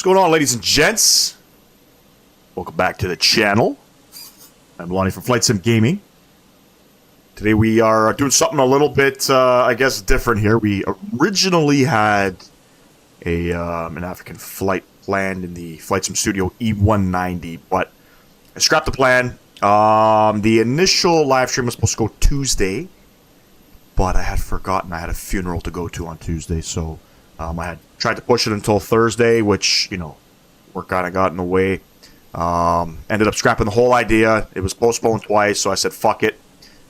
going on, ladies and gents? Welcome back to the channel. I'm Lonnie from Flight Sim Gaming. Today we are doing something a little bit, I guess, different here. We originally had an African flight planned in the Flight Sim Studio E190, but I scrapped the plan. The initial live stream was supposed to go Tuesday, but I had forgotten I had a funeral to go to on Tuesday, so I had tried to push it until Thursday, which, you know, work kind of got in the way. Ended up scrapping the whole idea. It was postponed twice, so I said, fuck it.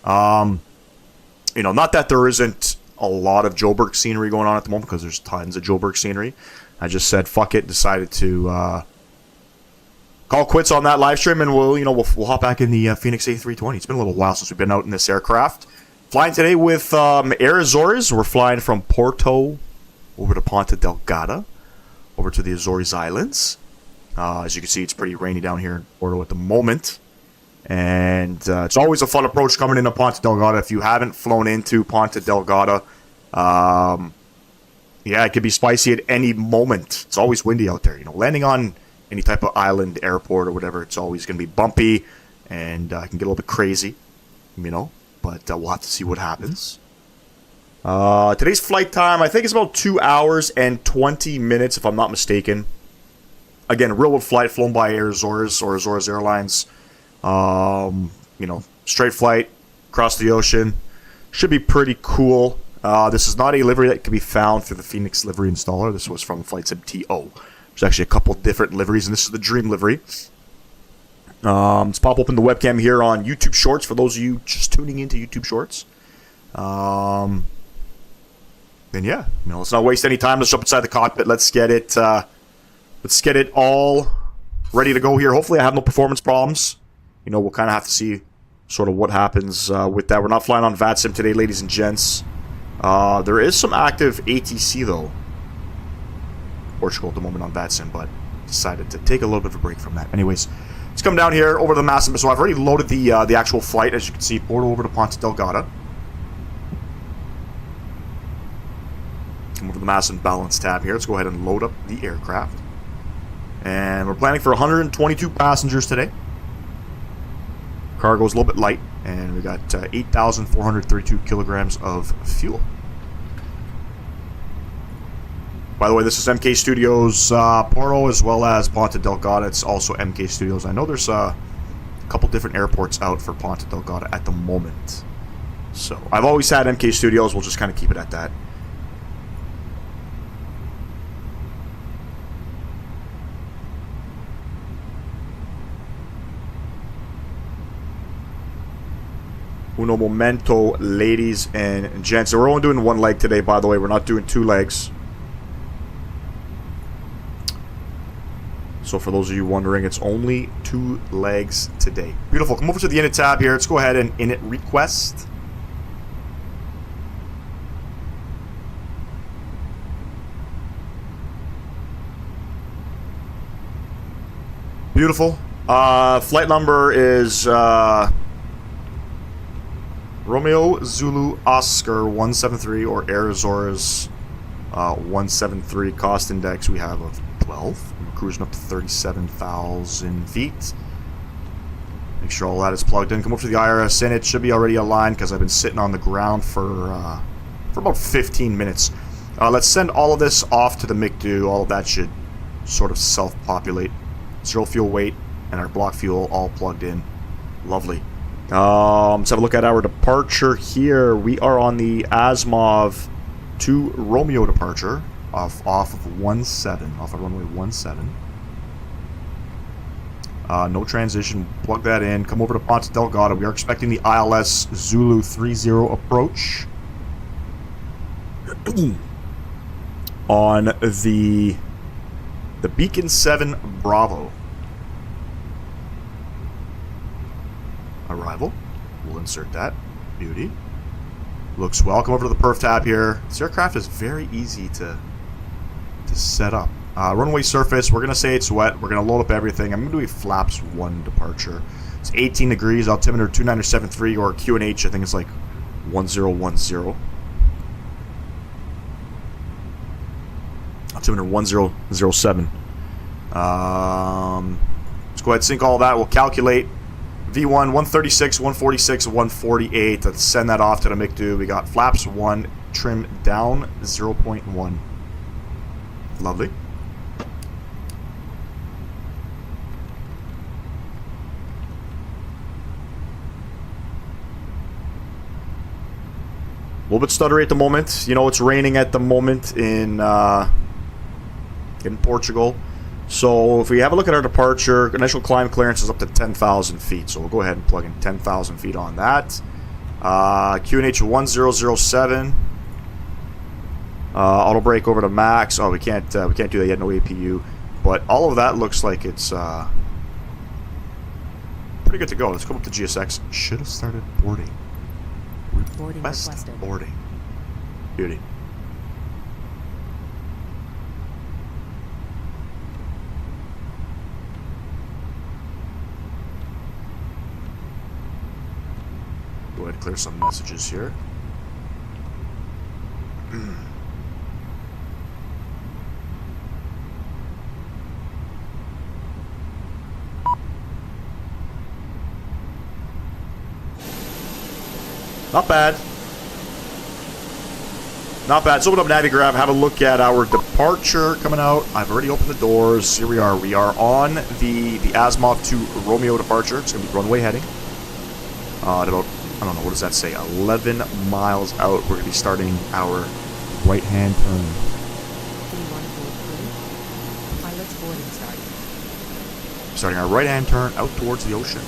You know, not that there isn't a lot of Joburg scenery going on at the moment, because there's tons of Joburg scenery. I just said, fuck it, decided to call quits on that live stream, and we'll hop back in the Phoenix A320. It's been a little while since we've been out in this aircraft. Flying today with Air Azores. We're flying from Porto over to Ponta Delgada, over to the Azores Islands. As you can see, it's pretty rainy down here in Porto at the moment. And it's always a fun approach coming into Ponta Delgada. If you haven't flown into Ponta Delgada, yeah, it could be spicy at any moment. It's always windy out there. You know, landing on any type of island, airport, or whatever, it's always going to be bumpy, and it can get a little bit crazy, you know. But we'll have to see what happens. Today's flight time, I think it's about 2 hours and 20 minutes, if I'm not mistaken. Again, a real flight flown by Air Azores or Azores Airlines. You know, straight flight across the ocean. Should be pretty cool. This is not a livery that can be found through the Phoenix livery installer. This was from Flight Sim TO. There's actually a couple different liveries, and this is the Dream livery. Let's pop open the webcam here on YouTube Shorts for those of you just tuning into YouTube Shorts. Then yeah, you know, let's not waste any time. Let's jump inside the cockpit. Let's get it all ready to go here. Hopefully, I have no performance problems. You know, we'll kind of have to see sort of what happens with that. We're not flying on VATSIM today, ladies and gents. There is some active ATC though. Portugal at the moment on VATSIM, but decided to take a little bit of a break from that. Anyways, let's come down here over the massive. So I've already loaded the actual flight, as you can see, Porto over to Ponta Delgada. Come over to the mass and balance tab here. Let's go ahead and load up the aircraft. And we're planning for 122 passengers today. Cargo is a little bit light, and we got 8,432 kilograms of fuel. By the way, this is MK Studios Porto as well as Ponta Delgada. It's also MK Studios. I know there's a couple different airports out for Ponta Delgada at the moment. So I've always had MK Studios. We'll just kind of keep it at that. Uno momento, ladies and gents. So we're only doing one leg today, by the way. We're not doing two legs. So for those of you wondering, it's only 2 legs today. Beautiful. Come over to the init tab here. Let's go ahead and init request. Beautiful. Flight number is Romeo Zulu Oscar 173 or Air Azores 173. Cost index we have of 12. We're cruising up to 37,000 feet. Make sure all that is plugged in. Come over to the IRS in. It should be already aligned because I've been sitting on the ground for about 15 minutes. Let's send all of this off to the MCDU. All of that should sort of self-populate. 0 fuel weight and our block fuel all plugged in. Lovely. Let's have a look at our departure here. We are on the Asmov to Romeo departure off of 17, off of runway 17. No transition. Plug that in. Come over to Ponta Delgada. We are expecting the ILS Zulu 30 approach on the Beacon 7 Bravo. Arrival. We'll insert that. Beauty. Looks well. Come over to the perf tab here. This aircraft is very easy to set up. Runway surface, we're going to say it's wet. We're going to load up everything. I'm going to do a flaps 1 departure. It's 18 degrees. Altimeter 2973 or QNH, I think it's like 1010. Altimeter 1007. Let's go ahead and sync all that. We'll calculate V1, 136, 146, 148. Let's send that off to the McDo. We got flaps 1, trim down 0.1. Lovely. A little bit stuttery at the moment. You know, it's raining at the moment in Portugal. So if we have a look at our departure, initial climb clearance is up to 10,000 feet. So we'll go ahead and plug in 10,000 feet on that. QNH 1007. Auto brake over to max. Oh, we can't do that yet. No APU. But all of that looks like it's pretty good to go. Let's come up to GSX. Should have started boarding. Boarding requested. Boarding. Beauty. Go ahead and clear some messages here. Not bad. Not bad. So open up Navigraph, have a look at our departure coming out. I've already opened the doors. Here we are. We are on the Azimuth to Romeo departure. It's going to be runway heading. At about, I don't know, what does that say? 11 miles out. We're going to be starting our right-hand turn. Pilot's boarding start. Starting our right-hand turn out towards the ocean.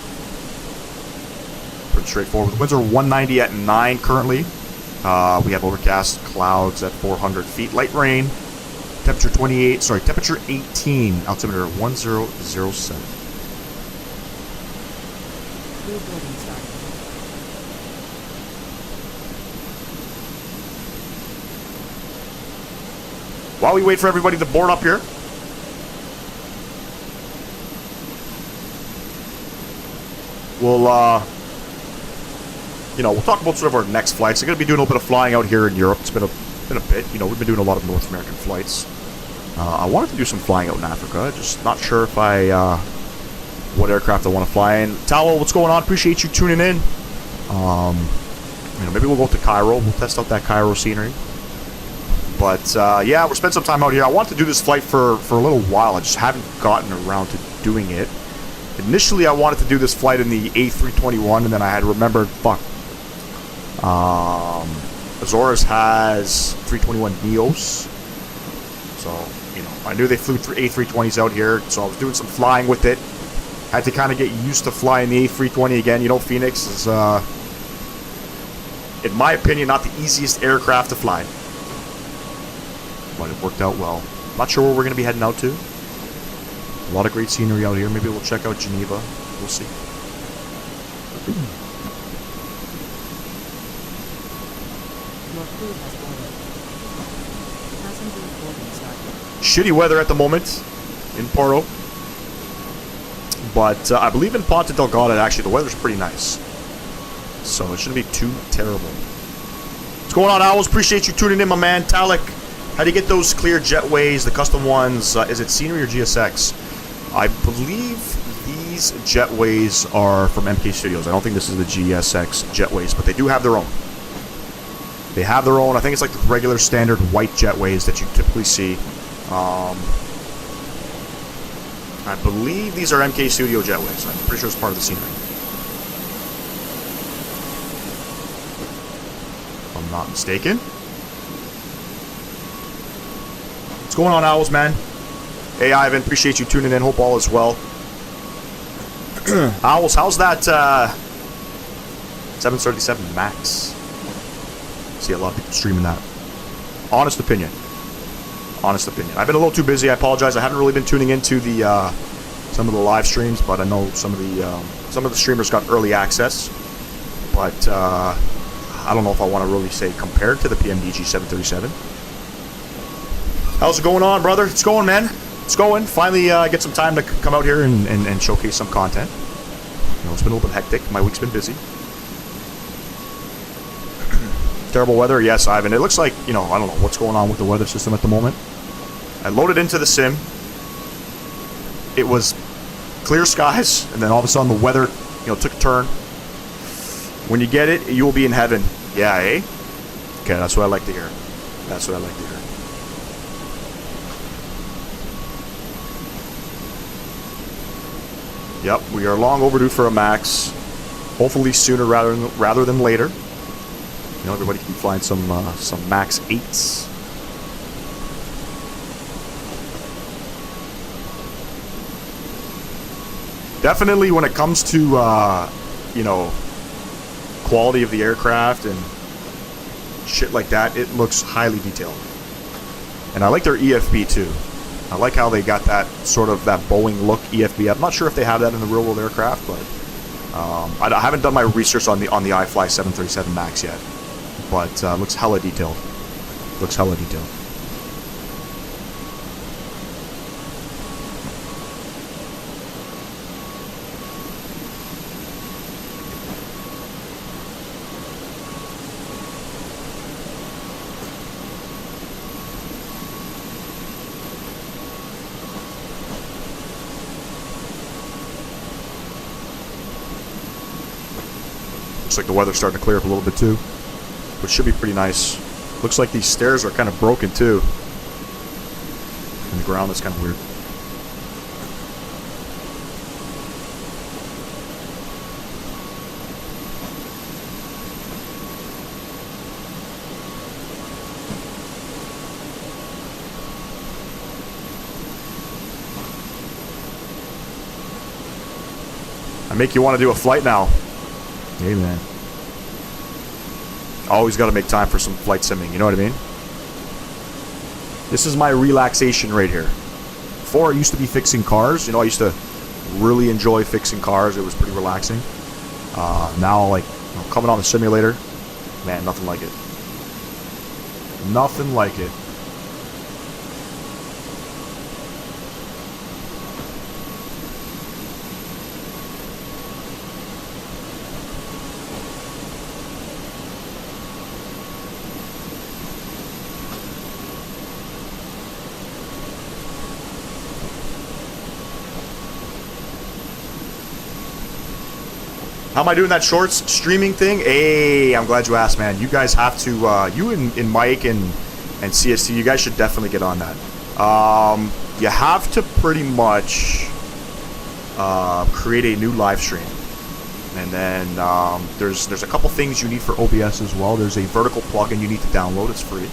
Pretty straightforward. The winds are 190 at 9 currently. We have overcast clouds at 400 feet. Light rain. Temperature 18. Altimeter 1007. Blue boarding start. While we wait for everybody to board up here, we'll we'll talk about sort of our next flights. I'm going to be doing a little bit of flying out here in Europe. It's been a bit. You know, we've been doing a lot of North American flights. I wanted to do some flying out in Africa. Just not sure if what aircraft I want to fly in. Towel, what's going on? Appreciate you tuning in. Maybe we'll go to Cairo. We'll test out that Cairo scenery. But yeah, we'll spend some time out here. I wanted to do this flight for a little while. I just haven't gotten around to doing it. Initially, I wanted to do this flight in the A321, and then I had remembered, Azores has 321 Neos. So, I knew they flew A320s out here, so I was doing some flying with it. Had to kind of get used to flying the A320 again. Phoenix is, in my opinion, not the easiest aircraft to fly. But it worked out well. Not sure where we're going to be heading out to. A lot of great scenery out here. Maybe we'll check out Geneva. We'll see. Your crew has boarded. Passenger boarding start. Shitty weather at the moment in Porto. But I believe in Ponta Delgada, actually, the weather's pretty nice. So it shouldn't be too terrible. What's going on, Owls? Appreciate you tuning in, my man. Talik, how do you get those clear jetways, the custom ones? Is it scenery or GSX? I believe these jetways are from MK Studios. I don't think this is the GSX jetways, but they do have their own. They have their own. I think it's like the regular standard white jetways that you typically see. I believe these are MK Studio jetways. I'm pretty sure it's part of the scenery. If I'm not mistaken. What's going on, Owls, man? Hey, Ivan, appreciate you tuning in. Hope all is well. Owls, how's that 737 MAX? See a lot of people streaming that. Honest opinion. Honest opinion. I've been a little too busy. I apologize. I haven't really been tuning into the some of the live streams, but I know some of the streamers got early access. But I don't know if I want to really say compared to the PMDG 737. How's it going on, brother? It's going, man. It's going. Finally get some time to come out here and showcase some content. It's been a little bit hectic. My week's been busy. Terrible weather. Yes, Ivan. It looks like, I don't know what's going on with the weather system at the moment. I loaded into the sim. it was clear skies, and then all of a sudden the weather, took a turn. When you get it, you will be in heaven. Yeah, eh? Okay, that's what I like to hear. That's what I like to hear. Yep, we are long overdue for a max. Hopefully sooner rather than later. Everybody can find some max 8s. Definitely when it comes to quality of the aircraft and shit like that, it looks highly detailed. And I like their EFB too. I like how they got that sort of that Boeing look EFB. I'm not sure if they have that in the real world aircraft, but I haven't done my research on the iFly 737 Max yet. But looks hella detailed. Looks hella detailed. Looks like the weather's starting to clear up a little bit too, which should be pretty nice. Looks like these stairs are kind of broken too. In the ground, that's kind of weird. I make you want to do a flight now. Hey, man. Always got to make time for some flight simming, you know what I mean? This is my relaxation right here. Before, I used to be fixing cars. I used to really enjoy fixing cars. It was pretty relaxing. Now, like, coming on the simulator, man, nothing like it. Nothing like it. How am I doing that shorts streaming thing? Hey, I'm glad you asked, man. You guys have to, you and Mike and CST, you guys should definitely get on that. You have to pretty much create a new live stream. And then there's a couple things you need for OBS as well. There's a vertical plugin you need to download. It's free.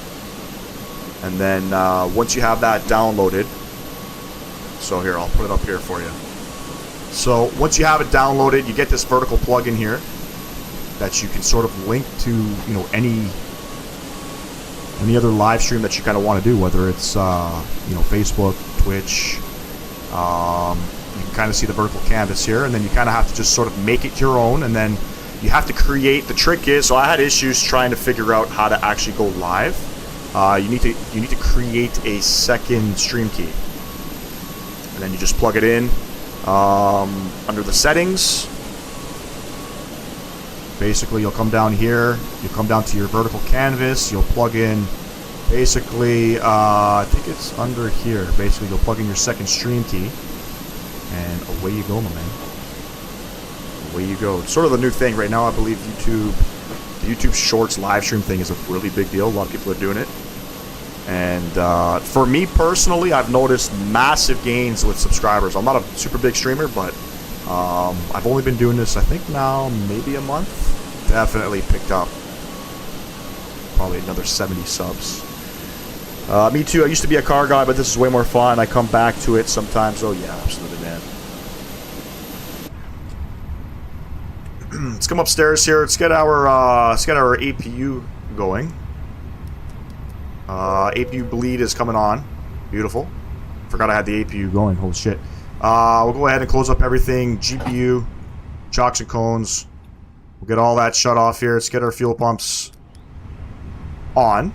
And then once you have that downloaded, so here, I'll put it up here for you. So once you have it downloaded, you get this vertical plugin here that you can sort of link to, any other live stream that you kind of want to do, whether it's Facebook, Twitch. You can kind of see the vertical canvas here, and then you kind of have to just sort of make it your own, and then you have to create. The trick is, so I had issues trying to figure out how to actually go live. You need to create a second stream key, and then you just plug it in. Under the settings, basically you'll come down here, you'll come down to your vertical canvas, you'll plug in basically, I think it's under here, basically you'll plug in your second stream key, and away you go, my man. Away you go. It's sort of the new thing right now. I believe the YouTube Shorts live stream thing is a really big deal. A lot of people are doing it. And for me personally, I've noticed massive gains with subscribers. I'm not a super big streamer, but I've only been doing this, I think now, maybe a month. Definitely picked up probably another 70 subs. Me too. I used to be a car guy, but this is way more fun. I come back to it sometimes. Oh yeah, absolutely, man. Let's come upstairs here. Let's get our APU going. APU bleed is coming on. Beautiful. Forgot I had the APU going. Holy shit. We'll go ahead and close up everything. GPU, chocks and cones. We'll get all that shut off here. Let's get our fuel pumps on.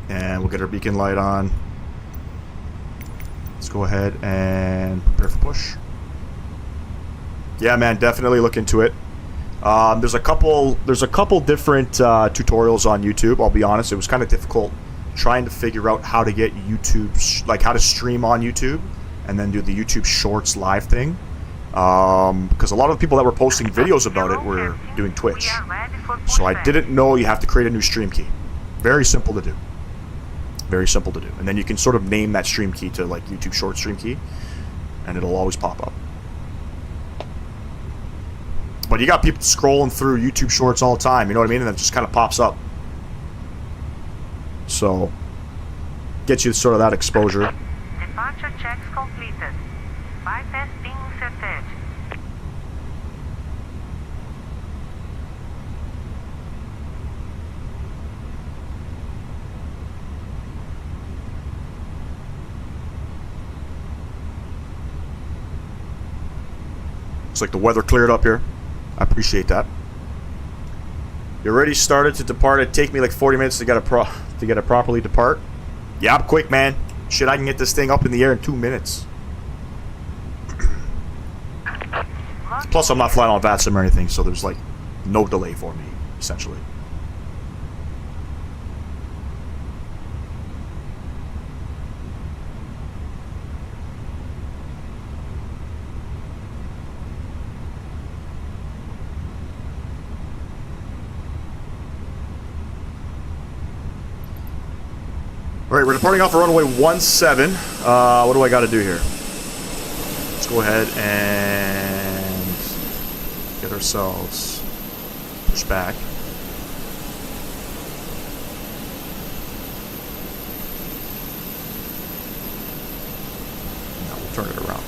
And we'll get our beacon light on. Let's go ahead and prepare for push. Yeah, man, definitely look into it. There's a couple different tutorials on YouTube. I'll be honest, it was kind of difficult trying to figure out how to get YouTube, like how to stream on YouTube and then do the YouTube Shorts live thing. Because a lot of the people that were posting videos about it were doing Twitch. So I didn't know you have to create a new stream key. Very simple to do. Very simple to do. And then you can sort of name that stream key to like YouTube Short stream key, and it'll always pop up. But you got people scrolling through YouTube Shorts all the time, you know what I mean? And it just kind of pops up. So, get you sort of that exposure. Departure checks completed. Bypass being inserted. Looks like the weather cleared up here. I appreciate that. You already started to depart. It'd take me like 40 minutes to get it properly depart. Yeah, I'm quick, man. Shit, I can get this thing up in the air in 2 minutes. Plus, I'm not flying on VATSIM or anything, so there's like no delay for me, essentially. Alright, we're departing off of runway 17. What do I got to do here? Let's go ahead and get ourselves pushed back. Now we'll turn it around.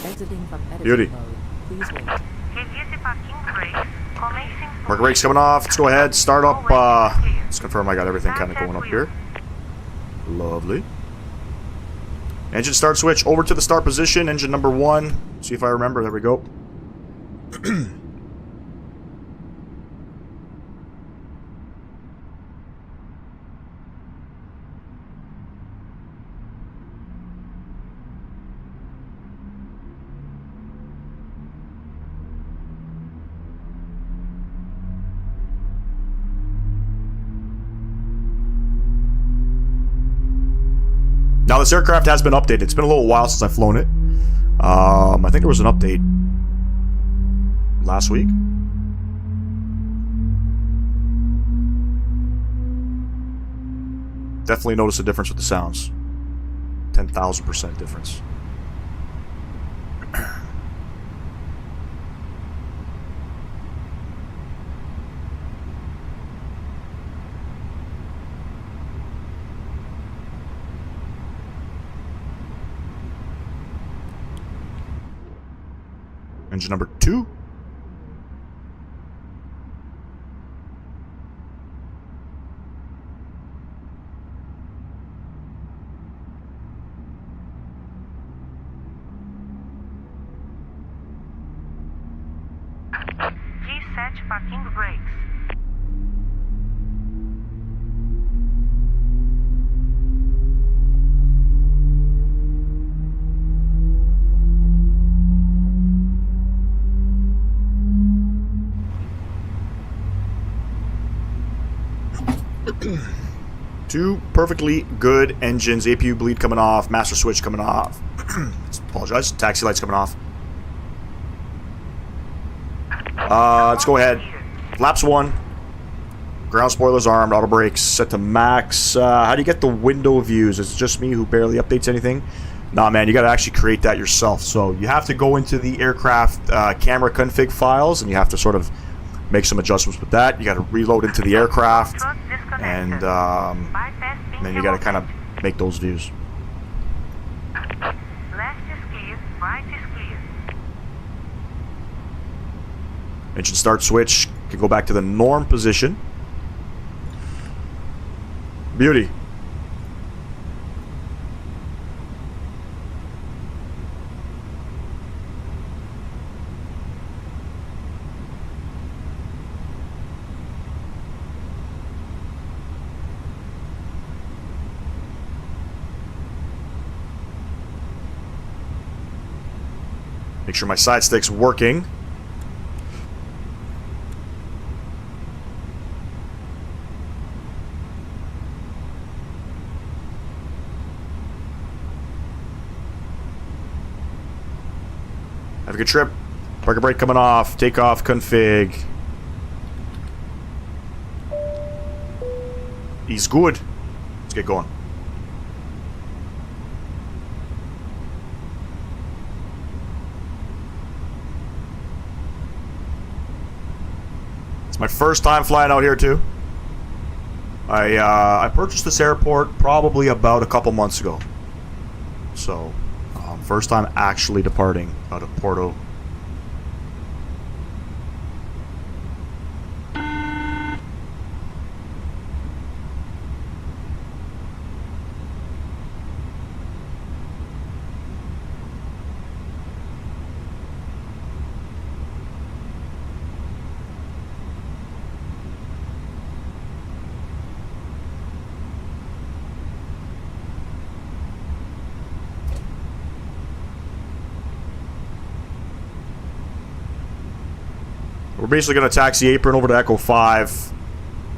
Exiting from editing Beauty. mode. Please wait. Heavy parking brakes. Commencing. Marker brakes coming off. Let's go ahead. Start up. Let's confirm I got everything kind of going up here. Lovely. Engine start switch over to the start position. Engine number 1. See if I remember. There we go. Now this aircraft has been updated. It's been a little while since I've flown it. I think there was an update last week. Definitely notice a difference with the sounds. 10,000% difference. Engine number 2. G-set parking brakes. Two perfectly good engines. APU bleed coming off. Master switch coming off. Apologize. Taxi lights coming off. Let's go ahead. Flaps 1. Ground spoilers armed. Auto brakes set to max. How do you get the window views? Is it just me who barely updates anything? Nah, man. You got to actually create that yourself. So you have to go into the aircraft camera config files, and you have to sort of make some adjustments with that. You got to reload into the aircraft, and then you got to kind of make those views. Left is clear, right is clear. Engine start switch can go back to the norm position. Beauty. Make sure my side stick's working. Have a good trip. Parker brake coming off. Takeoff config. He's good. Let's get going. It's my first time flying out here too. I purchased this airport probably about a couple months ago. So, first time actually departing out of Porto. We're basically going to taxi apron over to Echo 5.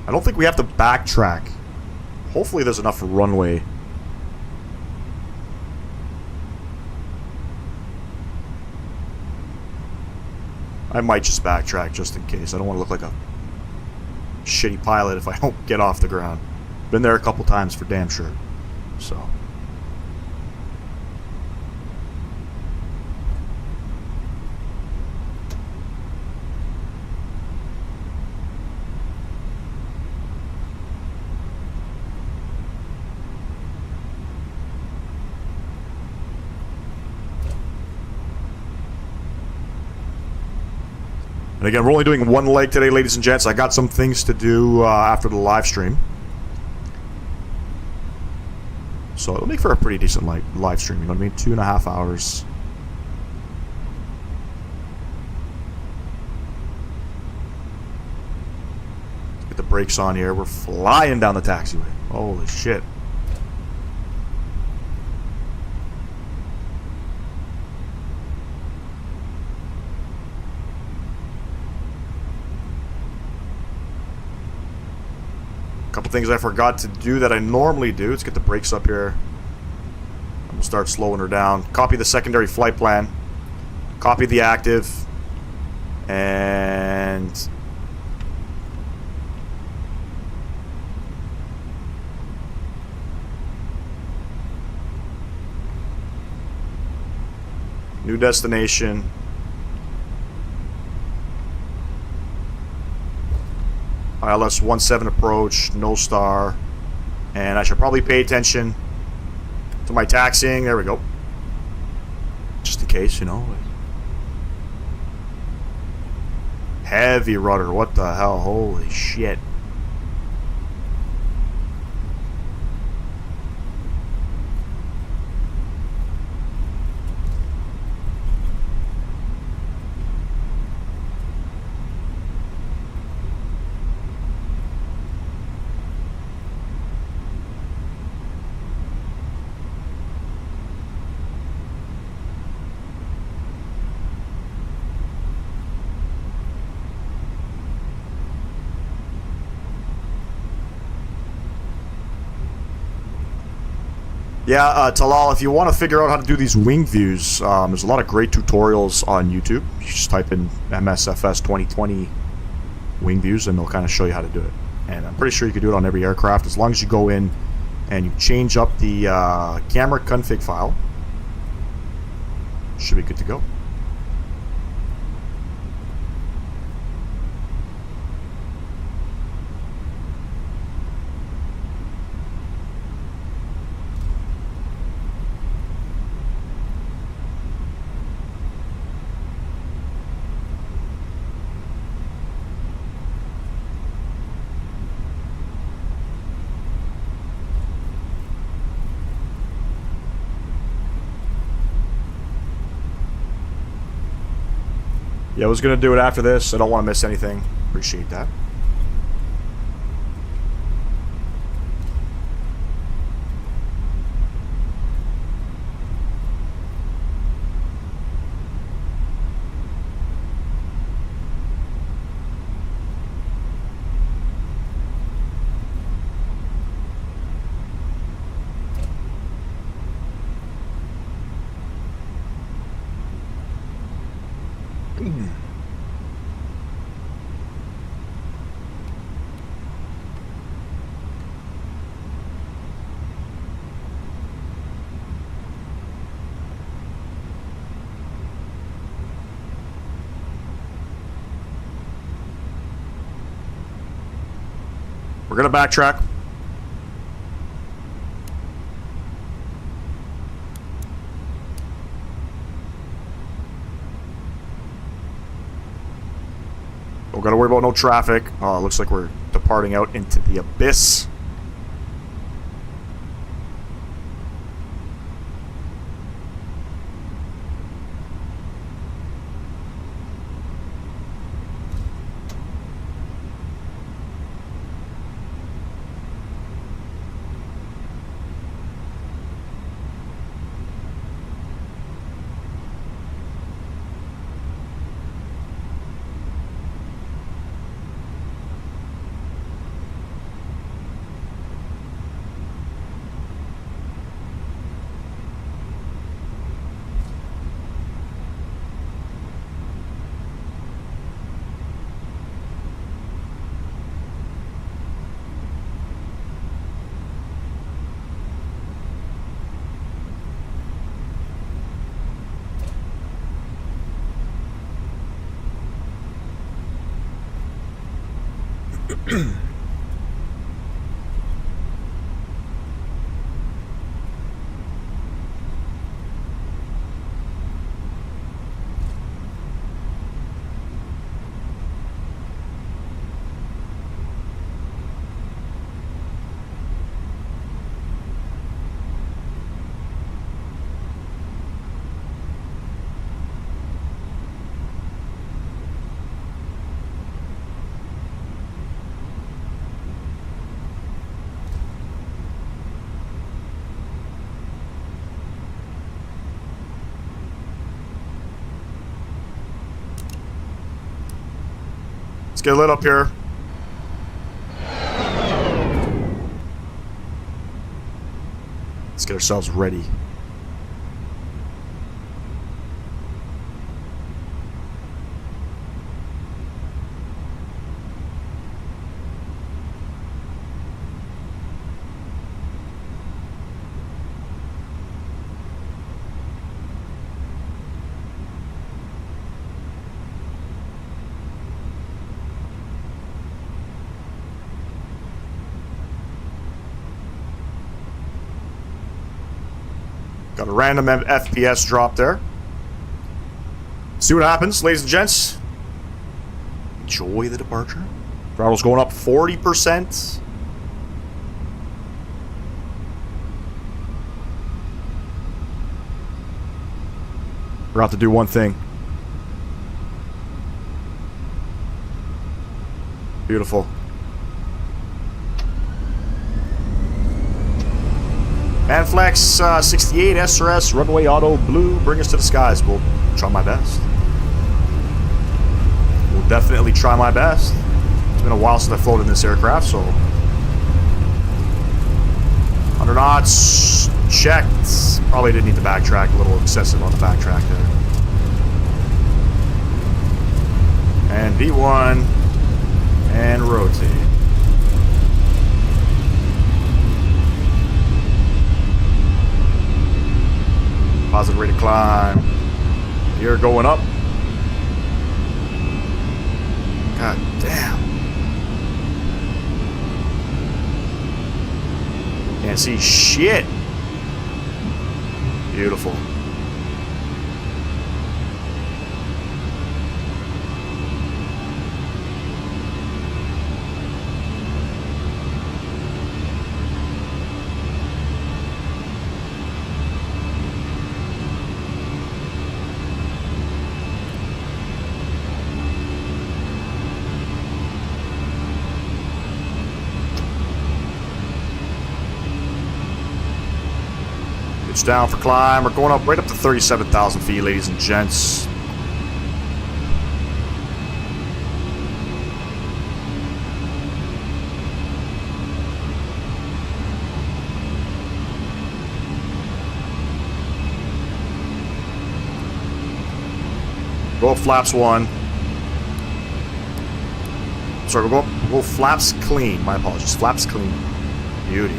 I don't think we have to backtrack. Hopefully there's enough runway. I might just backtrack just in case. I don't want to look like a shitty pilot if I don't get off the ground. Been there a couple times for damn sure. So... And again, we're only doing one leg today, ladies and gents. I got some things to do after the live stream. So it'll make for a pretty decent live stream, you know what I mean? 2.5 hours. Let's get the brakes on here. We're flying down the taxiway. Holy shit. Couple things I forgot to do that I normally do. Let's get the brakes up here. And we'll start slowing her down. Copy the secondary flight plan. Copy the active. And... new destination. ILS 17 approach, no star. And I should probably pay attention to my taxiing. There we go. Just in case, you know. Heavy rudder. What the hell? Holy shit. Yeah, Talal, if you want to figure out how to do these wing views, there's a lot of great tutorials on YouTube. You just type in MSFS 2020 wing views and they'll kind of show you how to do it. And I'm pretty sure you can do it on every aircraft as long as you go in and you change up the camera config file. Should be good to go. Yeah, I was going to do it after this. I don't want to miss anything. Appreciate that. We're gonna backtrack. Don't gotta worry about no traffic. Oh, it looks like we're departing out into the abyss. Let's get lit up here. Let's get ourselves ready. Got a random FPS drop there. See what happens, ladies and gents. Enjoy the departure. Throttle's going up 40%. Forgot to do one thing. Beautiful. Manflex 68 SRS runway auto blue, bring us to the skies. We'll try my best. We'll definitely try my best. It's been a while since I flown in this aircraft, so 100 knots checked. Probably didn't need to backtrack, a little excessive on the backtrack there. And V1 and rotate. Positive rate of climb. Gear going up. God damn. Can't see shit. Beautiful. Pitch down for climb. We're going up right up to 37,000 feet, ladies and gents. Go flaps 1. Sorry, we'll go flaps clean. My apologies. Flaps clean. Beauty.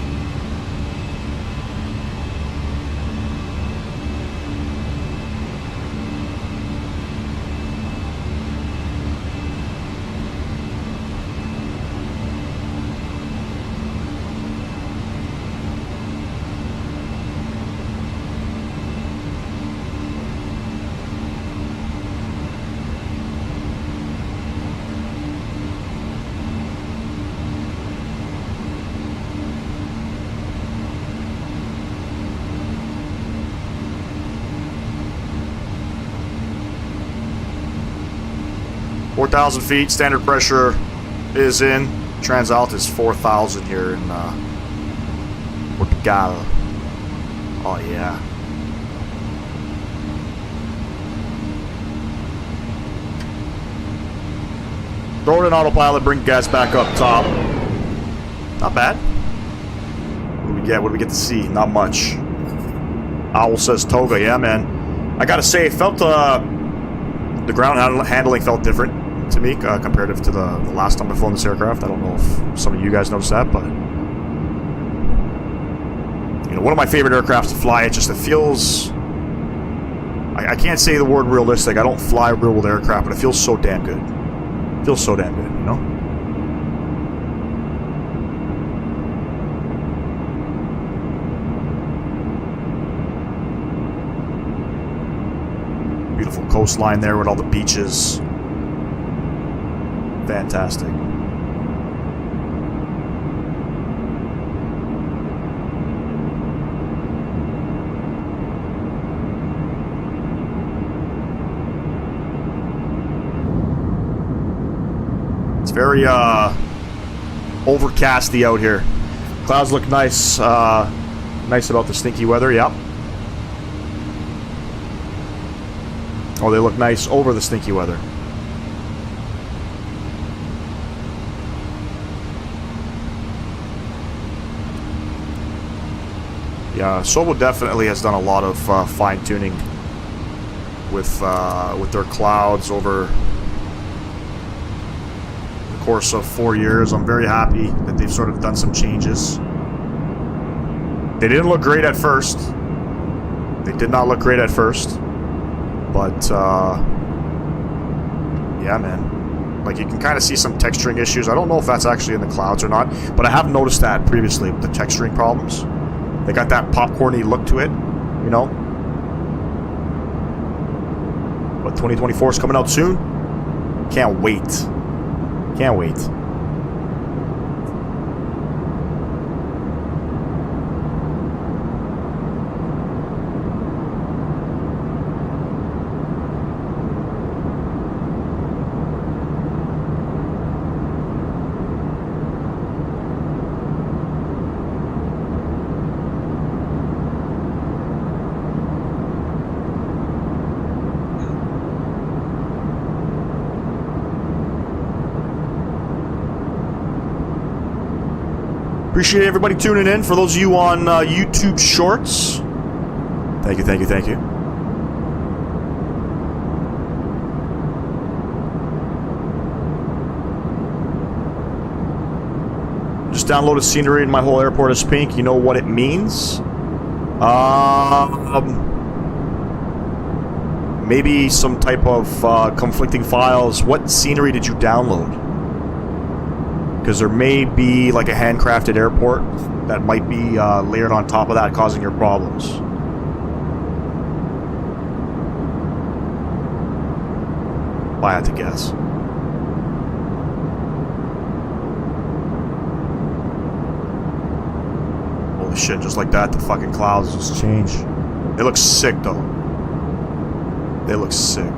$4,000 feet, standard pressure is in. Transalt is 4,000 here in Delgada. Oh yeah. Throw it in autopilot, bring gas back up top. Not bad. What do we get? What do we get to see? Not much. Owl says Toga. Yeah, man. I gotta say, it felt the ground handling felt different to me comparative to the last time I flew this aircraft. I don't know if some of you guys noticed that, but you know, one of my favorite aircrafts to fly. It feels. I can't say the word realistic. I don't fly real world aircraft, but it feels so damn good. It feels so damn good, you know. Beautiful coastline there with all the beaches. Fantastic. It's very overcasty out here. Clouds look nice. Nice about the stinky weather. Yep. Oh, they look nice over the stinky weather. Yeah, Sobo definitely has done a lot of fine-tuning with their clouds over the course of 4 years. I'm very happy that they've sort of done some changes. They didn't look great at first. They did not look great at first. But, yeah, man. Like, you can kind of see some texturing issues. I don't know if that's actually in the clouds or not, but I have noticed that previously with the texturing problems. They got that popcorny look to it, you know? But 2024 is coming out soon. Can't wait. Can't wait. Appreciate everybody tuning in. For those of you on YouTube Shorts, thank you, thank you, thank you. Just downloaded scenery and my whole airport is pink. You know what it means? Maybe some type of conflicting files. What scenery did you download? Because there may be like a handcrafted airport that might be layered on top of that, causing your problems. If I had to guess. Holy shit, just like that, the fucking clouds just change. They look sick though. They look sick.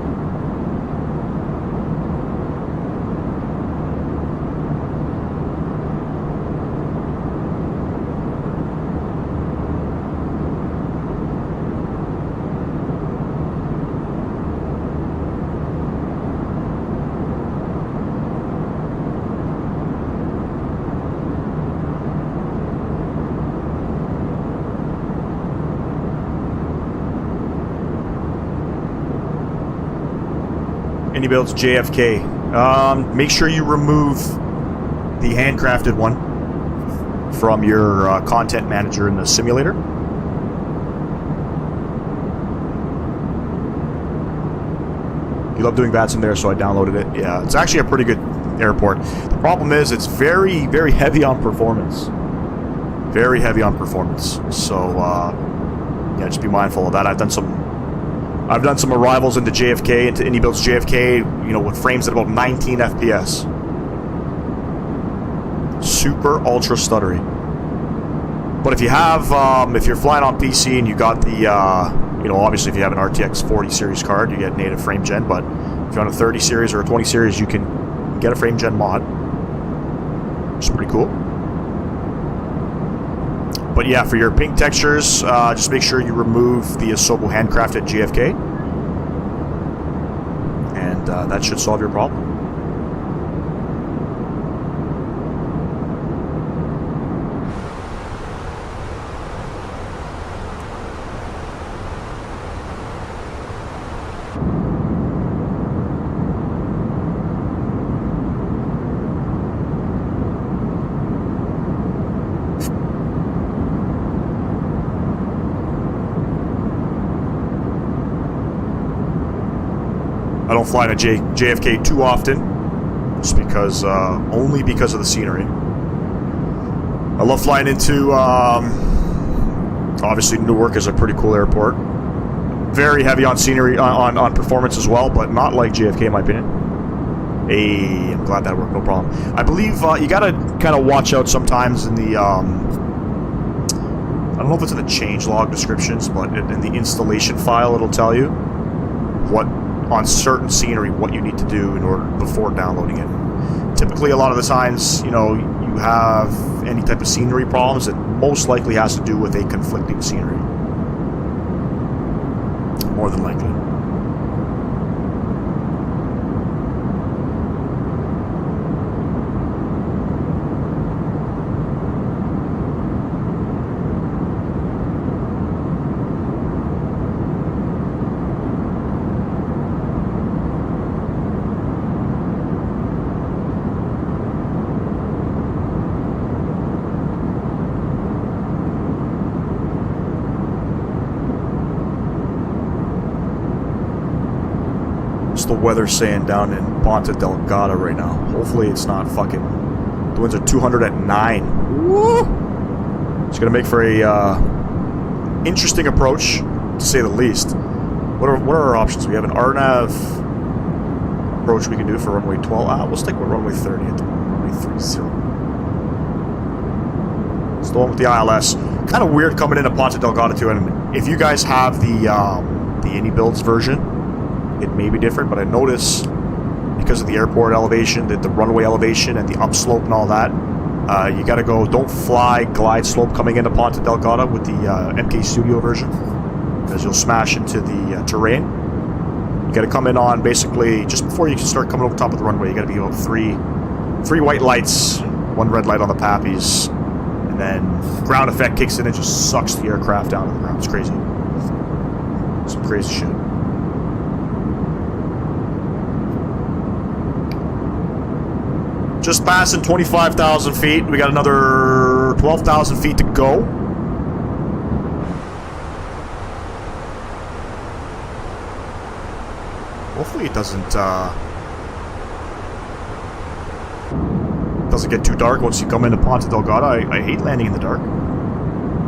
Any builds JFK. Make sure you remove the handcrafted one from your content manager in the simulator. You love doing VATS in there, so I downloaded it. Yeah, it's actually a pretty good airport. The problem is it's very, very heavy on performance. Very heavy on performance. So, yeah, just be mindful of that. I've done some arrivals into JFK, into Anybuilds JFK, you know, with frames at about 19 FPS. Super ultra stuttery. But if you have, if you're flying on PC and you got the, you know, obviously if you have an RTX 40 series card, you get native frame gen, but if you're on a 30 series or a 20 series, you can get a frame gen mod. Which is pretty cool. But yeah, for your pink textures, just make sure you remove the Asobo handcrafted JFK. And that should solve your problem. I don't fly to JFK too often, just because, only because of the scenery. I love flying into, obviously Newark is a pretty cool airport. Very heavy on scenery, on performance as well, but not like JFK in my opinion. Hey, I'm glad that worked, no problem. I believe you gotta kind of watch out sometimes in the, I don't know if it's in the changelog descriptions, but in the installation file it'll tell you what, on certain scenery, what you need to do in order before downloading it. Typically, a lot of the times, you know, you have any type of scenery problems, it most likely has to do with a conflicting scenery. More than likely. The weather saying down in Ponta Delgada right now. Hopefully it's not fucking... The winds are 200 at 9. Woo! It's gonna make for a interesting approach, to say the least. What are our options? We have an RNAV approach we can do for runway 12. We'll stick with runway 30 at the moment. Runway 30. It's the one with the ILS. Kind of weird coming into Ponta Delgada too. And if you guys have the Anybuilds version, it may be different, but I notice because of the airport elevation, the runway elevation and the upslope and all that, you gotta go, don't fly glide slope coming into Ponta Delgada with the MK Studio version, because you'll smash into the terrain. You gotta come in on basically, just before you can start coming over top of the runway, you gotta be about three white lights, one red light on the pappies, and then ground effect kicks in and just sucks the aircraft down to the ground. It's crazy. Some crazy shit. Just passing 25,000 feet. We got another 12,000 feet to go. Hopefully it doesn't get too dark once you come into Ponta Delgada. I hate landing in the dark.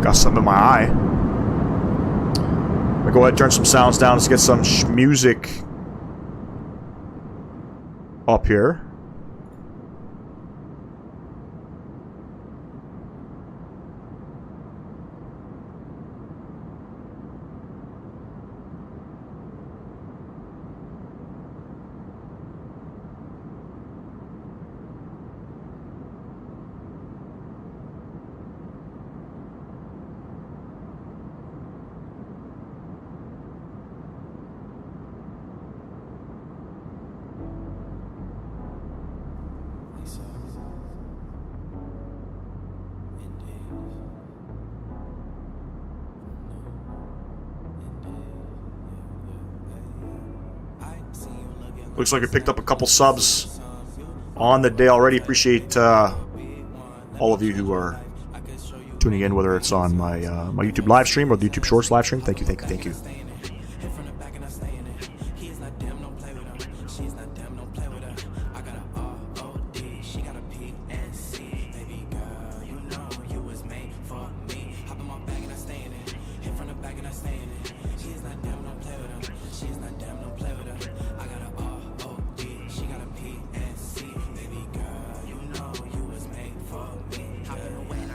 Got something in my eye. I'm gonna go ahead and turn some sounds down. Let's get some music up here. Looks like we picked up a couple subs on the day already. Appreciate all of you who are tuning in, whether it's on my my YouTube live stream or the YouTube Shorts live stream. Thank you, thank you, thank you.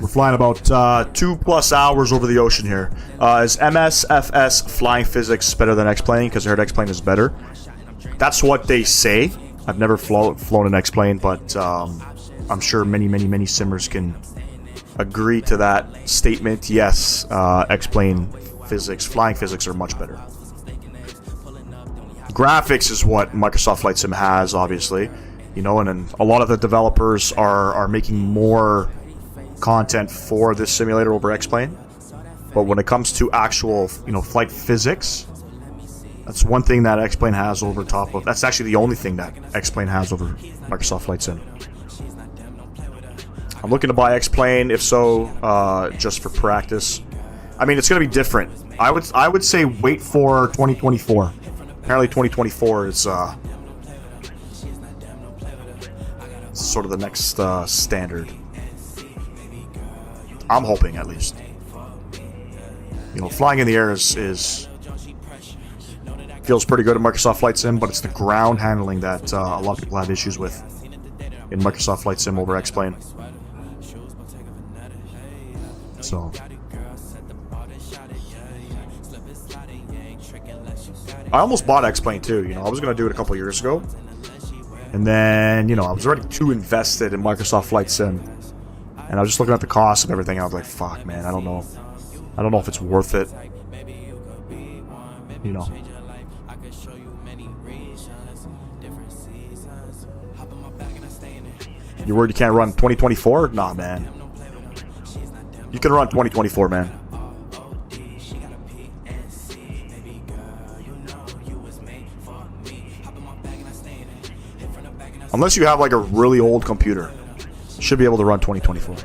We're flying about 2+ hours over the ocean here. Is MSFS flying physics better than X-Plane? Because I heard X-Plane is better. That's what they say. I've never flown an X-Plane, but I'm sure many simmers can agree to that statement. Yes, X-Plane physics, flying physics are much better. Graphics is what Microsoft Flight Sim has, obviously. You know, and then a lot of the developers are making more content for this simulator over X-Plane, but when it comes to actual, you know, flight physics, that's one thing that X-Plane has over top of. That's actually the only thing that X-Plane has over Microsoft Flight Sim. I'm looking to buy X-Plane, if so, just for practice. I mean, it's going to be different. I would say wait for 2024. Apparently, 2024 is sort of the next standard. I'm hoping, at least. You know, flying in the air is feels pretty good in Microsoft Flight Sim, but it's the ground handling that a lot of people have issues with in Microsoft Flight Sim over X-Plane. So, I almost bought X-Plane too. You know, I was gonna do it a couple years ago, and then, you know, I was already too invested in Microsoft Flight Sim. And I was just looking at the cost and everything. I was like, fuck, man, I don't know. I don't know if it's worth it. You know. You worried you can't run 2024? Nah, man. You can run 2024, man. Unless you have like a really old computer. Should be able to run 2024.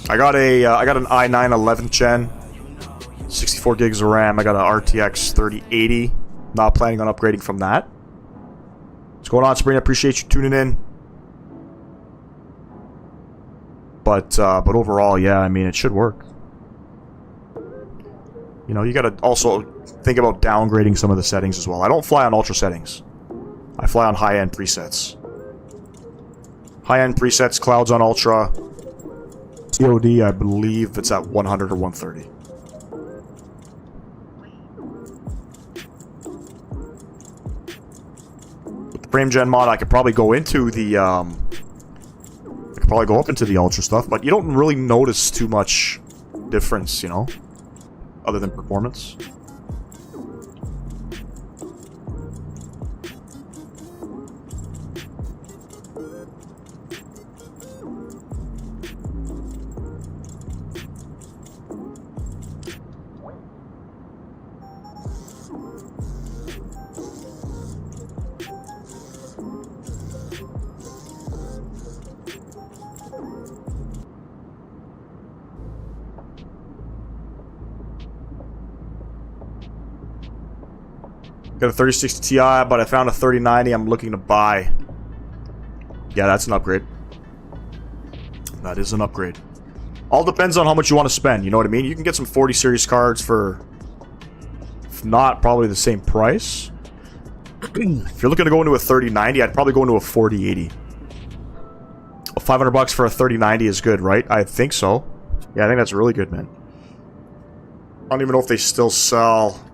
I got an i9 11th gen, 64 gigs of RAM. I got an RTX 3080. Not planning on upgrading from that. What's going on, Sabrina? Appreciate you tuning in. But overall, yeah, I mean, it should work. You know, you gotta also think about downgrading some of the settings as well. I don't fly on ultra settings. I fly on high-end presets. High-end presets, clouds on ultra. TOD, I believe it's at 100 or 130. With the frame gen mod, I could probably go into the I could probably go up into the ultra stuff, but you don't really notice too much difference, you know, other than performance. Got a 3060 Ti, but I found a 3090 I'm looking to buy. Yeah, that's an upgrade. That is an upgrade. All depends on how much you want to spend, you know what I mean? You can get some 40 series cards for, if not, probably the same price. If you're looking to go into a 3090, I'd probably go into a 4080. $500 for a 3090 is good, right? I think so. Yeah, I think that's really good, man. I don't even know if they still sell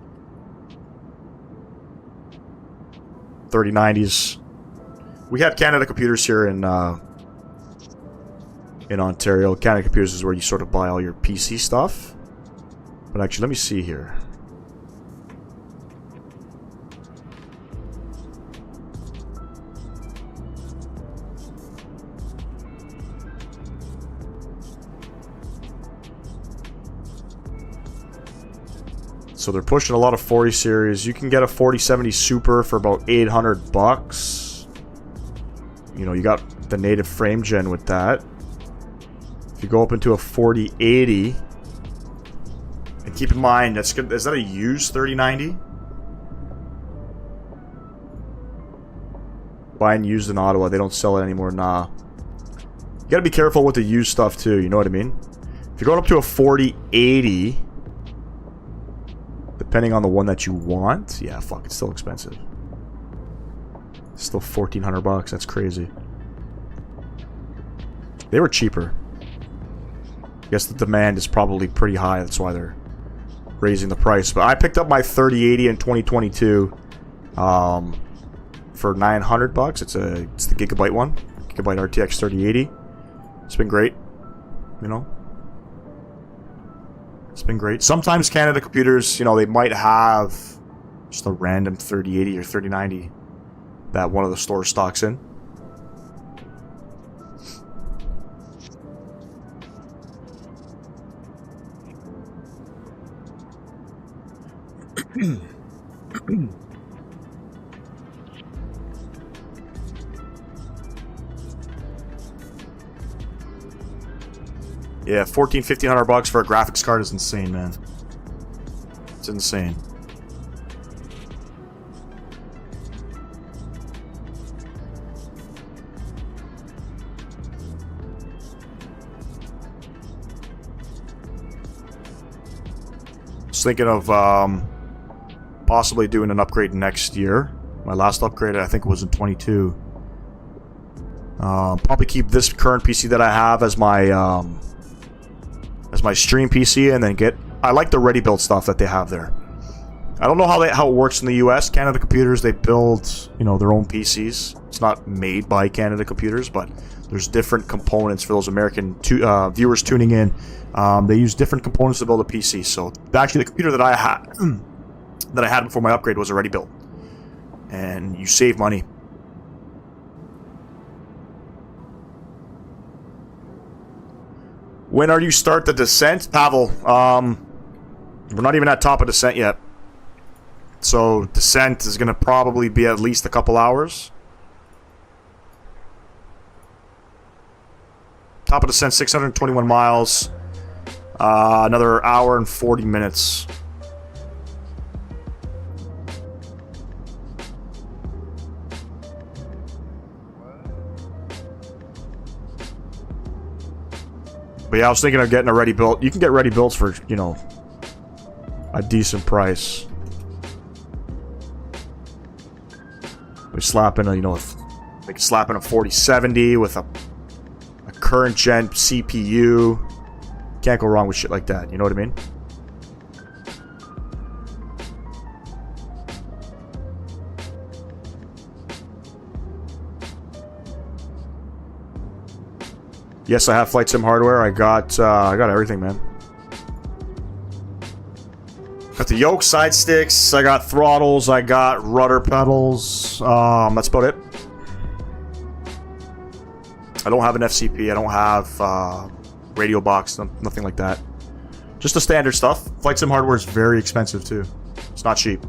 3090s. We had Canada Computers here in Ontario. Canada Computers is where you sort of buy all your PC stuff. But actually, let me see here. So they're pushing a lot of 40 series. You can get a 4070 Super for about $800. You know, you got the native frame gen with that. If you go up into a 4080, and keep in mind, that's good. Is that a used 3090? Buying used in Ottawa, they don't sell it anymore. Nah. You gotta be careful with the used stuff too. You know what I mean? If you're going up to a 4080, depending on the one that you want, yeah, fuck, it's still expensive. It's still $1,400. That's crazy. They were cheaper. I guess the demand is probably pretty high. That's why they're raising the price. But I picked up my 3080 in 2022 for $900. It's the Gigabyte one, Gigabyte RTX 3080. It's been great. You know, it's been great. Sometimes Canada Computers, you know, they might have just a random 3080 or 3090 that one of the stores stocks in. Yeah, $1,400-$1,500 for a graphics card is insane, man. It's insane. Just thinking of possibly doing an upgrade next year. My last upgrade, I think, was in 22. Probably keep this current PC that I have as my stream PC, and then get. I like the ready build stuff that they have there. I don't know how it works in the U.S. Canada Computers, they build, you know, their own PCs. It's not made by Canada Computers, but there's different components for those American viewers tuning in. They use different components to build a PC. So actually, the computer that I had before my upgrade was already built, and you save money. When are you start the descent, Pavel? We're not even at top of descent yet. So descent is going to probably be at least a couple hours. Top of descent, 621 miles. Another hour and 40 minutes. But yeah, I was thinking of getting a ready built. You can get ready builds for, you know, a decent price. We slap in a, you know, they can slap in a 4070 with a current gen CPU. Can't go wrong with shit like that. You know what I mean? Yes, I have Flight Sim hardware. I got everything, man. Got the yoke, side sticks. I got throttles. I got rudder pedals. That's about it. I don't have an FCP. I don't have radio box. Nothing like that. Just the standard stuff. Flight Sim hardware is very expensive too. It's not cheap.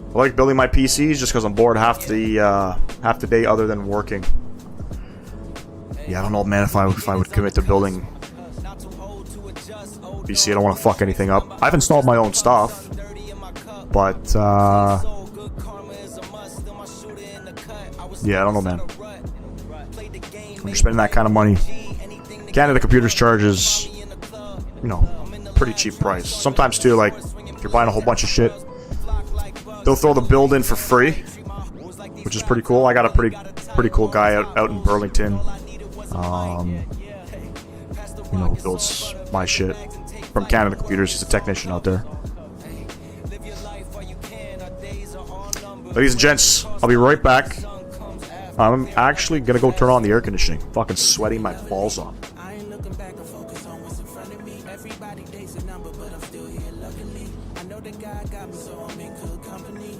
I like building my PCs just because I'm bored half the day other than working. Yeah, I don't know, man, if I would commit to building PC. I don't want to fuck anything up. I've installed my own stuff, but yeah, I don't know, man. When you're spending that kind of money, Canada Computers charges, you know, pretty cheap price. Sometimes too, like if you're buying a whole bunch of shit, they'll throw the build in for free, which is pretty cool. I got a pretty cool guy out in Burlington, you know, who builds my shit from Canada Computers. He's a technician out there. Ladies and gents, I'll be right back. I'm actually gonna go turn on the air conditioning. Fucking sweating my balls off. the guy got me, so I'm in good company.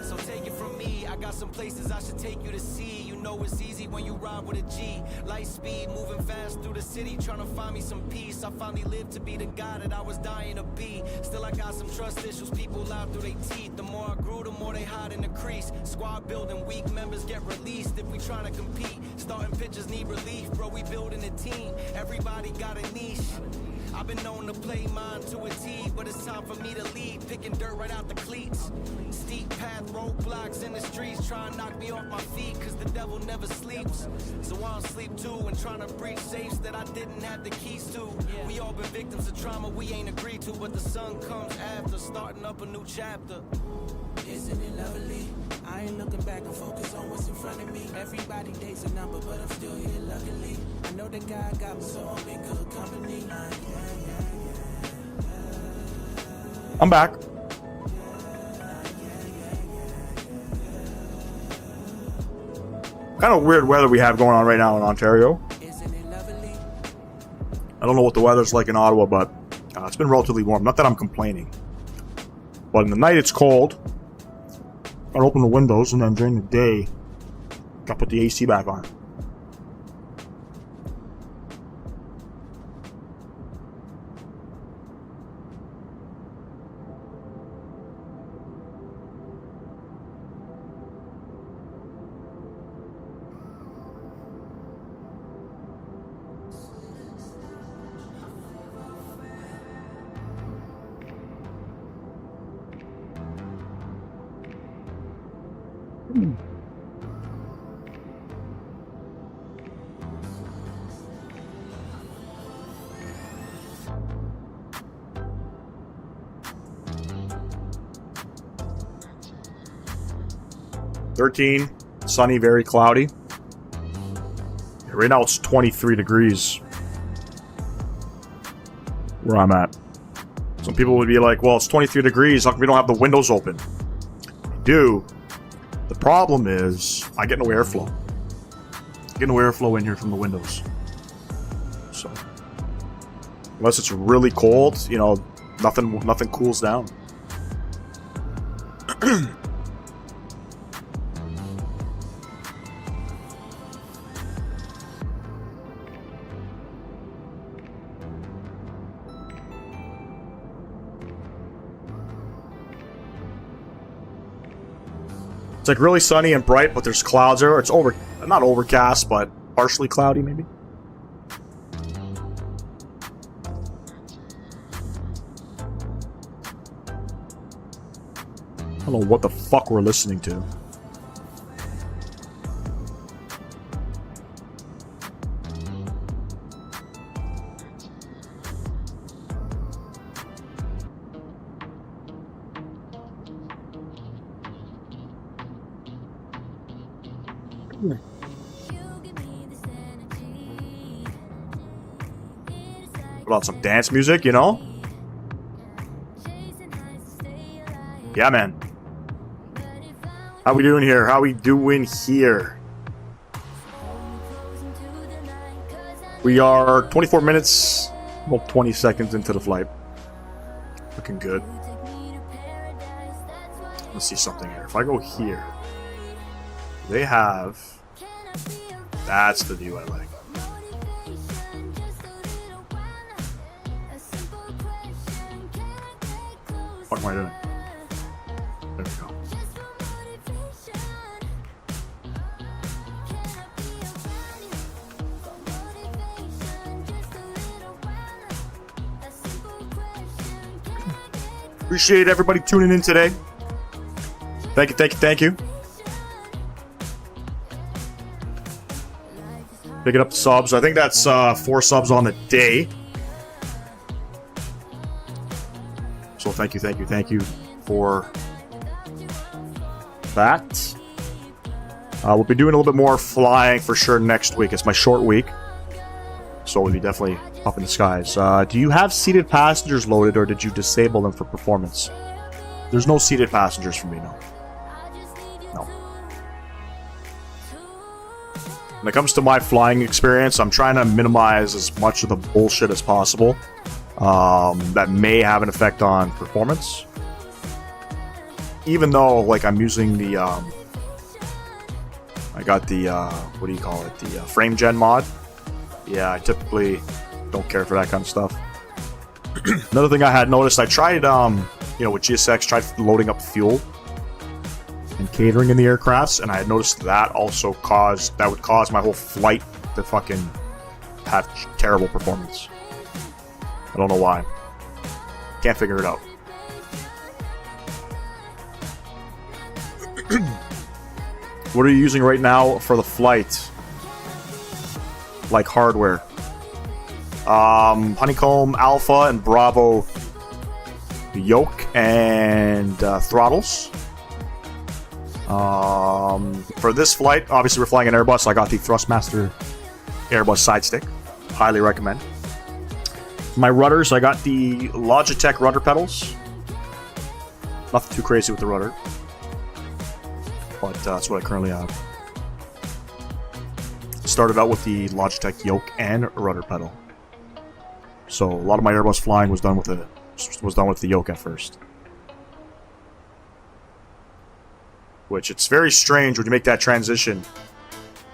So take it from me, I got some places I should take you to see. You know it's easy when you ride with a G. Light speed, moving fast through the city, trying to find me some peace. I finally lived to be the guy that I was dying to be. Still I got some trust issues, people lie through their teeth. The more I grew, the more they hide in the crease. Squad building, weak members get released if we trying to compete. Starting pitchers need relief, bro, we building a team. Everybody got a niche. I've been known to play mine to a T, but it's time for me to lead, picking dirt right out the cleats. Steep path, roadblocks in the streets, trying to knock me off my feet, cause the devil never sleeps. So I don't sleep too, and trying to breach safes that I didn't have the keys to. We all been victims of trauma we ain't agreed to, but the sun comes after, starting up a new chapter. Isn't it lovely? I ain't looking back, I'm focused on what's in front of me. Everybody dates a number, but I'm still here luckily. I know the guy got me, so I'm in good company. I'm back. Kind of weird weather we have going on right now in Ontario. Isn't it lovely? I don't know what the weather's like in Ottawa, but it's been relatively warm. Not that I'm complaining. But in the night it's cold. I open the windows, and then during the day, I put the AC back on. Sunny, very cloudy. Right now it's 23 degrees where I'm at. Some people would be like, well, it's 23 degrees, how come we don't have the windows open? I do. The problem is I get no airflow. I get no airflow in here from the windows. So unless it's really cold, you know, nothing cools down. It's like really sunny and bright, but there's clouds there. It's not overcast, but partially cloudy maybe. I don't know what the fuck we're listening to. About some dance music, you know? Yeah, man. How we doing here? How we doing here? We are 24 minutes, well, 20 seconds into the flight. Looking good. Let's see something here. If I go here, they have... That's the view I like. What am I doing? There we go. Appreciate everybody tuning in today. Thank you. Picking up the subs. I think that's 4 subs on the day. So thank you for that. We'll be doing a little bit more flying for sure next week. It's my short week, so we'll be definitely up in the skies. Do you have seated passengers loaded, or did you disable them for performance? There's no seated passengers for me, no. When it comes to my flying experience, I'm trying to minimize as much of the bullshit as possible that may have an effect on performance. Even though, like, I'm using the, I got the, what do you call it, the frame gen mod. Yeah, I typically don't care for that kind of stuff. Another thing I had noticed, I tried, you know, with GSX, tried loading up fuel and catering in the aircrafts, and I had noticed that also would cause my whole flight to fucking have terrible performance. I don't know why. Can't figure it out. What are you using right now for the flight? Like hardware? Honeycomb Alpha and Bravo yoke and throttles. For this flight, obviously we're flying an Airbus, so I got the Thrustmaster Airbus side stick. Highly recommend. My rudders, I got the Logitech rudder pedals. Nothing too crazy with the rudder, but that's what I currently have. Started out with the Logitech yoke and rudder pedal. So a lot of my Airbus flying was done with the yoke at first. Which it's very strange when you make that transition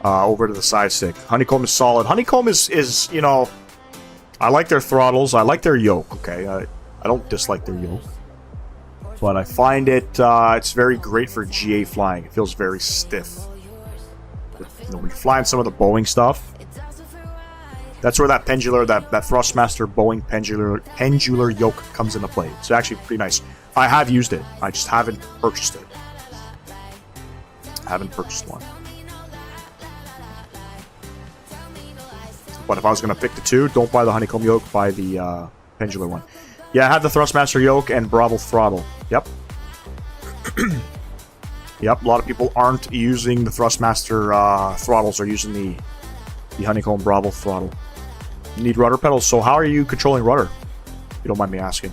over to the side stick. Honeycomb is solid. Honeycomb is you know, I like their throttles. I like their yoke. Okay, I don't dislike their yoke, but I find it's very great for GA flying. It feels very stiff. You know, when you're flying some of the Boeing stuff, that's where that pendular, that Thrustmaster Boeing pendular yoke comes into play. It's actually pretty nice. I have used it. I just haven't purchased it. Haven't purchased one. But if I was going to pick the two, don't buy the Honeycomb yoke, buy the pendular one. Yeah, I had the Thrustmaster yoke and Bravo throttle. Yep. Yep, a lot of people aren't using the Thrustmaster throttles. They're using the Honeycomb Bravo throttle. You need rudder pedals, so how are you controlling rudder? If you don't mind me asking.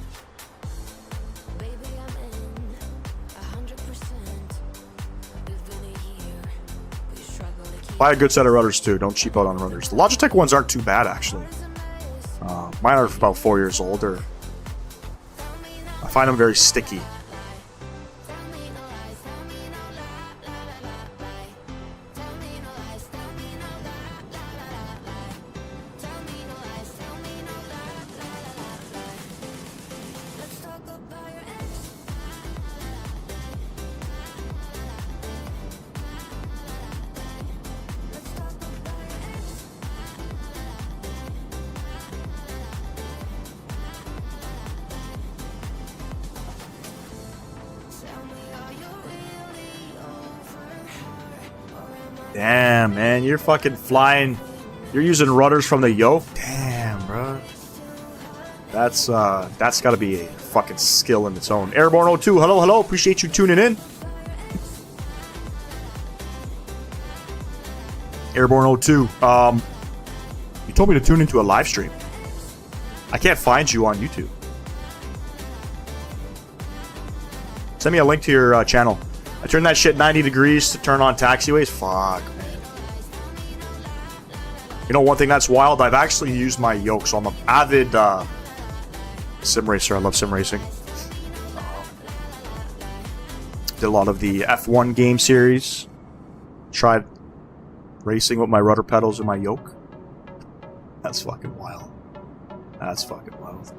Buy a good set of rudders too. Don't cheap out on rudders. The Logitech ones aren't too bad actually. Mine are about 4 years old. I find them very sticky. Damn, man, you're fucking flying. You're using rudders from the yoke? Damn, bro. That's gotta be a fucking skill in its own. Airborne 02, hello, hello. Appreciate you tuning in. Airborne 02. You told me to tune into a live stream. I can't find you on YouTube. Send me a link to your channel. I turned that shit 90 degrees to turn on taxiways. Fuck, man. You know, one thing that's wild, I've actually used my yoke, so I'm an avid sim racer. I love sim racing. Did a lot of the F1 game series. Tried racing with my rudder pedals and my yoke. That's fucking wild. That's fucking wild.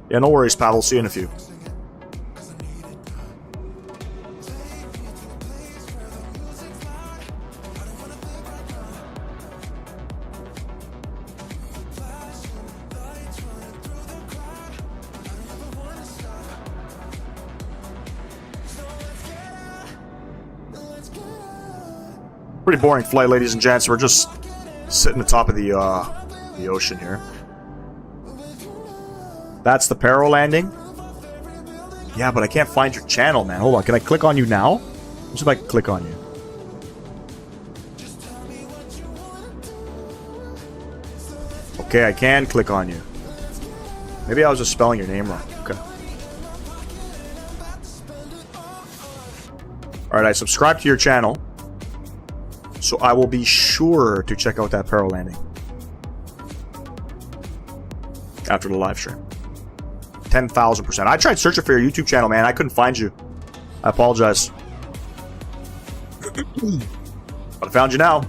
Yeah, no worries, pal. We'll see you in a few. Pretty boring flight, ladies and gents. We're just sitting at the top of the ocean here. That's the Paro landing? Yeah, but I can't find your channel, man. Hold on, can I click on you now? Let's see if I can click on you. Okay, I can click on you. Maybe I was just spelling your name wrong. Okay. Alright, I subscribe to your channel. So I will be sure to check out that Peril landing. After the live stream. 10,000%. I tried searching for your YouTube channel, man. I couldn't find you. I apologize. But I found you now.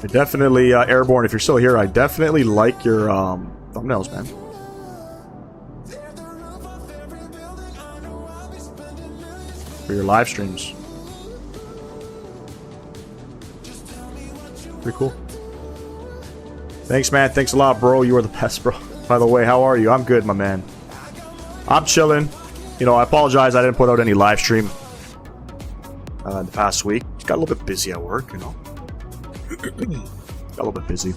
You're definitely airborne. If you're still here, I definitely like your thumbnails, man. For your live streams. Pretty cool. Thanks, man. Thanks a lot, bro. You are the best, bro. By the way, how are you? I'm good, my man. I'm chilling. You know, I apologize I didn't put out any live stream the past week. Just got a little bit busy at work, you know. Got a little bit busy.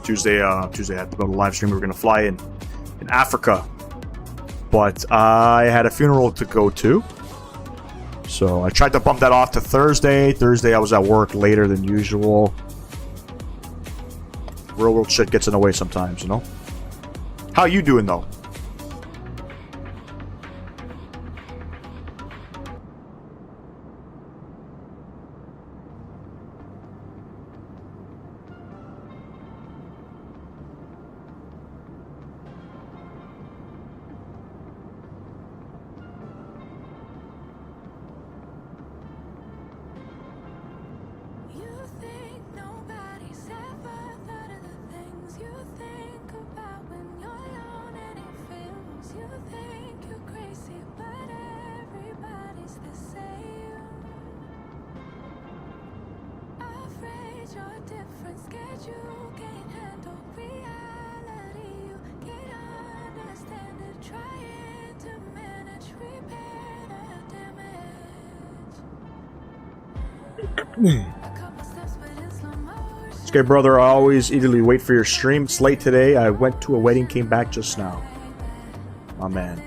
Tuesday I had to go to live stream. We were gonna fly in Africa, but I had a funeral to go to, so I tried to bump that off to Thursday. Thursday I was at work later than usual. Real world shit gets in the way sometimes, you know. How you doing though? Okay, brother, I always eagerly wait for your stream. It's late today. I went to a wedding, came back just now. Oh, man.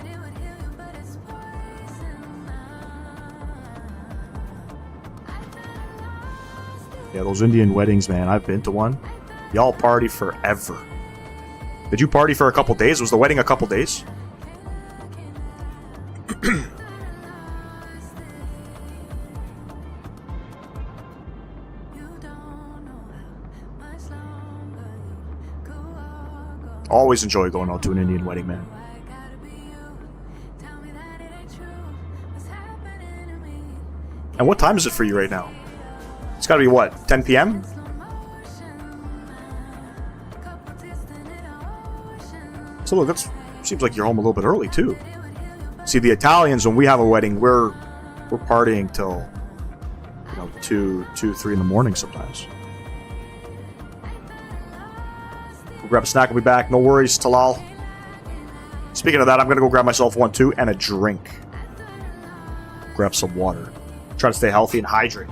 Yeah, those Indian weddings, man. I've been to one. Y'all party forever. Did you party for a couple days? Was the wedding a couple days? Always enjoy going out to an Indian wedding, man. And what time is it for you right now? It's gotta be what, 10 p.m.? So look, that seems like you're home a little bit early too. See, the Italians, when we have a wedding, we're partying till, you know, 2, 3 in the morning sometimes. We'll grab a snack, we'll be back. No worries, Talal. Speaking of that, I'm gonna go grab myself one too, and a drink. Grab some water. Try to stay healthy and hydrate.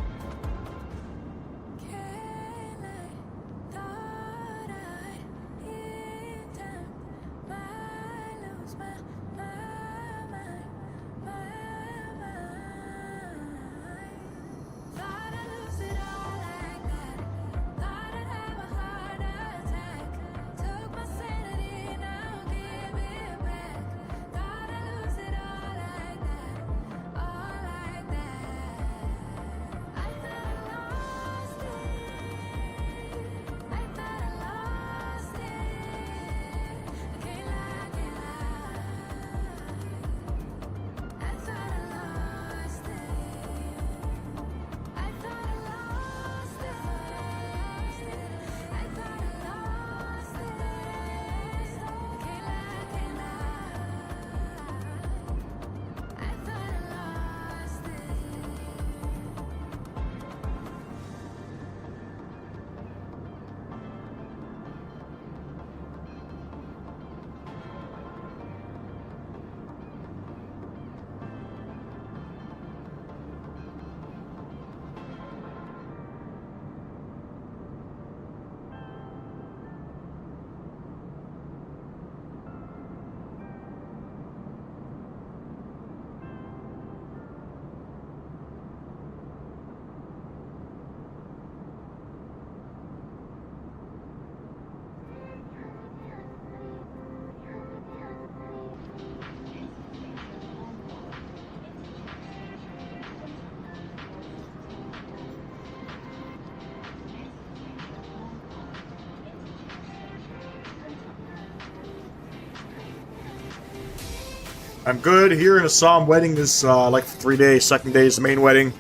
I'm good. Here in Assam, wedding is like 3 days. Second day is the main wedding,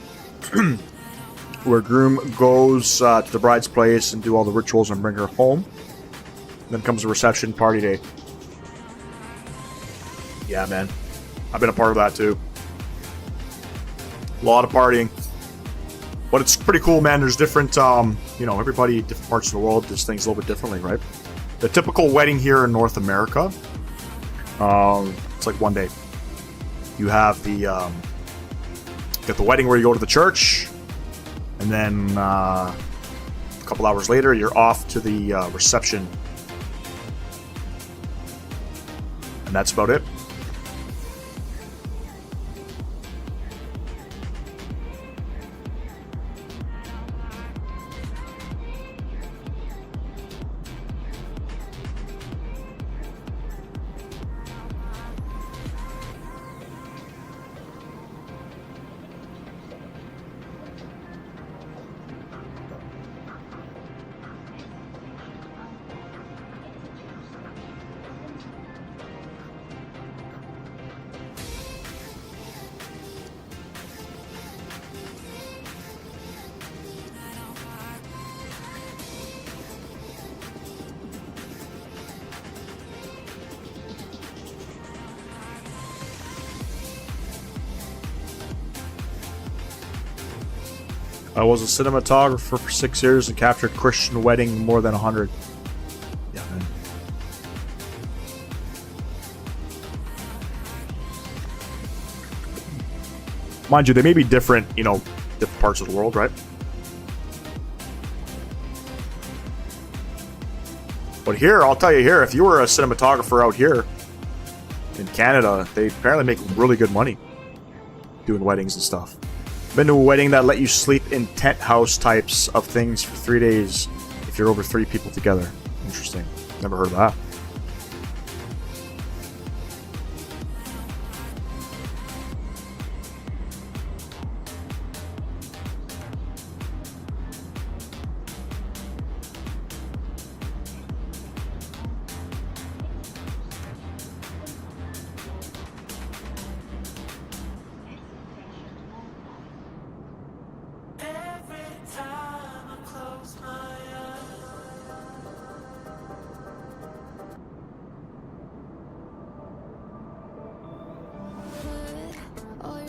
where groom goes to the bride's place and do all the rituals and bring her home. Then comes the reception, party day. Yeah, man. I've been a part of that too. A lot of partying. But it's pretty cool, man. There's different, everybody, different parts of the world does things a little bit differently, right? The typical wedding here in North America, it's like 1 day. You have the, get the wedding where you go to the church, and then a couple hours later, you're off to the reception. And that's about it. I was a cinematographer for 6 years and captured Christian wedding more than 100. Yeah, man. Mind you, they may be different, different parts of the world, right? But here, I'll tell you here, if you were a cinematographer out here in Canada, they apparently make really good money doing weddings and stuff. Been to a wedding that let you sleep in tent house types of things for 3 days if you're over 3 people together. Interesting. Never heard of that.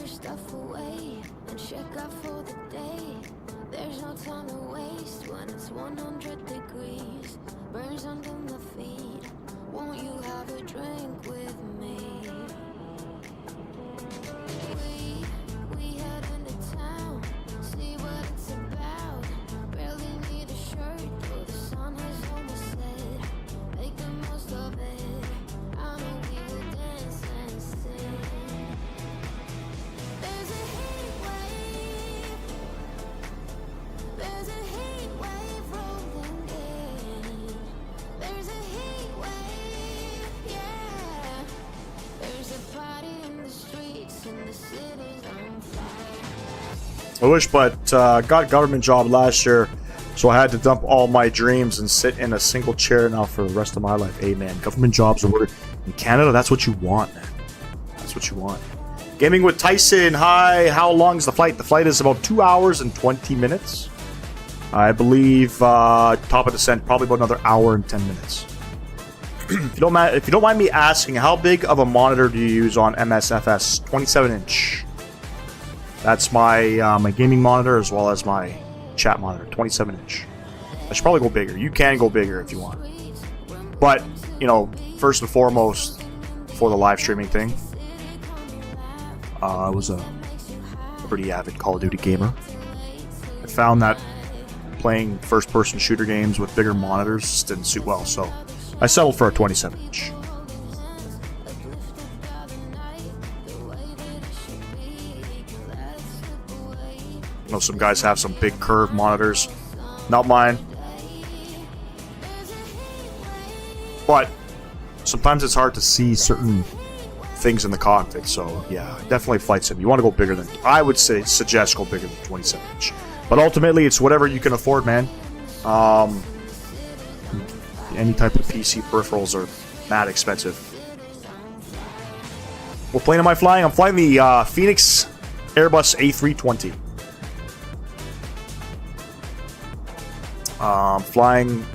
Stuff away and check out for the day. There's no time to waste when it's 100 degrees. Burns under my feet. Won't you have a drink with me? We head into town, see what it's about. Barely need a shirt, though the sun has almost set. Make the most of it. I know we will dance and sing. There's a heat wave rolling in. There's a heat wave, yeah. There's a party in the streets and the city's on fire. I wish, but got a government job last year, so I had to dump all my dreams and sit in a single chair now for the rest of my life. Hey, man, government jobs are worth in Canada. That's what you want, man. That's what you want. Gaming with Tyson. Hi. How long is the flight? The flight is about 2 hours and 20 minutes. I believe top of descent probably about another hour and 10 minutes. If you don't mind me asking, how big of a monitor do you use on MSFS? 27-inch. That's my my gaming monitor as well as my chat monitor. 27-inch. I should probably go bigger. You can go bigger if you want. But, first and foremost, for the live streaming thing, I was a pretty avid Call of Duty gamer. I found that playing first-person shooter games with bigger monitors just didn't suit well, so I settled for a 27-inch. I know some guys have some big curved monitors. Not mine. But sometimes it's hard to see certain things in the cockpit, so yeah, definitely flight sim. You want to go bigger than, I would say, suggest go bigger than 27-inch. But ultimately, it's whatever you can afford, man. Any type of PC peripherals are mad expensive. What plane am I flying? I'm flying the Phoenix Airbus A320. Flying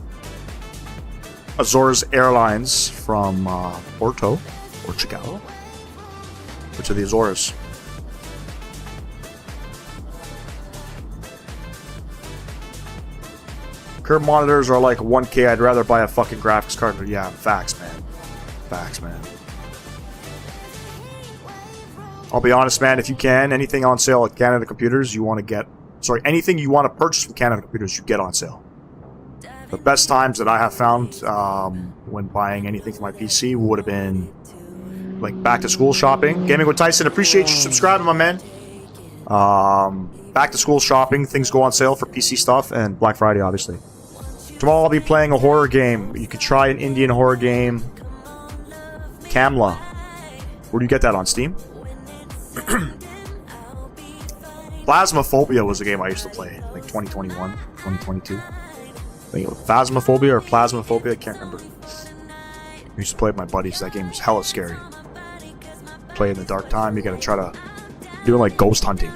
Azores Airlines from Porto, Portugal, to the Azores. Curve monitors are like 1K. I'd rather buy a fucking graphics card. But yeah, facts, man. Facts, man. I'll be honest, man. If you can, anything on sale at Canada Computers, you want to get... Sorry, anything you want to purchase from Canada Computers, you get on sale. The best times that I have found when buying anything for my PC would have been like back to school shopping. Gaming with Tyson, appreciate you subscribing, my man. Back to school shopping, things go on sale for PC stuff, and Black Friday, obviously. Tomorrow I'll be playing a horror game. You could try an Indian horror game, Kamla. Where do you get that, on Steam? Plasmophobia was a game I used to play, like 2021, 2022. I think it was Phasmophobia or Plasmophobia, I can't remember. I used to play with my buddies. That game was hella scary. Play in the dark time, you gotta try to... Doing like ghost hunting.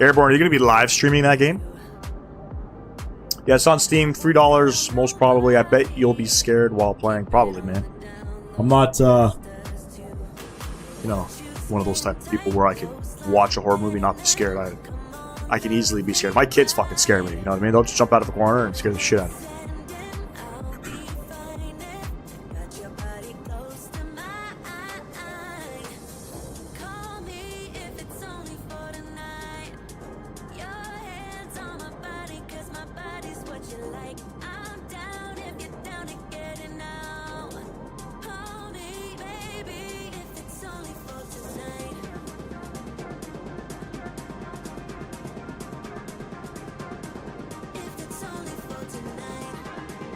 Airborne, are you going to be live streaming that game? Yeah, it's on Steam, $3 most probably. I bet you'll be scared while playing. Probably, man. I'm not, you know, one of those type of people where I can watch a horror movie, not be scared. I can easily be scared. My kids fucking scare me, you know what I mean? They'll just jump out of the corner and scare the shit out of me.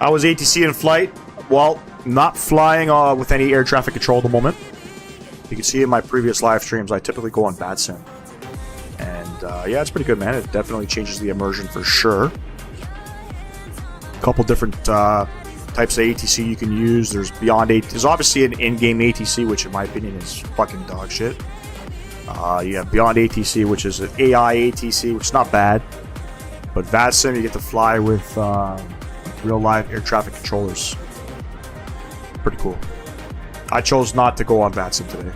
I was ATC in flight. Well, not flying with any air traffic control at the moment. You can see in my previous live streams, I typically go on bad sim. And yeah, it's pretty good, man. It definitely changes the immersion for sure. A couple different types of ATC you can use. There's beyond there's obviously an in-game ATC, which in my opinion is fucking dog shit. You have beyond ATC, which is an AI ATC, which is not bad. But VATSIM, you get to fly with real live air traffic controllers. Pretty cool. I chose not to go on VATSIM today.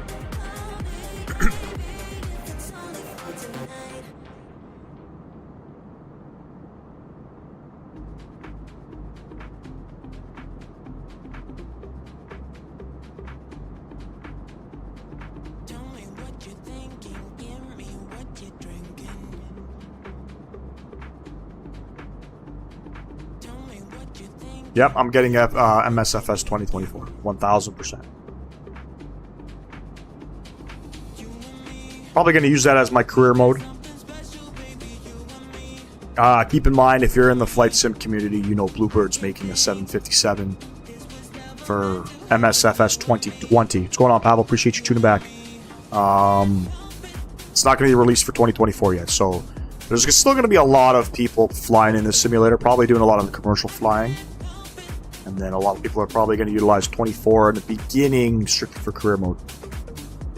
Yep, I'm getting MSFS 2024, 1000%. Probably going to use that as my career mode. Keep in mind, if you're in the flight sim community, you know Bluebird's making a 757 for MSFS 2020. What's going on, Pavel? Appreciate you tuning back. It's not going to be released for 2024 yet, so there's still going to be a lot of people flying in this simulator, probably doing a lot of the commercial flying. And then a lot of people are probably going to utilize 24 in the beginning strictly for career mode.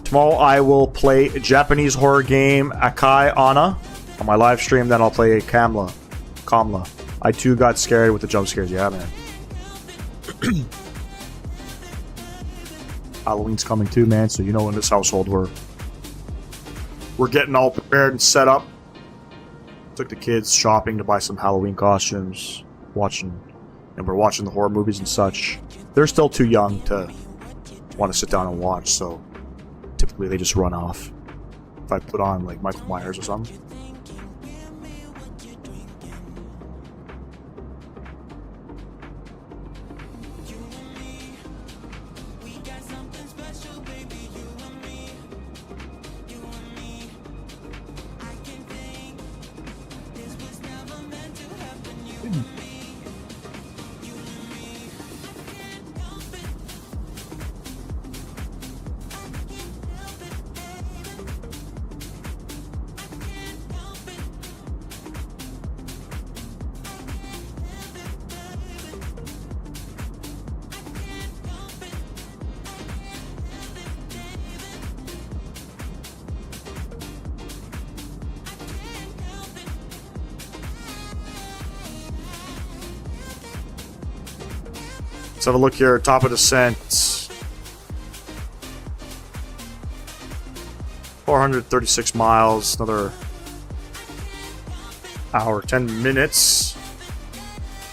Tomorrow I will play a Japanese horror game, Akai Ana, on my live stream. Then I'll play a Kamla. I too got scared with the jump scares. Yeah, man. Halloween's coming too, man. So you know, in this household we're getting all prepared and set up. Took the kids shopping to buy some Halloween costumes. And we're watching the horror movies and such. They're still too young to want to sit down and watch, so typically they just run off. If I put on like Michael Myers or something. Let's have a look here. Top of descent. 436 miles. Another hour, 10 minutes.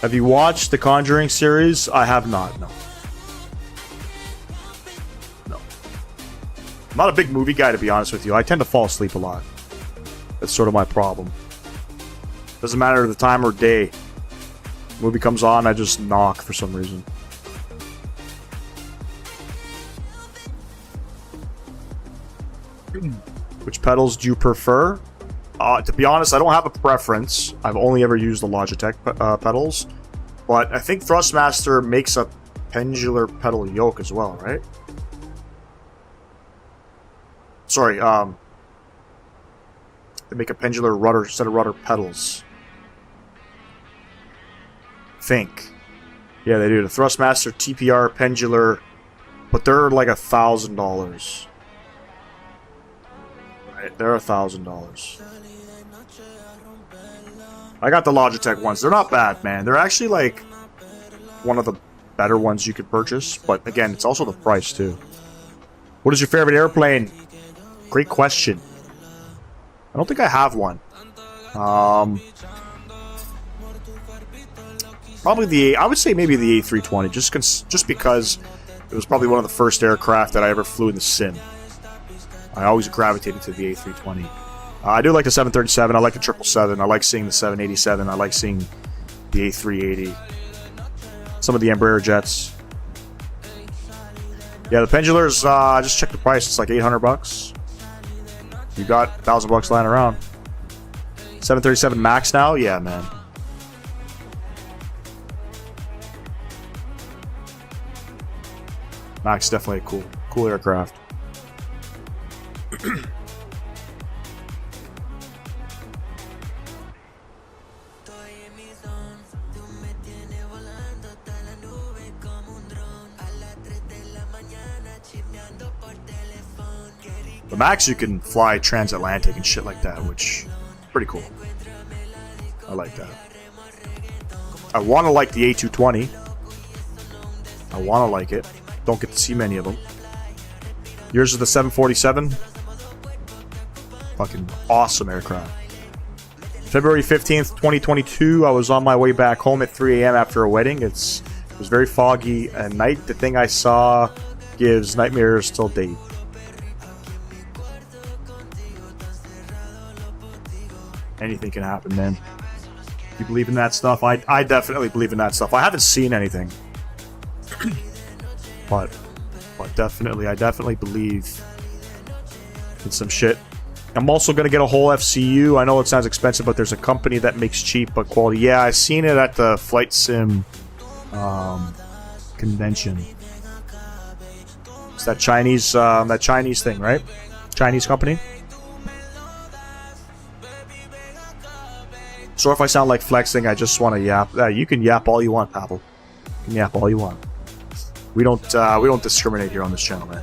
Have you watched the Conjuring series? I have not, no. No. I'm not a big movie guy, to be honest with you. I tend to fall asleep a lot. That's sort of my problem. Doesn't matter the time or day. Movie comes on, I just knock for some reason. Which pedals do you prefer? To be honest, I don't have a preference. I've only ever used the Logitech pedals. But I think Thrustmaster makes a pendular pedal yoke as well, right? Sorry, they make a pendular rudder set of rudder pedals. Think. Yeah, they do. The Thrustmaster TPR pendular, but they're like $1,000. Right, they're $1,000. I got the Logitech ones. They're not bad, man. They're actually like one of the better ones you could purchase. But again, it's also the price too. What is your favorite airplane? Great question. I don't think I have one. Probably I would say maybe the A320, just because it was probably one of the first aircraft that I ever flew in the sim. I always gravitated to the A320. I do like the 737. I like the 777. I like seeing the 787. I like seeing the A380. Some of the Embraer jets. Yeah, the pendulars. I just checked the price. It's like $800. You got $1,000 lying around. 737 Max now? Yeah, man. Max definitely a cool aircraft. The Max, you can fly transatlantic and shit like that, which is pretty cool. I like that. I want to like the A220. I want to like it. Don't get to see many of them. Yours is the 747. Fucking awesome aircraft. February 15th, 2022. I was on my way back home at 3 a.m. after a wedding. It was very foggy at night. The thing I saw gives nightmares till date. Anything can happen, man. You believe in that stuff? I definitely believe in that stuff. I haven't seen anything. but I definitely believe in some shit. I'm also going to get a whole FCU. I know it sounds expensive, but there's a company that makes cheap but quality. Yeah, I've seen it at the Flight Sim convention. It's that Chinese thing, right? Chinese company. So if I sound like flexing, I just want to yap. You can yap all you want, Pavel. You can yap all you want. We don't discriminate here on this channel, man.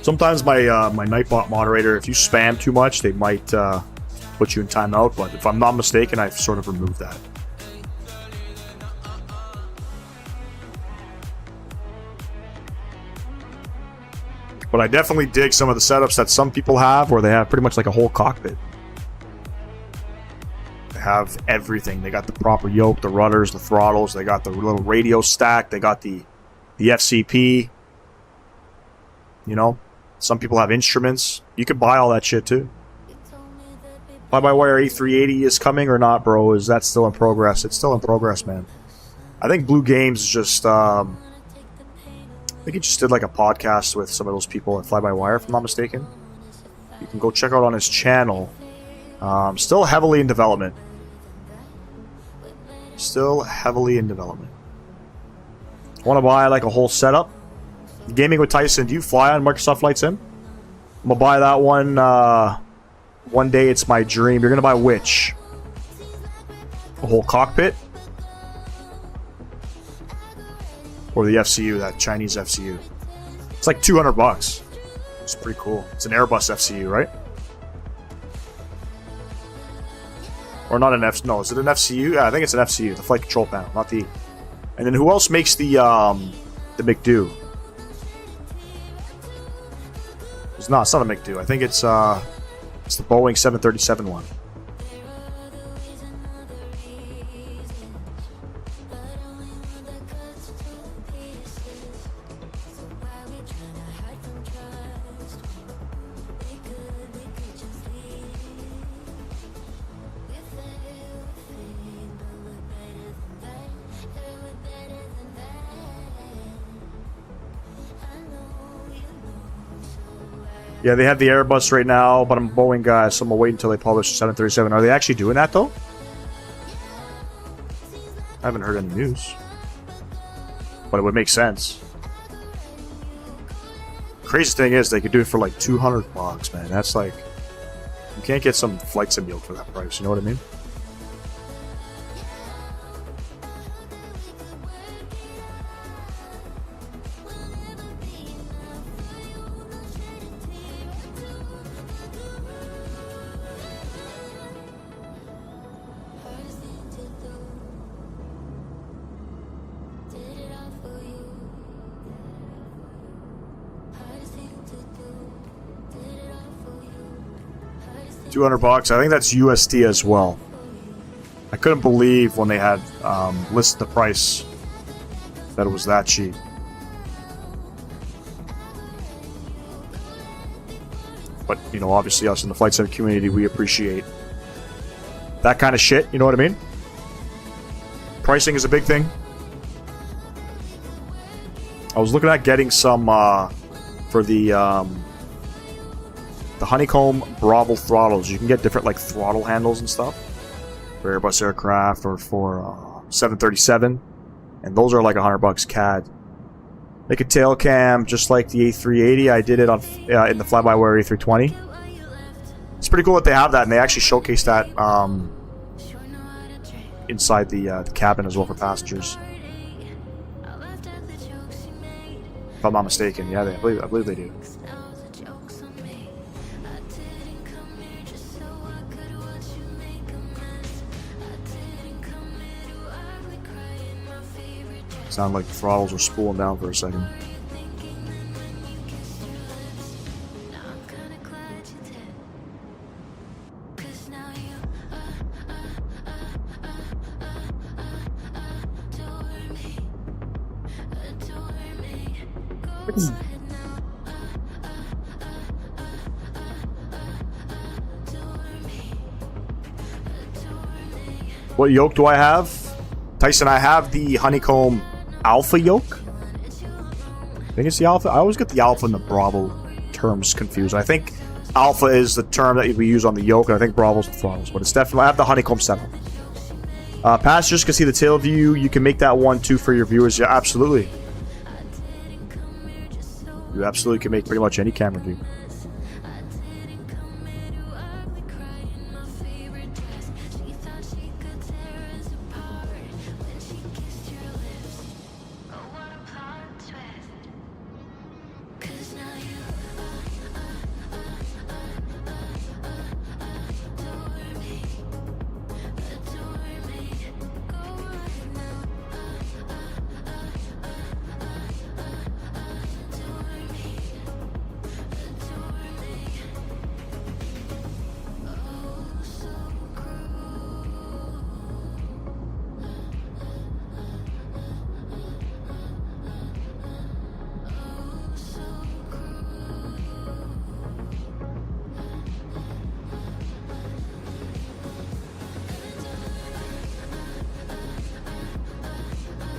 Sometimes my Nightbot moderator, if you spam too much, they might put you in timeout. But if I'm not mistaken, I've sort of removed that. But I definitely dig some of the setups that some people have, where they have pretty much like a whole cockpit. Have everything. They got the proper yoke, the rudders, the throttles. They got the little radio stack. They got the FCP. You know, some people have instruments. You can buy all that shit too. Fly-by-wire A380 is coming or not, bro? Is that still in progress? It's still in progress, man. I think Blue Games just I think he just did like a podcast with some of those people at Fly-by-wire, if I'm not mistaken. You can go check out on his channel. Still heavily in development. Still heavily in development. Want to buy like a whole setup? Gaming with Tyson. Do you fly on Microsoft Flight Sim? I'm gonna buy that one. One day, it's my dream. You're gonna buy which? A whole cockpit, or the FCU? That Chinese FCU. It's like $200. It's pretty cool. It's an Airbus FCU, right? Or not an F... No, is it an FCU? Yeah, I think it's an FCU. The flight control panel, not the And then who else makes the McDo? It's not a McDo. I think it's the Boeing 737 one. Yeah, they have the Airbus right now, but I'm a Boeing guy, so I'm gonna wait until they publish the 737. Are they actually doing that though? I haven't heard any news, but it would make sense. Crazy thing is, they could do it for like $200, man. That's like, you can't get some flight sim yoke for that price. You know what I mean? $200. I think that's USD as well. I couldn't believe when they had listed the price that it was that cheap. But, you know, obviously us in the flight sim community, we appreciate that kind of shit, you know what I mean? Pricing is a big thing. I was looking at getting some for the Honeycomb Bravo throttles. You can get different like throttle handles and stuff for Airbus aircraft or for 737, and those are like $100 CAD. Make a tail cam just like the A380. I did it on in the fly-by-wire A320. It's pretty cool that they have that, and they actually showcase that inside the cabin as well for passengers. If I'm not mistaken, yeah, I believe they do. Sound like the throttles were spooling down for a second. What yoke do I have? Tyson, I have the Honeycomb Alpha yoke. I think it's the Alpha. I always get the Alpha and the Bravo terms confused. I think Alpha is the term that we use on the yoke, and I think Bravo's the throttles. But it's definitely, I have the Honeycomb 7. Passengers can see the tail view. You can make that one too for your viewers. Yeah, absolutely. You absolutely can make pretty much any camera view.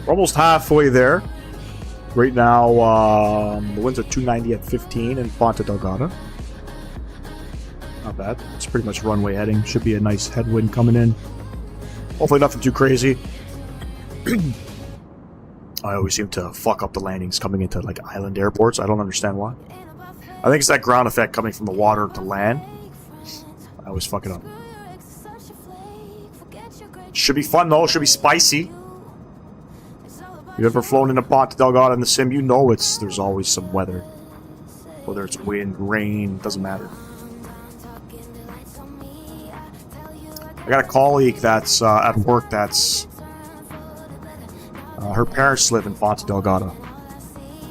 We're almost halfway there. Right now, the winds are 290 at 15 in Ponta, Delgada. Not bad. It's pretty much runway heading. Should be a nice headwind coming in. Hopefully nothing too crazy. I always seem to fuck up the landings coming into like island airports. I don't understand why. I think it's that ground effect coming from the water to land. I always fuck it up. Should be fun though. Should be spicy. You ever flown in a Ponta Delgada in the sim, you know there's always some weather. Whether it's wind, rain, doesn't matter. I got a colleague that's at work that's Her parents live in Ponta, Delgada,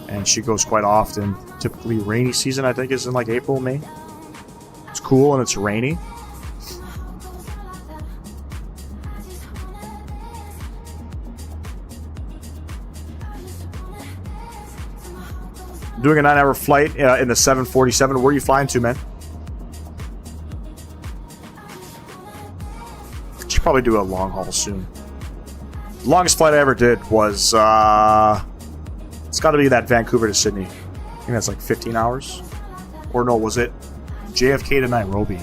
and she goes quite often. Typically, rainy season I think is in like April, May. It's cool and it's rainy. Doing a 9-hour flight in the 747. Where are you flying to, man? Should probably do a long haul soon. The longest flight I ever did was it's got to be that Vancouver to Sydney. I think that's like 15 hours. Or no, was it JFK to Nairobi?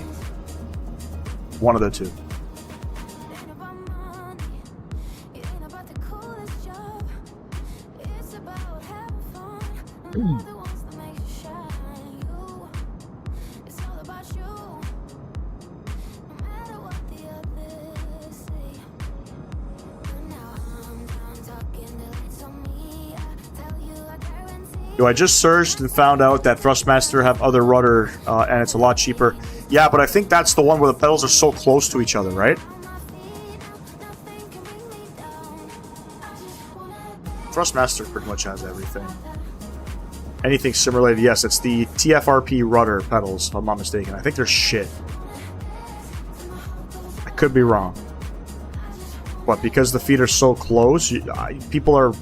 One of the two. Yo, I just searched and found out that Thrustmaster have other rudder, and it's a lot cheaper. Yeah, but I think that's the one where the pedals are so close to each other, right? Thrustmaster pretty much has everything. Anything simulated, yes, it's the TFRP rudder pedals, if I'm not mistaken. I think they're shit. I could be wrong. But because the feet are so close, people are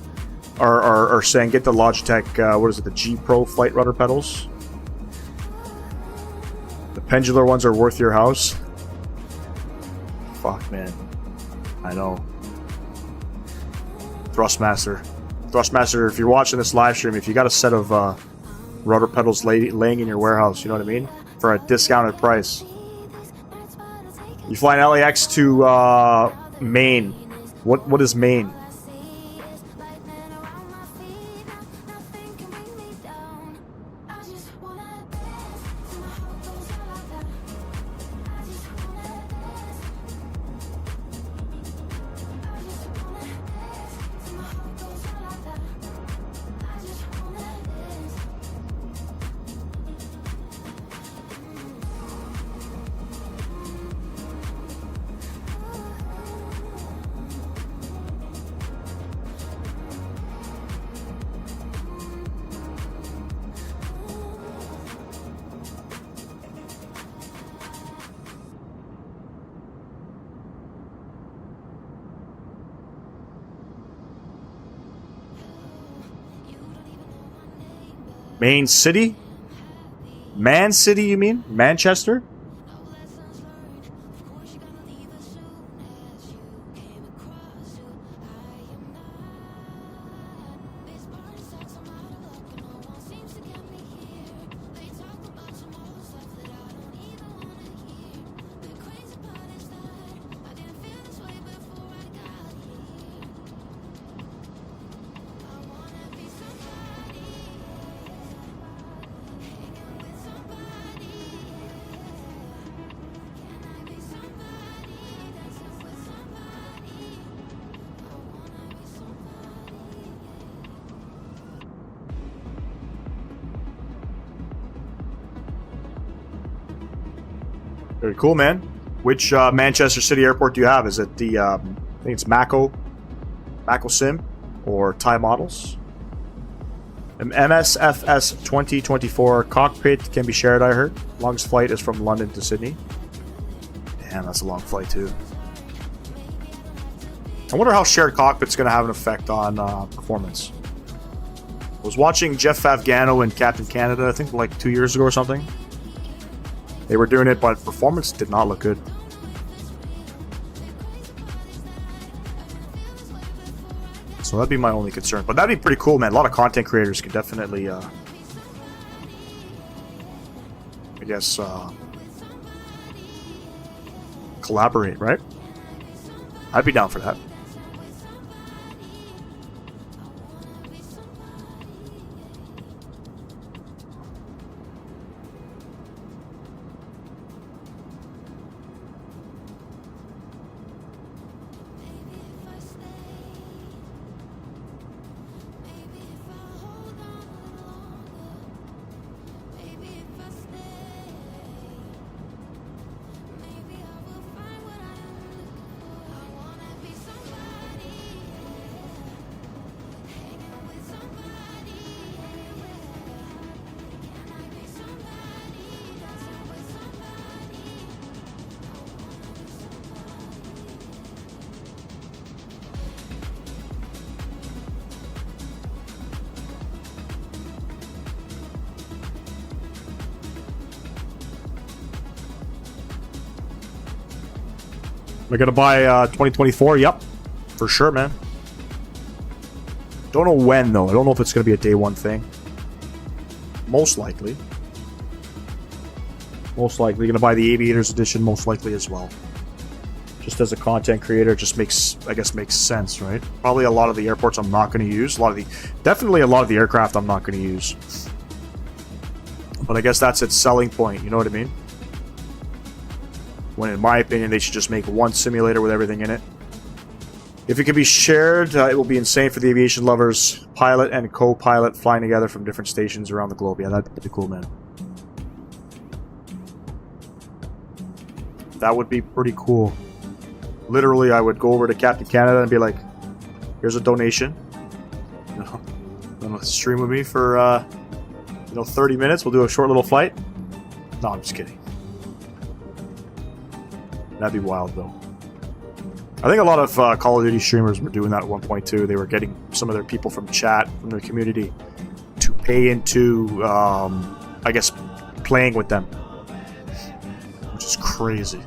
saying get the Logitech, what is it, the G Pro flight rudder pedals. The pendular ones are worth your house. Fuck, man. I know. Thrustmaster, if you're watching this live stream, if you got a set of rudder pedals laying in your warehouse, you know what I mean? For a discounted price. You flying LAX to Maine. What is Maine? Main City? Man City, you mean? Manchester? Very cool, man. Which Manchester City airport do you have? Is it the, I think it's Mako Sim, or Thai Models? MSFS 2024 cockpit can be shared, I heard. Longest flight is from London to Sydney. Damn, that's a long flight, too. I wonder how shared cockpit's going to have an effect on performance. I was watching Jeff Favgano and Captain Canada, I think like 2 years ago or something. They were doing it, but performance did not look good. So that'd be my only concern. But that'd be pretty cool, man. A lot of content creators could definitely, I guess, collaborate, right? I'd be down for that. We're gonna buy 2024. Yep, for sure, man. Don't know when though. I don't know if it's gonna be a day one thing. Most likely. Most likely gonna buy the Aviators edition. Most likely as well. Just as a content creator, it just makes sense, right? Probably a lot of the airports I'm not going to use. Definitely a lot of the aircraft I'm not going to use. But I guess that's its selling point. You know what I mean? When in my opinion, they should just make one simulator with everything in it. If it can be shared, it will be insane for the aviation lovers. Pilot and co-pilot flying together from different stations around the globe. Yeah, that'd be pretty cool, man. That would be pretty cool. Literally, I would go over to Captain Canada and be like, here's a donation. You know, stream with me for, 30 minutes. We'll do a short little flight. No, I'm just kidding. That'd be wild, though. I think a lot of Call of Duty streamers were doing that at one point, too. They were getting some of their people from chat, from their community, to pay into, I guess, playing with them. Which is crazy.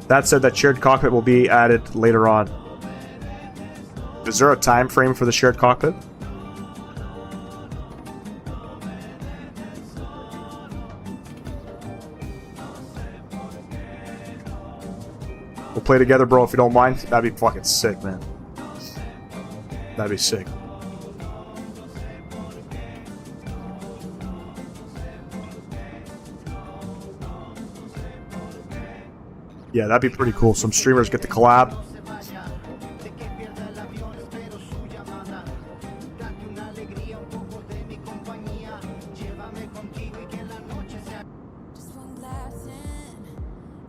That said, that shared cockpit will be added later on. Is there a time frame for the shared cockpit? We'll play together, bro, if you don't mind. That'd be fucking sick, man. That'd be sick. Yeah, that'd be pretty cool. Some streamers get to collab. Just one glass in,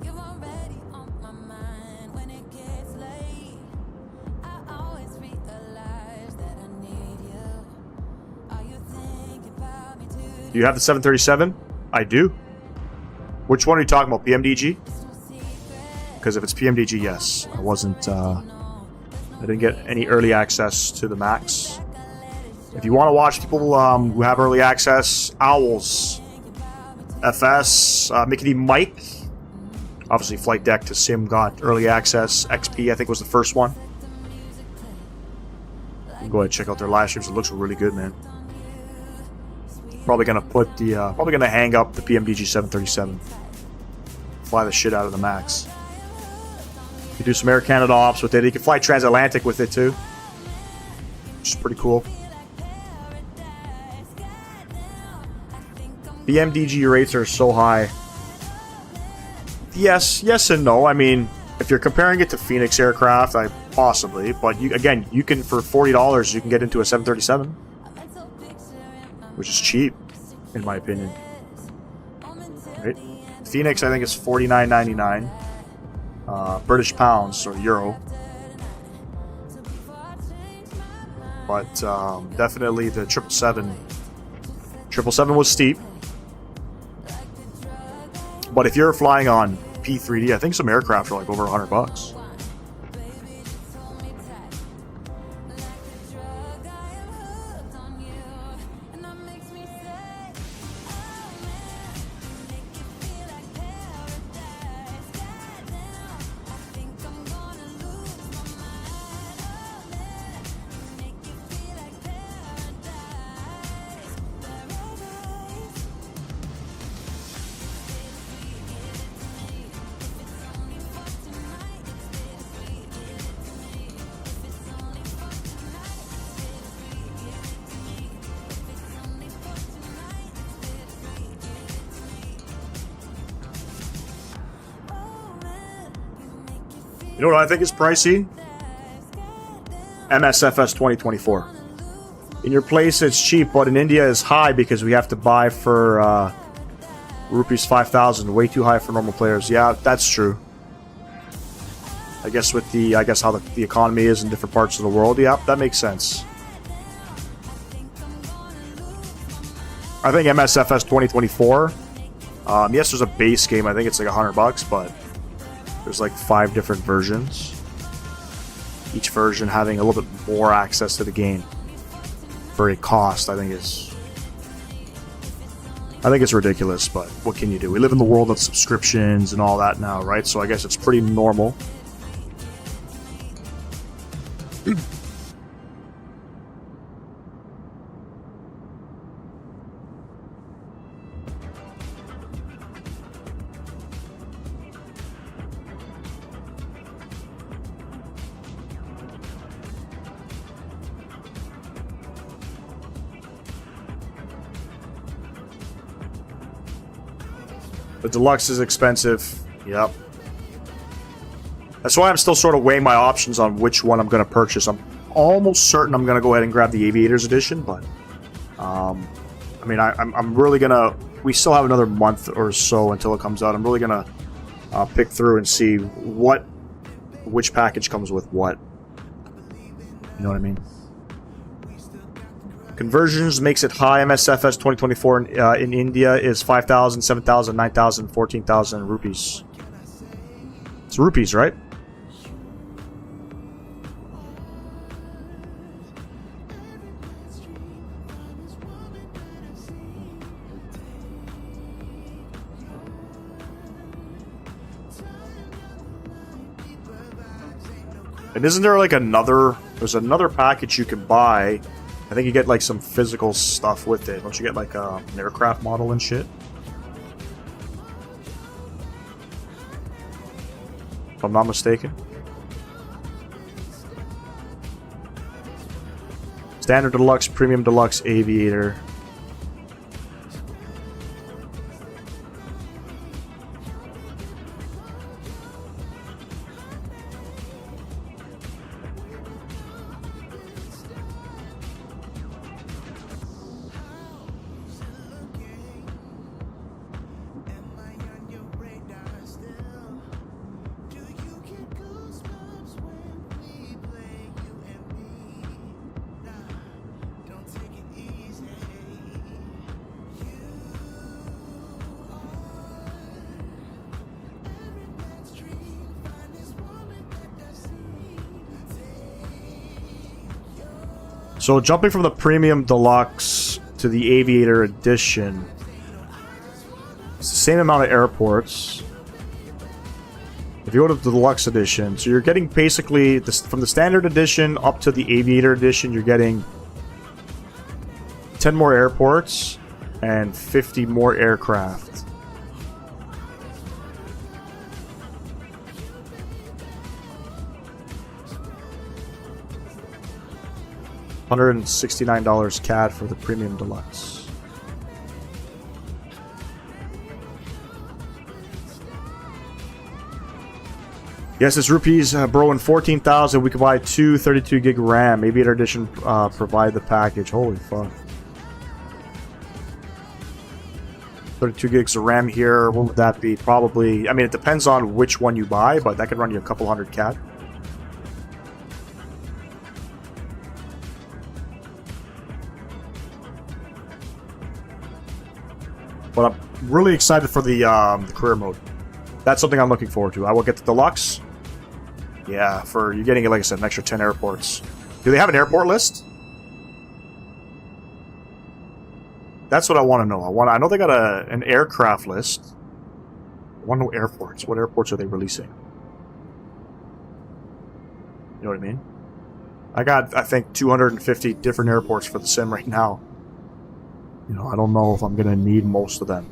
you're already on my mind. When it gets late, I always realize that I need you. Are you thinking about me too? Do you have the 737? I do. Which one are you talking about? PMDG? Because if it's PMDG, yes. I wasn't, I didn't get any early access to the Max. If you want to watch people who have early access, Owls, FS, Mickey D. Mike, obviously Flight Deck to Sim got early access. XP, I think, was the first one. You can go ahead and check out their live streams. It looks really good, man. Probably gonna put the, probably gonna hang up the PMDG 737. Fly the shit out of the Max. You do some Air Canada ops with it. You can fly transatlantic with it too, which is pretty cool. BMDG rates are so high. Yes and no. I mean, if you're comparing it to Phoenix aircraft, possibly, but you can for $40 you can get into a 737, which is cheap, in my opinion. Right? Phoenix, I think, is $49.99. British pounds or euro, but definitely the 777 was steep. But if you're flying on P3D, I think some aircraft are like over $100. You know what I think is pricey? MSFS 2024. In your place, it's cheap, but in India, it's high because we have to buy for rupees 5,000. Way too high for normal players. Yeah, that's true. I guess with how the economy is in different parts of the world. Yeah, that makes sense. I think MSFS 2024. Yes, there's a base game. I think it's like $100, but there's like 5 different versions. Each version having a little bit more access to the game for a cost, I think, is I think it's ridiculous, but what can you do? We live in the world of subscriptions and all that now, right? So I guess it's pretty normal. The deluxe is expensive. Yep. That's why I'm still sort of weighing my options on which one I'm going to purchase. I'm almost certain I'm going to go ahead and grab the Aviators edition, but I mean, I'm really going to... We still have another month or so until it comes out. I'm really going to pick through and see which package comes with what. You know what I mean? Conversions makes it high. MSFS 2024 in India is 5,000, 7,000, 9,000, 14,000 rupees. It's rupees, right? And isn't there like there's another package you can buy? I think you get like some physical stuff with it. Don't you get like an aircraft model and shit? If I'm not mistaken. Standard Deluxe, Premium Deluxe, Aviator. So jumping from the Premium Deluxe to the Aviator Edition, it's the same amount of airports. If you go to the Deluxe Edition, so you're getting basically this, from the Standard Edition up to the Aviator Edition, you're getting 10 more airports and 50 more aircraft. $169 CAD for the Premium Deluxe. Yes, it's rupees, bro, and 14,000. We can buy two 32 gig RAM. Aviator Edition provide the package. Holy fuck. 32 gigs of RAM here. What would that be? Probably, I mean, it depends on which one you buy, but that could run you a couple hundred CAD. But I'm really excited for the career mode. That's something I'm looking forward to. I will get the Deluxe. Yeah, you're getting, like I said, an extra 10 airports. Do they have an airport list? That's what I want to know. I know they got an aircraft list. I want to know airports. What airports are they releasing? You know what I mean? I got, I think, 250 different airports for the sim right now. You know, I don't know if I'm going to need most of them.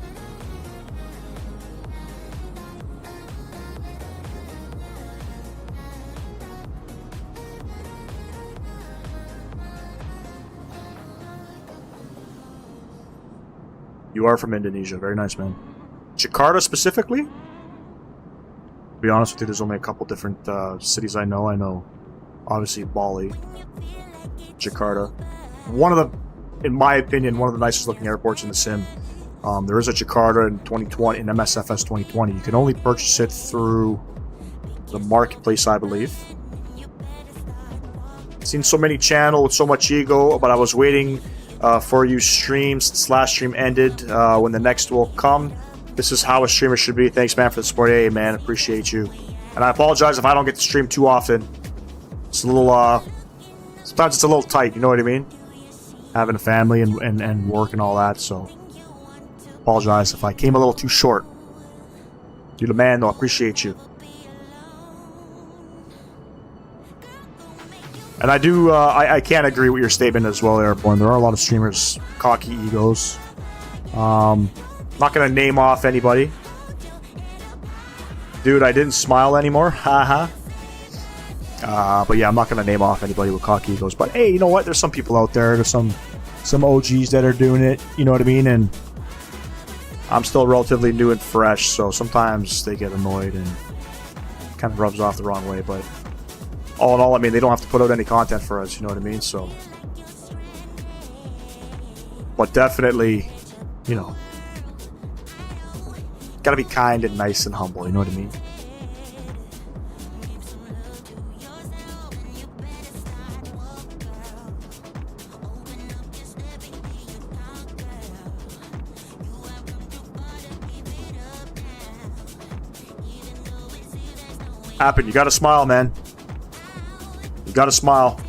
You are from Indonesia. Very nice, man. Jakarta specifically? To be honest with you, there's only a couple different cities I know. I know, obviously, Bali, Jakarta. One of the, in my opinion, one of the nicest looking airports in the sim. There is a Jakarta in 2020, in MSFS 2020. You can only purchase it through the marketplace, I believe. Seen so many channels with so much ego, but I was waiting for you streams since last stream ended. When the next will come. This is how a streamer should be. Thanks, man, for the support. Hey, man, appreciate you. And I apologize if I don't get to stream too often. It's a little, sometimes it's a little tight, you know what I mean? Having a family and work and all that, so apologize if I came a little too short. You're the man, though. I appreciate you. And I do, I can't agree with your statement as well, Airborne. There are a lot of streamers, cocky egos. Not gonna name off anybody. Dude, I didn't smile anymore. Haha. But yeah, I'm not gonna name off anybody with cocky egos. But hey, you know what? There's some people out there. There's some OGs that are doing it. You know what I mean? And I'm still relatively new and fresh, so sometimes they get annoyed and kind of rubs off the wrong way. But all in all, I mean, they don't have to put out any content for us. You know what I mean? So, but definitely, you know, gotta be kind and nice and humble. You know what I mean? Happen. You gotta smile, man. You gotta smile.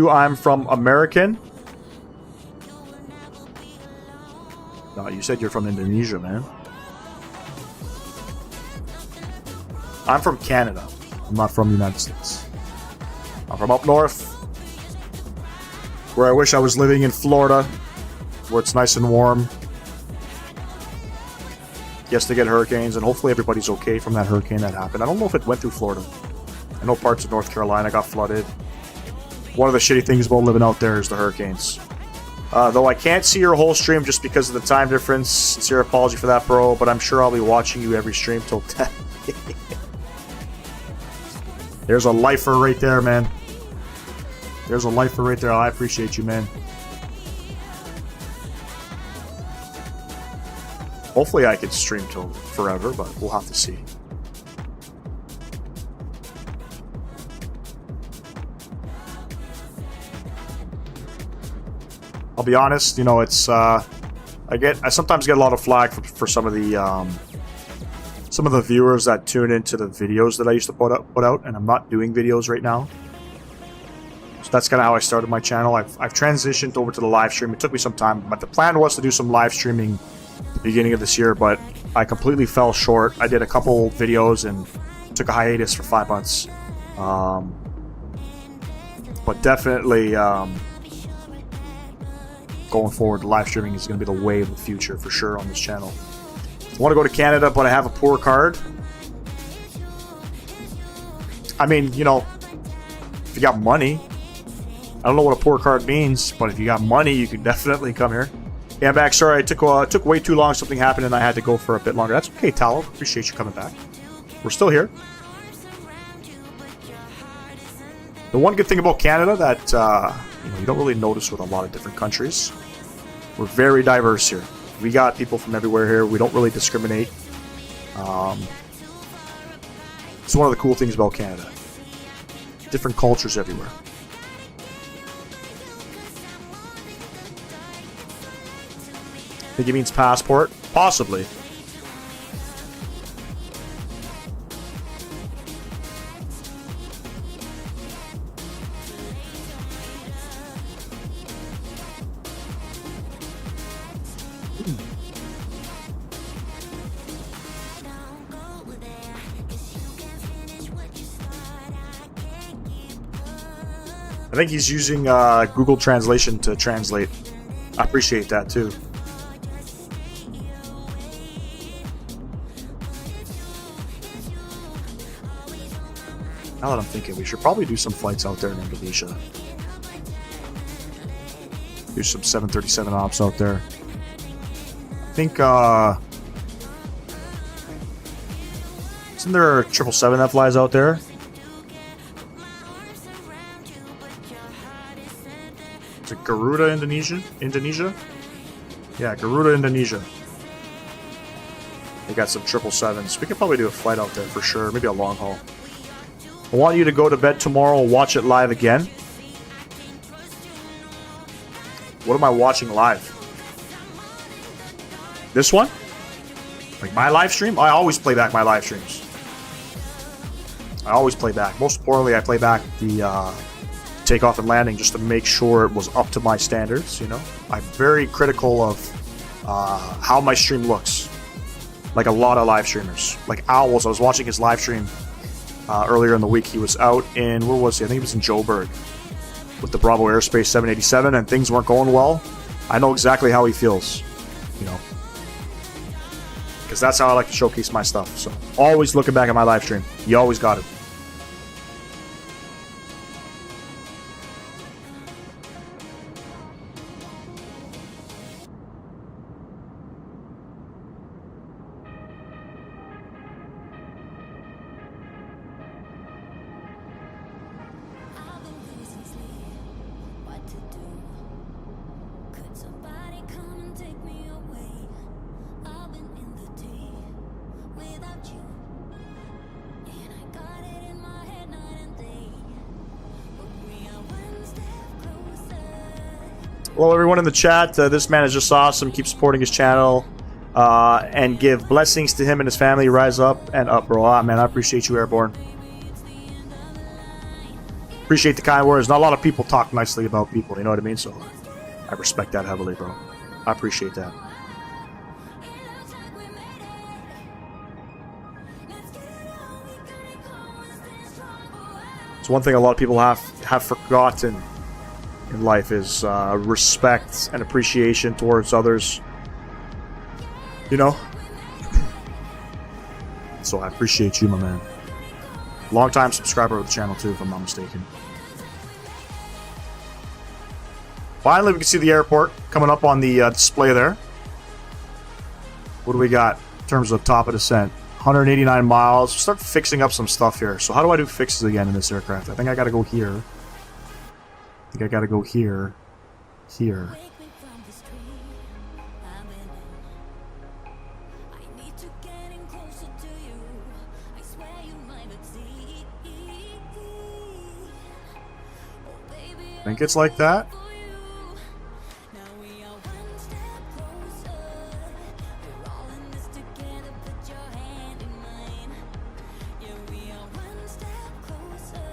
I'm from American? No, you said you're from Indonesia, man. I'm from Canada. I'm not from the United States. I'm from up north, where I wish I was living in Florida, where it's nice and warm. Yes, they get hurricanes, and hopefully everybody's okay from that hurricane that happened. I don't know if it went through Florida. I know parts of North Carolina got flooded. One of the shitty things about living out there is the hurricanes. Though I can't see your whole stream just because of the time difference. Sincere apology for that, bro, but I'm sure I'll be watching you every stream till 10. There's a lifer right there, man. There's a lifer right there. I appreciate you, man. Hopefully I could stream till forever, but we'll have to see. I'll be honest, you know, it's I sometimes get a lot of flack for some of the viewers that tune into the videos that I used to put out, and I'm not doing videos right now. So that's kind of how I started my channel. I've transitioned over to the live stream. It took me some time, but the plan was to do some live streaming at the beginning of this year, but I completely fell short. I did a couple videos and took a hiatus for 5 months. But definitely going forward, live streaming is going to be the way of the future for sure on this channel. I want to go to Canada, but I have a poor card. I mean, you know, if you got money, I don't know what a poor card means, but if you got money, you can definitely come here. Yeah, I'm back. Sorry, I took way too long. Something happened and I had to go for a bit longer. That's okay, Tallow. Appreciate you coming back. We're still here. The one good thing about Canada that you know, you don't really notice with a lot of different countries, we're very diverse here. We got people from everywhere here. We don't really discriminate. It's one of the cool things about Canada. Different cultures everywhere. Think it means passport? Possibly. I think he's using Google Translation to translate. I appreciate that too. Now that I'm thinking, we should probably do some flights out there in Indonesia. Do some 737 ops out there. I think, isn't there a 777 that flies out there? Is it Garuda Indonesia? Yeah, Garuda Indonesia. They got some 777s. We could probably do a flight out there for sure. Maybe a long haul. I want you to go to bed tomorrow and watch it live again. What am I watching live? This one? Like my live stream? I always play back my live streams. I always play back. Most importantly, I play back the takeoff and landing just to make sure it was up to my standards, you know? I'm very critical of how my stream looks. Like a lot of live streamers. Like Owls, I was watching his live stream earlier in the week. He was out in, where was he? I think he was in Joburg with the Bravo Aerospace 787, and things weren't going well. I know exactly how he feels, you know? Because that's how I like to showcase my stuff. So always looking back at my live stream. You always got it. I've been losing sleep. What to do? Could somebody come and take me away? I've been in the deep without you, and I got it in my head night and day. But we are one step closer. Hello, everyone in the chat. This man is just awesome. Keep supporting his channel and give blessings to him and his family. Rise up and up, bro. Ah, man, I appreciate you, Airborne. Appreciate the kind words. Not a lot of people talk nicely about people, you know what I mean? So I respect that heavily, bro. I appreciate that. It's one thing a lot of people have forgotten in life is respect and appreciation towards others. You know? So I appreciate you, my man. Long-time subscriber of the channel, too, if I'm not mistaken. Finally, we can see the airport coming up on the display there. What do we got in terms of top of descent? 189 miles. Start fixing up some stuff here. So how do I do fixes again in this aircraft? I think I gotta go here. I think I gotta go here. Here. Wake me from this dream I'm in. I need to get in closer to you. I swear you might exceed. Oh, baby, I think it's like that. for you. Now we are one step closer. We're all in this together. Put your hand in mine. Yeah, we are one step closer.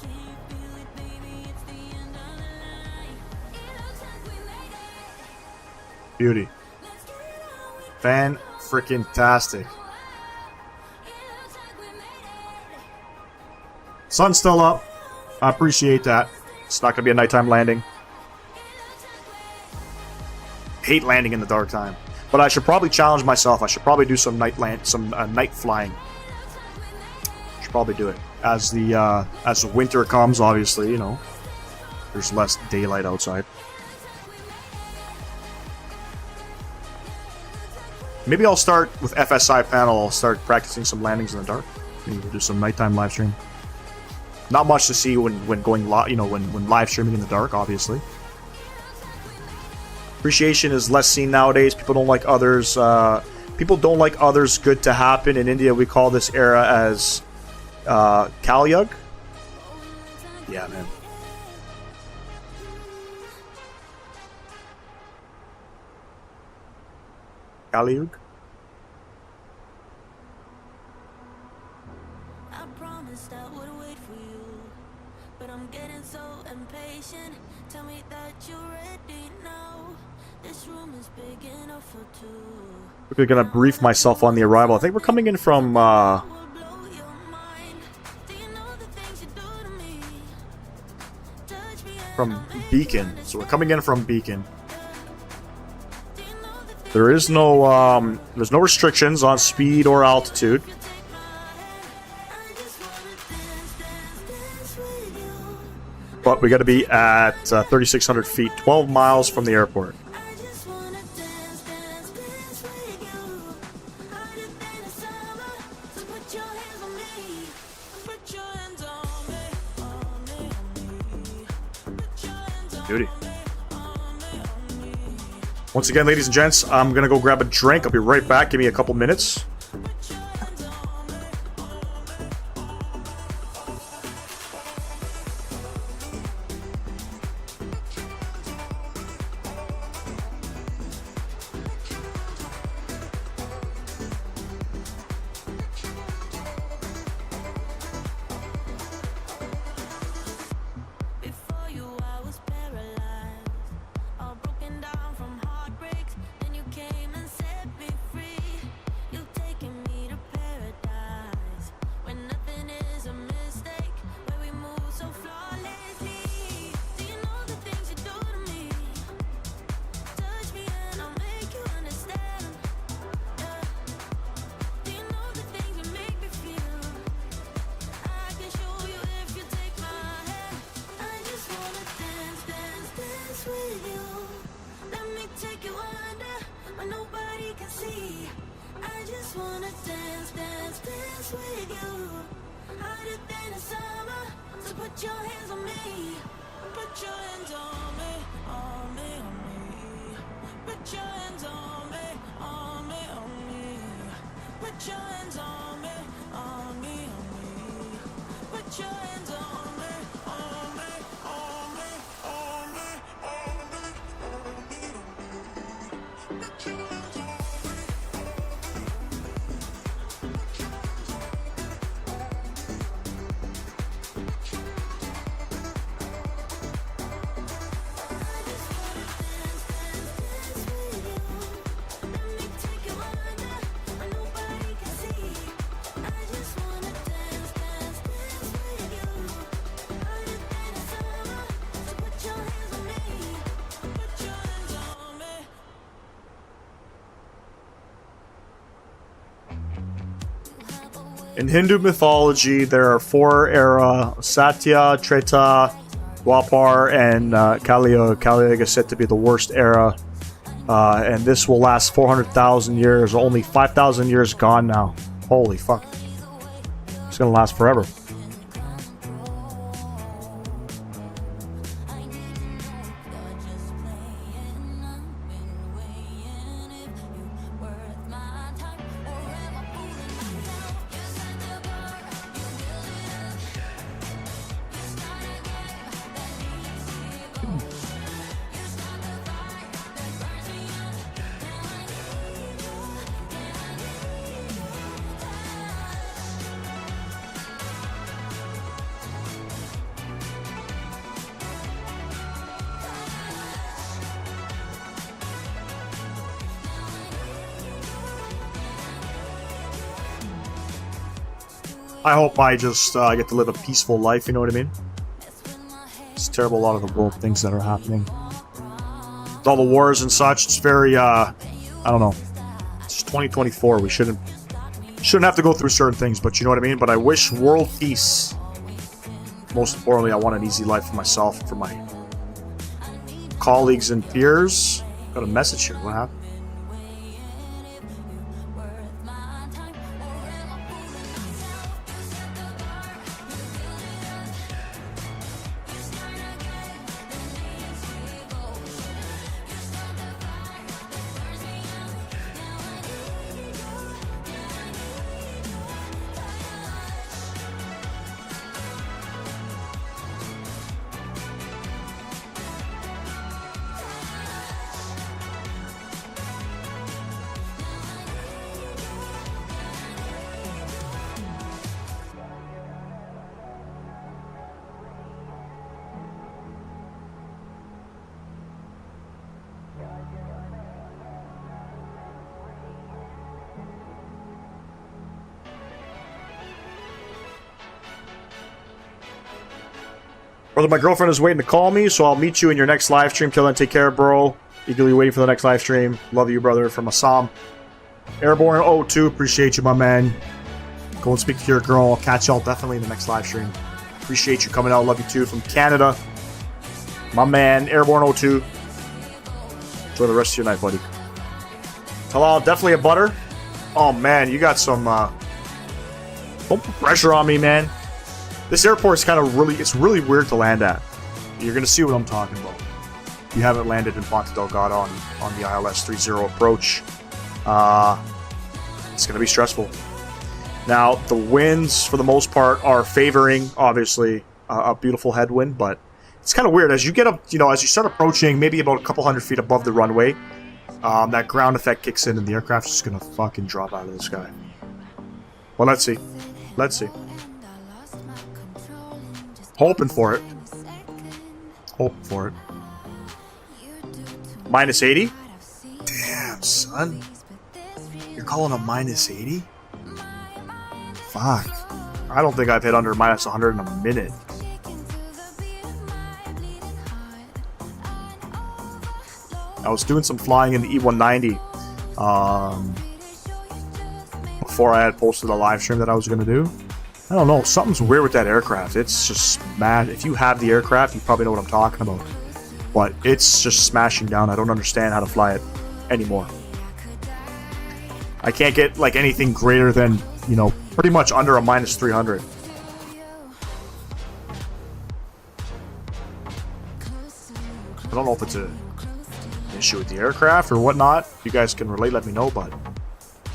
Can you feel it, baby? It's the end of the line. It looks like we made it. Beauty. Let's get it on. We Fan-freaking-tastic. it looks like we made it. Sun's still up. I appreciate that. It's not gonna be a nighttime landing. Hate landing in the dark time. But I should probably challenge myself. I should probably do some night flying. Should probably do it as the winter comes. Obviously, you know, there's less daylight outside. Maybe I'll start with FSI panel. I'll start practicing some landings in the dark. Maybe we'll do some nighttime live stream. Not much to see when going when live streaming in the dark, obviously. Appreciation is less seen nowadays. People don't like others. People don't like others good to happen. In India, we call this era as Kalyug. Yeah, man. Kalyug. I promised I would wait for you, but I'm getting so impatient. Tell me that you're ready now. This room is big enough for two. We're gonna brief myself on the arrival. I think we're coming in from Will blow your mind. Do you know the things you do to me? Touch me and Beacon. So we're coming in from Beacon. do you know the things There is there's no restrictions on speed or altitude. I just wanna dance But we got to be at 3,600 feet, 12 miles from the airport. I just wanna dance, dance, dance with you. Harder than a summer, so put your hands on me. Put your hands on me, on me, on me. Put your hands on Beauty. me, on me, on me. Once again, ladies and gents, I'm going to go grab a drink. I'll be right back. Give me a couple minutes. Put your hands on me, Before you, I was paralyzed, all broken down from heartbreaks. Then you came and set me free. You've taken me to paradise, where nothing is a mistake, where we move so flawlessly. Do you know the things you do to me? Touch me and I'll make you understand. Yeah. Do you know the things you make me feel? I can show you if you take my hand. I just wanna dance, dance, dance with you. Let me take you under where nobody can see. I just wanna dance, dance, dance with you. Harder than a summer, so put your hands on me. Put your hands on me, on me, on me. Put your hands on me, on me, on me. Put your hands on me, on me, on me. Put your hands on me, on me, on me, on me, on me, on me, on me. Put your hands on me. In Hindu mythology, there are four era: Satya, Treta, Dwapar, and Kali-yuga. Kali-yuga is said to be the worst era, and this will last 400,000 years. Only 5,000 years gone now. Holy fuck! It's gonna last forever. I hope I just get to live a peaceful life, you know what I mean? It's terrible, a lot of the world things that are happening. With all the wars and such, it's very, I don't know. It's 2024, we shouldn't have to go through certain things, but you know what I mean? But I wish world peace. Most importantly, I want an easy life for myself and for my colleagues and peers. Got a message here, what happened? Brother, my girlfriend is waiting to call me, so I'll meet you in your next live stream. Till then, take care, bro. Eagerly waiting for the next live stream. Love you, brother, from Assam. Airborne 02, appreciate you, my man. Go and speak to your girl. I'll catch y'all definitely in the next live stream. Appreciate you coming out. Love you too from Canada. My man, Airborne 02. Enjoy the rest of your night, buddy. Talal, definitely a butter. Oh, man, you got some... don't put pressure on me, man. This airport is kind of really... It's really weird to land at. You're going to see what I'm talking about. You haven't landed in Ponta Delgada on the ILS 30 approach. It's going to be stressful. Now, the winds, for the most part, are favoring, obviously, a beautiful headwind, but it's kind of weird. As you get up, as you start approaching, maybe about a couple hundred feet above the runway, that ground effect kicks in and the aircraft's just going to fucking drop out of the sky. Well, let's see. Let's see. Hoping for it. Hoping for it. Minus 80? Damn, son. You're calling a minus 80? Fuck. I don't think I've hit under minus 100 in a minute. I was doing some flying in the E190 before I had posted a live stream that I was going to do. I don't know. Something's weird with that aircraft. It's just mad. If you have the aircraft, you probably know what I'm talking about. But it's just smashing down. I don't understand how to fly it anymore. I can't get like anything greater than, pretty much under a minus 300. I don't know if it's an issue with the aircraft or whatnot. If you guys can relate, let me know, but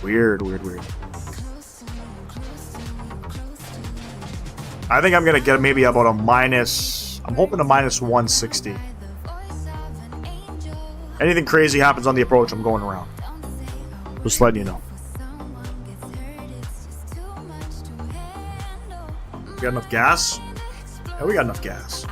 weird. I think I'm going to get maybe about a minus... I'm hoping a minus 160. Anything crazy happens on the approach, I'm going around. Just letting you know. We got enough gas? Yeah, we got enough gas.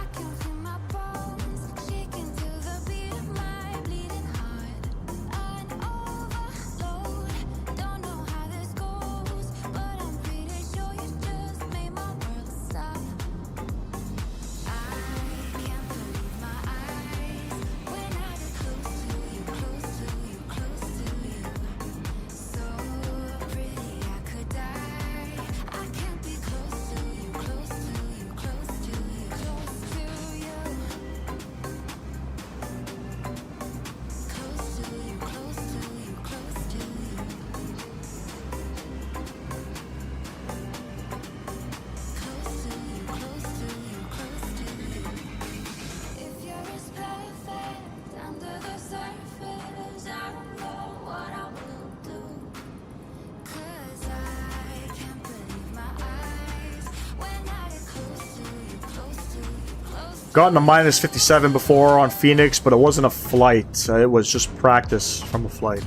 Gotten a minus 57 before on Phoenix, but it wasn't a flight. It was just practice from a flight.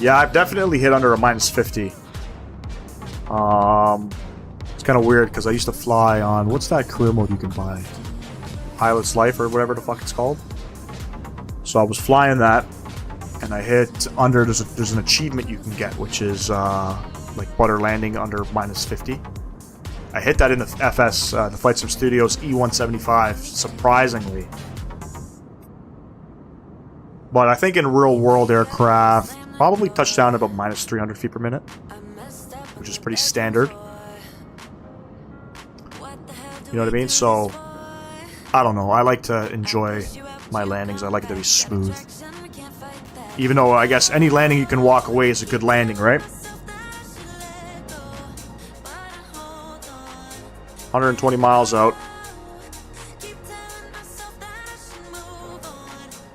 Yeah, I've definitely hit under a minus 50. It's kind of weird because I used to fly on... What's that career mode you can buy? Pilot's Life or whatever the fuck it's called. So I was flying that, and I hit under... There's an achievement you can get, which is like butter landing under minus 50. I hit that in the FS, the Flight Sim Studios E175, surprisingly. But I think in real-world aircraft, probably touched down about minus 300 feet per minute, which is pretty standard. You know what I mean? So, I don't know. I like to enjoy my landings. I like it to be smooth. Even though, I guess, any landing you can walk away is a good landing, right? 120 miles out.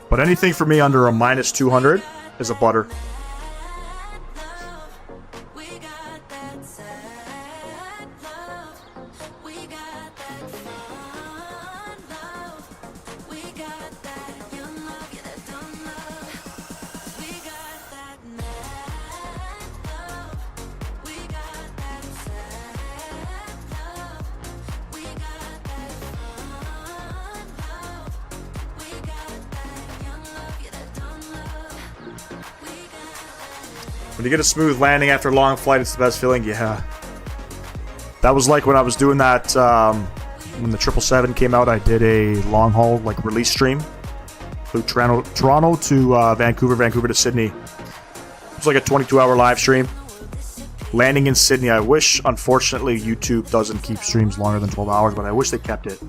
But anything for me under a minus 200 is a butter. When you get a smooth landing after a long flight, it's the best feeling. Yeah. That was like when I was doing that, when the 777 came out, I did a long haul, like, release stream. Flew Toronto to Vancouver, Vancouver to Sydney. It was like a 22-hour live stream. Landing in Sydney, I wish, unfortunately, YouTube doesn't keep streams longer than 12 hours, but I wish they kept it.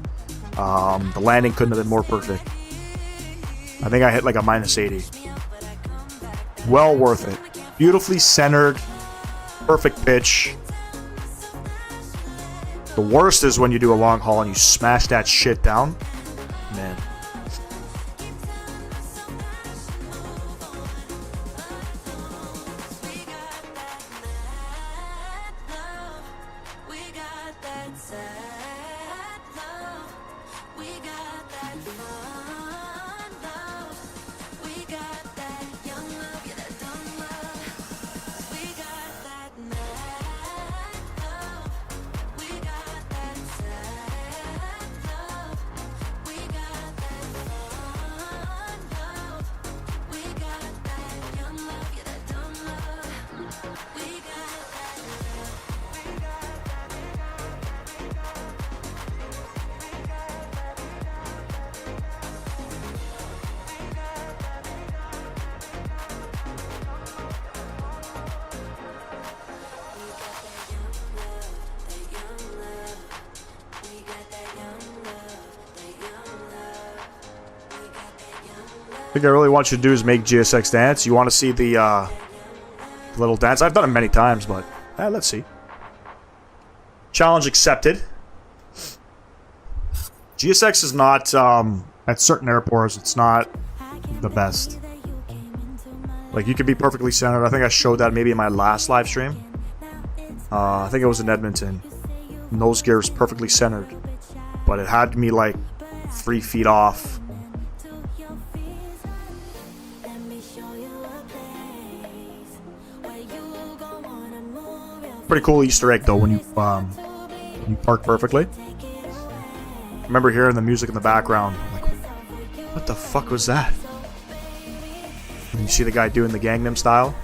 The landing couldn't have been more perfect. I think I hit like a -80. Well worth it. Beautifully centered, perfect pitch. The worst is when you do a long haul and you smash that shit down. Man. I think I really want you to do is make GSX dance. You want to see the little dance? I've done it many times, but let's see. Challenge accepted. GSX is not, at certain airports, it's not the best. Like, you could be perfectly centered. I think I showed that maybe in my last live stream. I think it was in Edmonton. Nose gear is perfectly centered. But it had me, like, 3 feet off. Pretty cool Easter egg though when you park perfectly. I remember hearing the music in the background. I'm like, what the fuck was that? And you see the guy doing the Gangnam Style.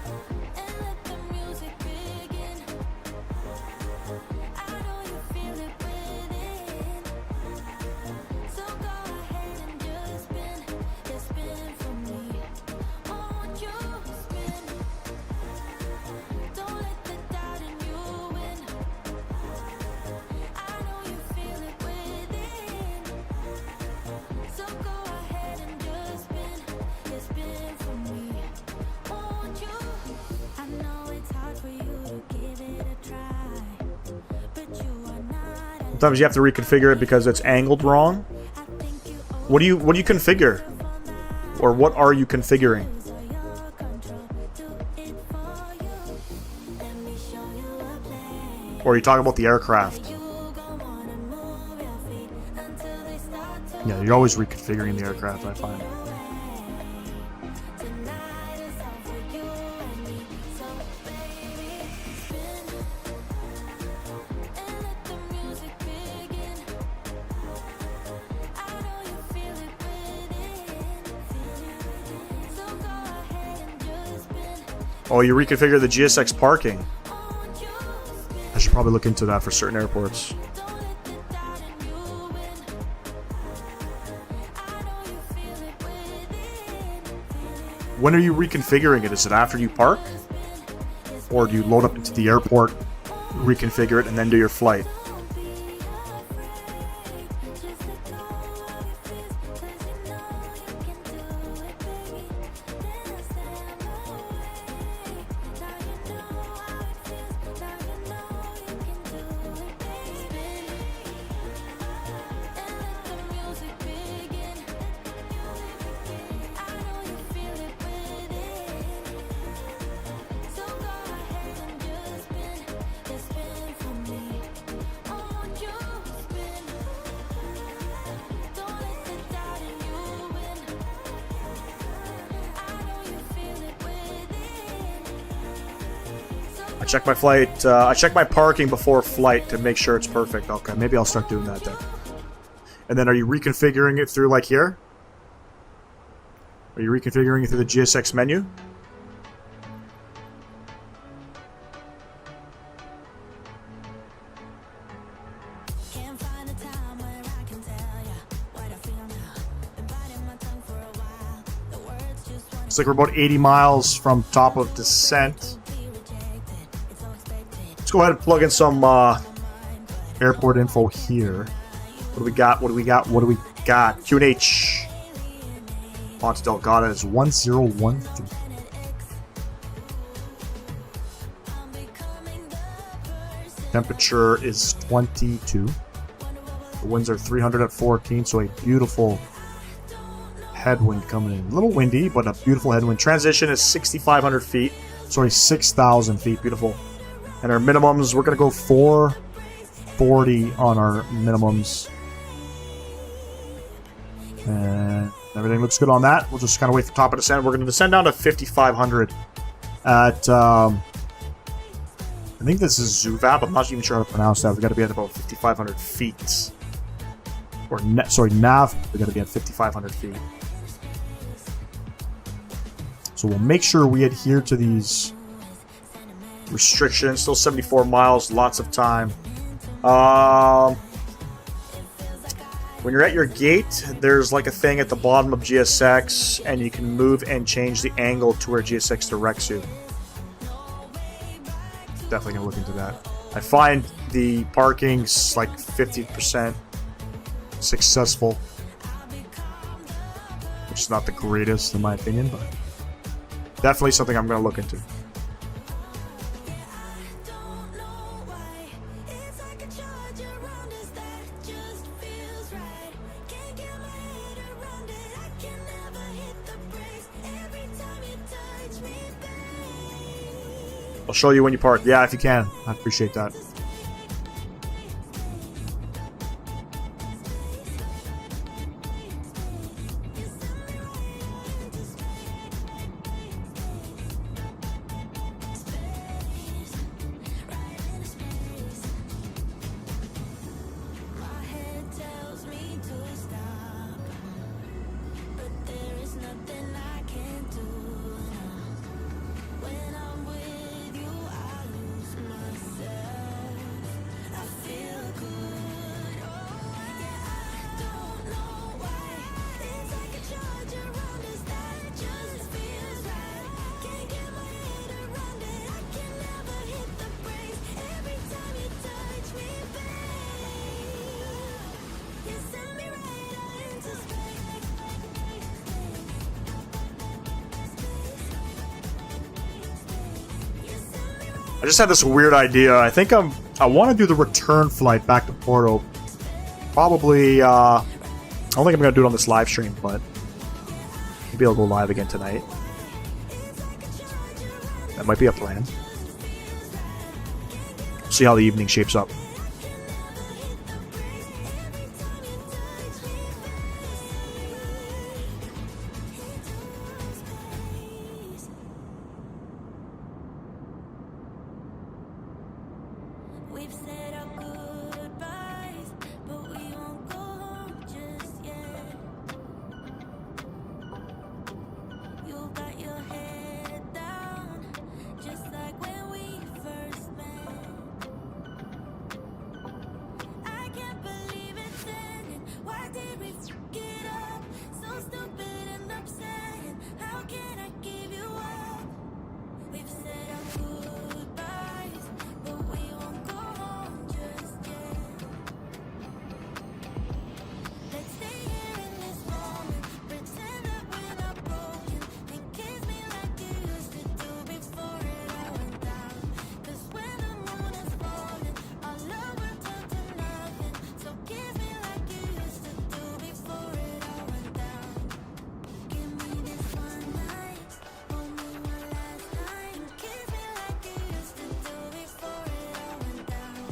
Sometimes you have to reconfigure it because it's angled wrong. What do you configure? Or what are you configuring? Or are you talking about the aircraft? Yeah, you're always reconfiguring the aircraft, I find. Oh, you reconfigure the GSX parking. I should probably look into that for certain airports. When are you reconfiguring it? Is it after you park? Or do you load up into the airport, reconfigure it, and then do your flight? Check my flight. I check my parking before flight to make sure it's perfect. Okay, maybe I'll start doing that then. And then are you reconfiguring it through like here? Are you reconfiguring it through the GSX menu? It's like we're about 80 miles from top of descent. Let's go ahead and plug in some airport info here. What do we got? What do we got? What do we got? Q&H. Ponta Delgada is 1013. Temperature is 22. The winds are 300 at 14, so a beautiful headwind coming in. A little windy, but a beautiful headwind. Transition is 6,500 feet. Sorry, 6,000 feet. Beautiful. And our minimums, we're going to go 440 on our minimums. And everything looks good on that. We'll just kind of wait for top of descent. We're going to descend down to 5,500 at, I think this is Zuvap. I'm not even sure how to pronounce that. We've got to be at about 5,500 feet. Or, Nav. We've got to be at 5,500 feet. So we'll make sure we adhere to these restrictions. Still 74 miles, lots of time. When you're at your gate, there's like a thing at the bottom of GSX, and you can move and change the angle to where GSX directs you. Definitely gonna look into that. I find the parking's like 50% successful, which is not the greatest in my opinion, but definitely something I'm gonna look into. I'll show you when you park. Yeah, if you can. I appreciate that. I just had this weird idea. I think I want to do the return flight back to Porto. Probably, I don't think I'm going to do it on this live stream, but maybe I'll go live again tonight. That might be a plan. See how the evening shapes up. We've said our goodbyes, but we won't go home just yet. You got your head down, just like when we first met. I can't believe it's ending. Why did we fuck it up? So stupid and upsetting. How can I give you up? We've said our goodbyes, but we won't go home just yet. Let's stay here in this moment, pretend that we're not broken, and kiss me like you used to do before it all went down. 'Cause when the moon is falling, our love will turn to nothing. So kiss me like you used to do before it all went down. Give me this one night, hold me one last time, kiss me like you used to do before it all went down.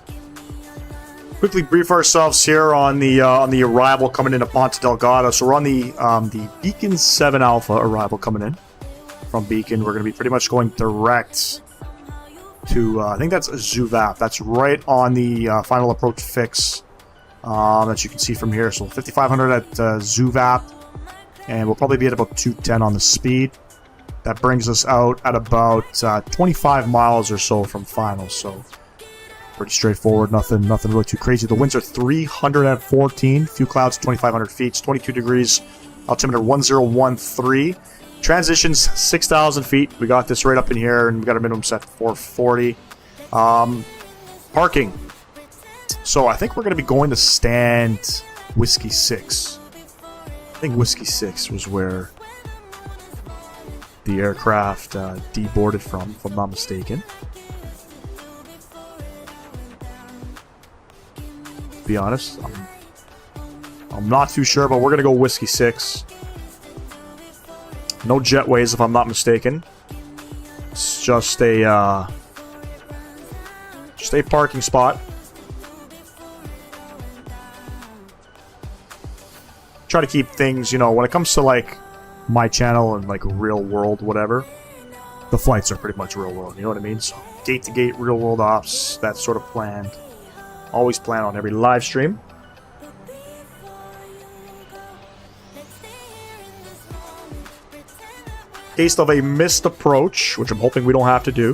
Give me your love. Quickly brief ourselves here on the arrival coming into Ponta Delgada. So we're on the Beacon 7 Alpha arrival coming in from Beacon. We're going to be pretty much going direct to I think that's Zuvap. That's right on the final approach fix that you can see from here. So 5,500 at Zuvap, and we'll probably be at about 210 on the speed. That brings us out at about 25 miles or so from final. So pretty straightforward, nothing really too crazy. The winds are 314, few clouds, 2,500 feet, it's 22 degrees, altimeter 1013. Transitions 6,000 feet. We got this right up in here, and we got a minimum set 440. Parking. So I think we're going to be going to stand Whiskey 6. I think Whiskey 6 was where the aircraft deboarded from, if I'm not mistaken. To be honest, I'm not too sure, but we're going to go Whiskey 6. No jetways, if I'm not mistaken. It's just a parking spot. Try to keep things, you know, when it comes to like my channel and like real world whatever, the flights are pretty much real world, you know what I mean? So gate to gate real world ops, that's sort of planned. Always plan on every live stream. Case of a missed approach, which I'm hoping we don't have to do.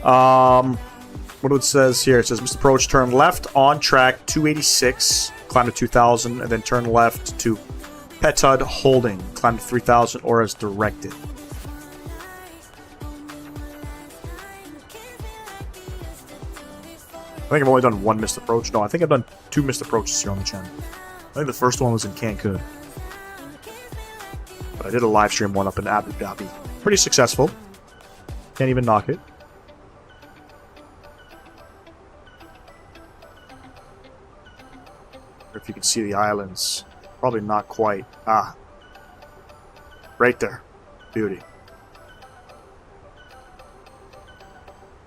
What it says here, it says missed approach, turn left on track 286, climb to 2000, and then turn left to Petud holding, climb to 3000 or as directed. I think I've only done one missed approach. No, I think I've done 2 missed approaches here on the channel. I think the first one was in Cancun. But I did a live stream one up in Abu Dhabi. Pretty successful. Can't even knock it. If you can see the islands. Probably not quite. Ah. Right there. Beauty.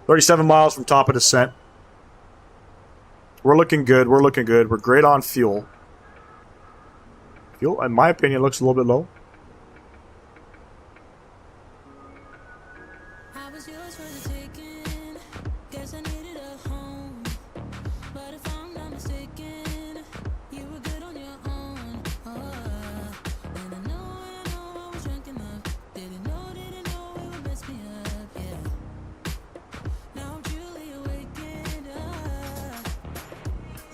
37 miles from top of descent. We're looking good. We're looking good. We're great on fuel. Fuel, in my opinion, looks a little bit low. I was yours for the taking. Guess I needed a home. But if I'm not mistaken, you were good on your own. And I know I was drunk enough. Didn't know it would mess me up, yeah. Now I'm truly awakened up.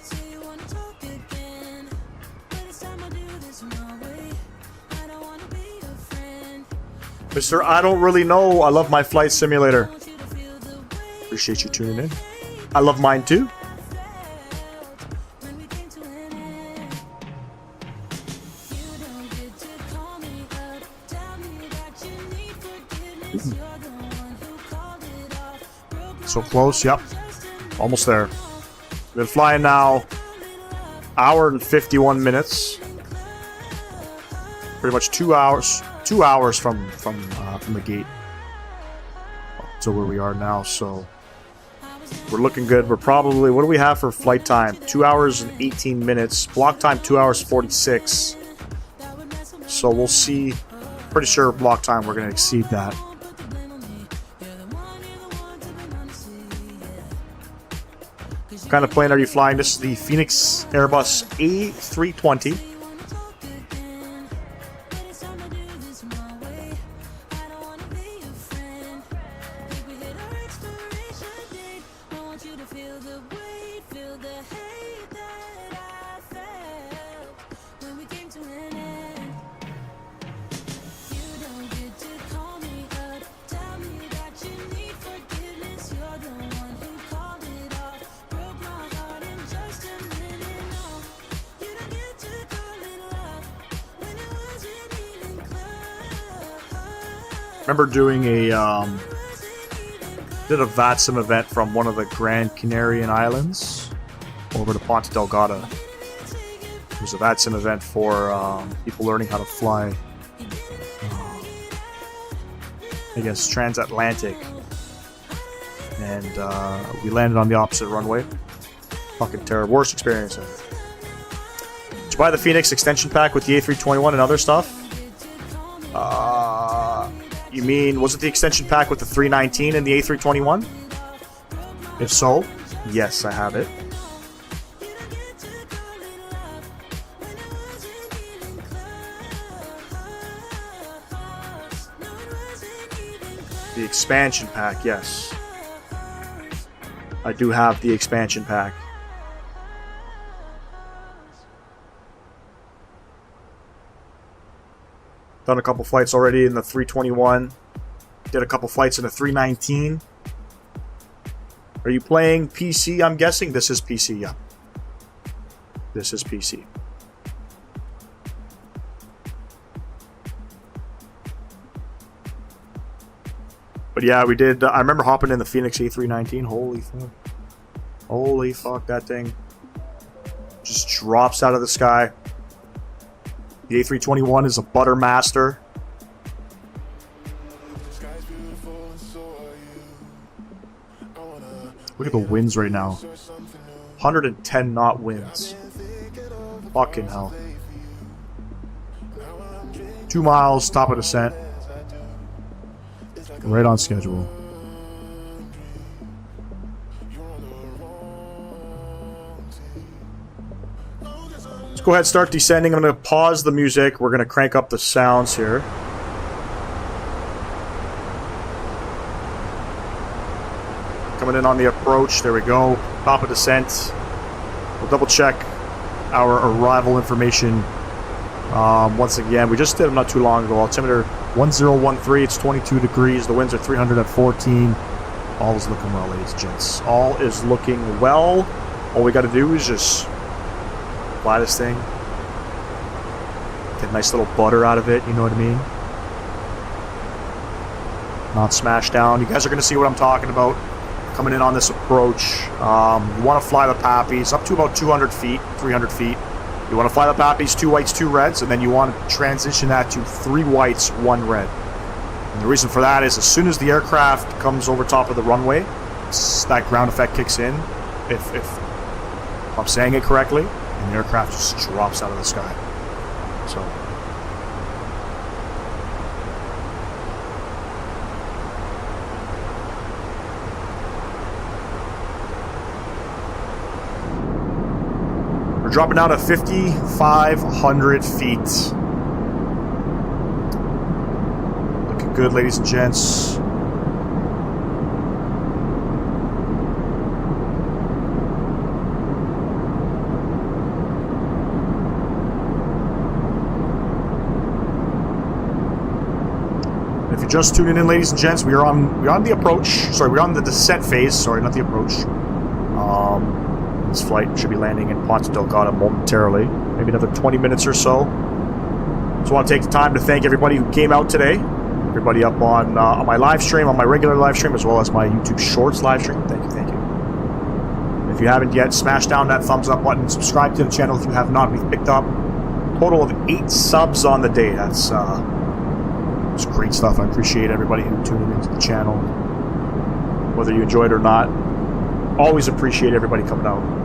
So you wanna talk again, but it's time I do this my way. I don't wanna be your friend. Mr. I don't really know. I love my flight simulator. Appreciate you tuning in. I love mine too. So close, yep. Almost there. We've been flying now hour and 51 minutes. Pretty much 2 hours. 2 hours from the gate to where we are now, so we're looking good. We're probably, what do we have for flight time? 2 hours and 18 minutes. Block time 2 hours 46. So we'll see. Pretty sure block time we're going to exceed that. What kind of plane are you flying? This is the Phoenix Airbus A320. Remember doing a did a VATSIM event from one of the Grand Canarian Islands over to Ponta Delgada. It was a VATSIM event for people learning how to fly, I guess, transatlantic, and we landed on the opposite runway. Fucking terrible, worst experience ever. Did you buy the Phoenix extension pack with the A321 and other stuff? You mean, was it the extension pack with the 319 and the A321? If so, yes, I have it. The expansion pack, yes. I do have the expansion pack. Done a couple flights already in the 321. Did a couple flights in the 319. Are you playing PC? I'm guessing this is PC, yeah. This is PC. But yeah, we did. I remember hopping in the Phoenix A319. Holy fuck. Holy fuck, that thing just drops out of the sky. The A321 is a Buttermaster. Look at the winds right now. 110 knot winds. Fucking hell. 2 miles, top of descent. Right on schedule. Let's go ahead and start descending. I'm going to pause the music. We're going to crank up the sounds here. Coming in on the approach. There we go. Top of descent. We'll double check our arrival information. Once again, we just did them not too long ago. Altimeter 1013. It's 22 degrees. The winds are 314. All is looking well, ladies and gents. All is looking well. All we got to do is just fly this thing. Get a nice little butter out of it. You know what I mean? Not smash down. You guys are going to see what I'm talking about. Coming in on this approach. You want to fly the Pappies up to about 200 feet, 300 feet. You want to fly the Pappies, 2 whites, 2 reds, and then you want to transition that to 3 whites, 1 red. And the reason for that is as soon as the aircraft comes over top of the runway, that ground effect kicks in, if I'm saying it correctly, and the aircraft just drops out of the sky. So we're dropping down to 5,500 feet. Looking good, ladies and gents. If you're just tuning in, ladies and gents, we're on the approach. Sorry, we're on the descent phase. Sorry, not the approach. This flight should be landing in Ponta, Delgada momentarily. Maybe another 20 minutes or so. So I want to take the time to thank everybody who came out today. Everybody up on my live stream, on my regular live stream, as well as my YouTube Shorts live stream. Thank you, thank you. If you haven't yet, smash down that thumbs up button. Subscribe to the channel if you have not. We've picked up a total of 8 subs on the day. That's great stuff. I appreciate everybody who tuned into the channel. Whether you enjoy it or not, always appreciate everybody coming out.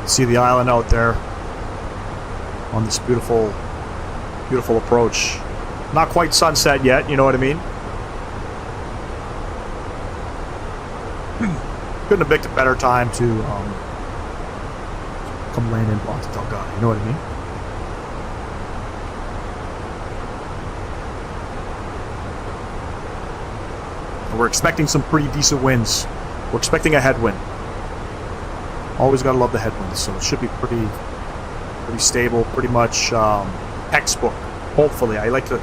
See the island out there on this beautiful, beautiful approach. Not quite sunset yet, you know what I mean? Couldn't have picked a better time to come land in Ponta Delgada, you know what I mean? And we're expecting some pretty decent winds. We're expecting a headwind. Always gotta love the headwinds, so it should be pretty stable, pretty much textbook. Hopefully, I like to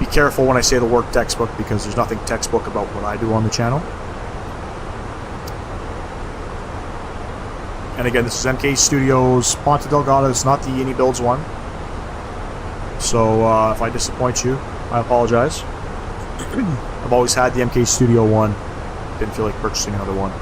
be careful when I say the word textbook because there's nothing textbook about what I do on the channel. And again, this is MK Studios, Ponta Delgada. It's not the Any Builds one. So if I disappoint you, I apologize. I've always had the MK Studio one. Didn't feel like purchasing another one.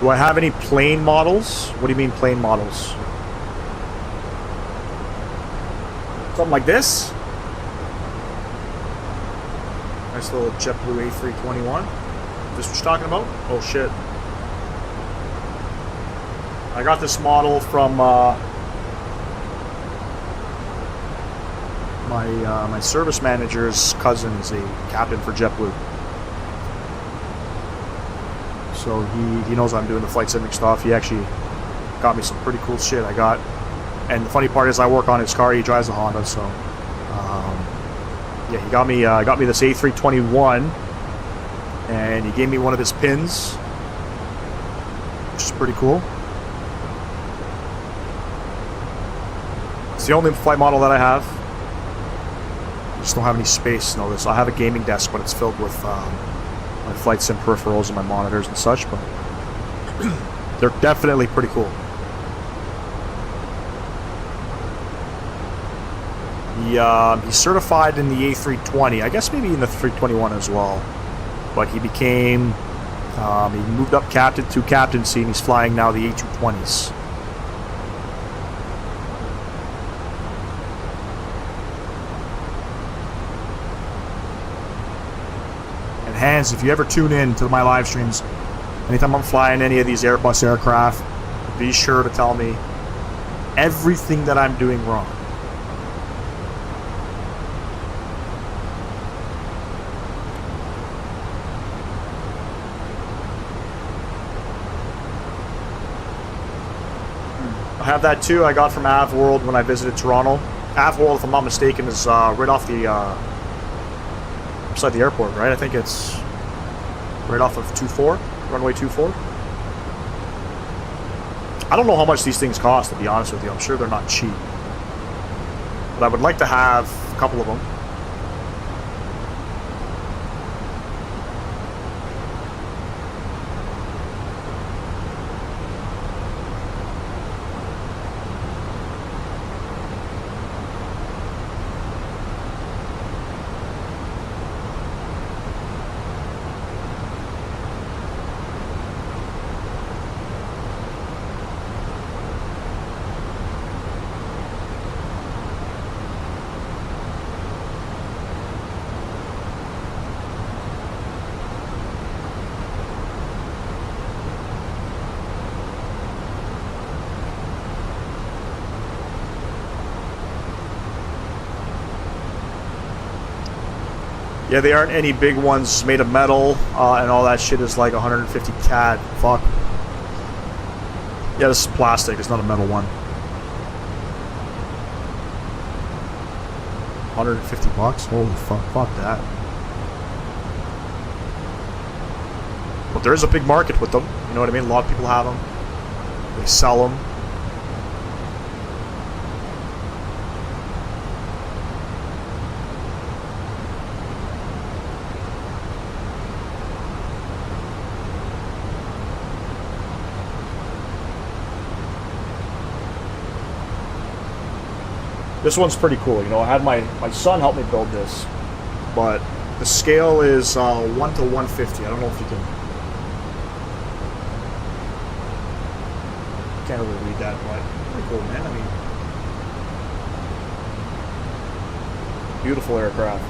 Do I have any plane models? What do you mean plane models? Something like this? Nice little JetBlue A321. Is this what you're talking about? Oh shit. I got this model from my service manager's cousin is a captain for JetBlue. So he knows I'm doing the flight simming stuff. He actually got me some pretty cool shit. And the funny part is I work on his car. He drives a Honda, so yeah, he got me this A321, and he gave me one of his pins, which is pretty cool. It's the only flight model that I have. I just don't have any space. No, I have a gaming desk, but it's filled with my flight sim peripherals and my monitors and such. But they're definitely pretty cool. He's certified in the A320. I guess maybe in the 321 as well. But he became, he moved up to captaincy, and he's flying now the A220s. And Hans, if you ever tune in to my live streams, anytime I'm flying any of these Airbus aircraft, be sure to tell me everything that I'm doing wrong. I have that too. I got from AvWorld when I visited Toronto. AvWorld, if I'm not mistaken, is right off the beside the airport, right? I think it's right off of 24, runway 24. I don't know how much these things cost, to be honest with you. I'm sure they're not cheap, but I would like to have a couple of them. Yeah, they aren't any big ones made of metal, and all that shit is like 150 CAD. Fuck. Yeah, this is plastic. It's not a metal one. 150 bucks? Holy fuck. Fuck that. But there is a big market with them. You know what I mean? A lot of people have them. They sell them. This one's pretty cool. You know, I had my son help me build this, but the scale is 1 to 150. I don't know if you can. Can't really read that, but pretty cool, man. I mean, beautiful aircraft.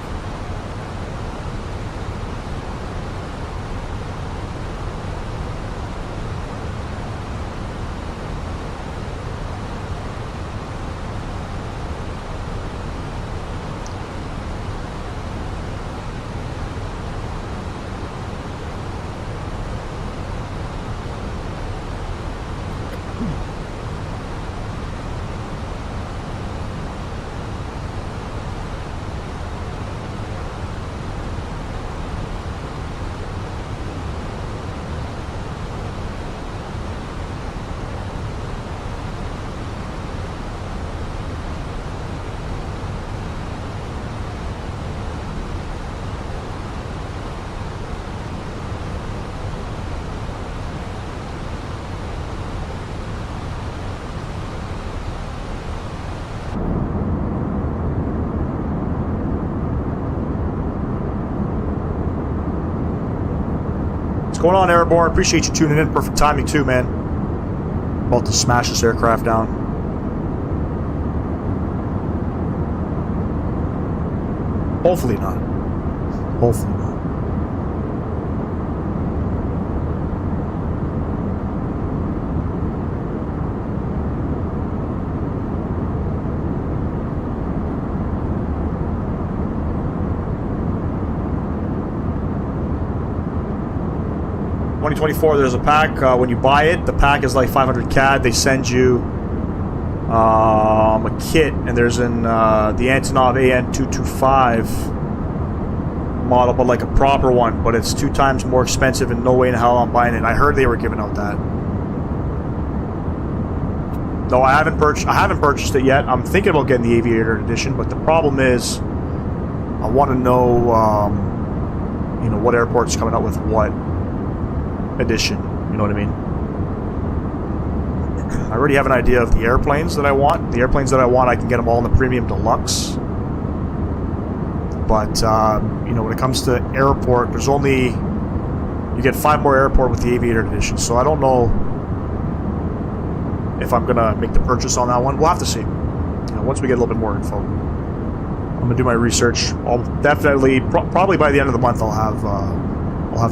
What's going on, Airborne? Appreciate you tuning in. Perfect timing too, man. About to smash this aircraft down. Hopefully not. Hopefully not. $2024, there's a pack. When you buy it, the pack is like 500 CAD. They send you a kit, and there's the Antonov AN225 model, but like a proper one, but it's 2 times more expensive, and no way in hell I'm buying it. I heard they were giving out that. No, I haven't purchased it yet. I'm thinking about getting the Aviator edition, but the problem is I want to know you know, what airport's coming out with what edition, you know what I mean? I already have an idea of the airplanes that I want. The airplanes that I want, I can get them all in the Premium Deluxe. But, you know, when it comes to airport, there's only... You get 5 more airport with the Aviator edition, so I don't know if I'm going to make the purchase on that one. We'll have to see. You know, once we get a little bit more info. I'm going to do my research. I'll definitely... probably by the end of the month, I'll have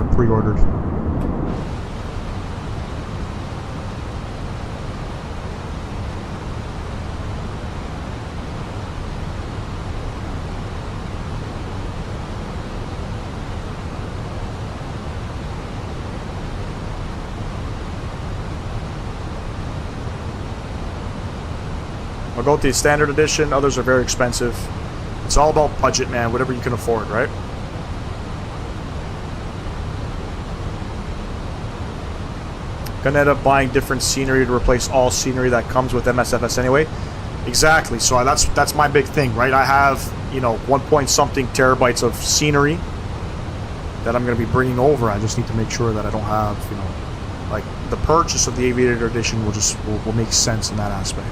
it pre-ordered. I'll go with the standard edition. Others are very expensive. It's all about budget, man. Whatever you can afford, right? Gonna end up buying different scenery to replace all scenery that comes with MSFS anyway. Exactly. So that's my big thing, right? I have, you know, 1 point something terabytes of scenery that I'm gonna be bringing over. I just need to make sure that I don't have, you know, like the purchase of the Aviator edition will make sense in that aspect.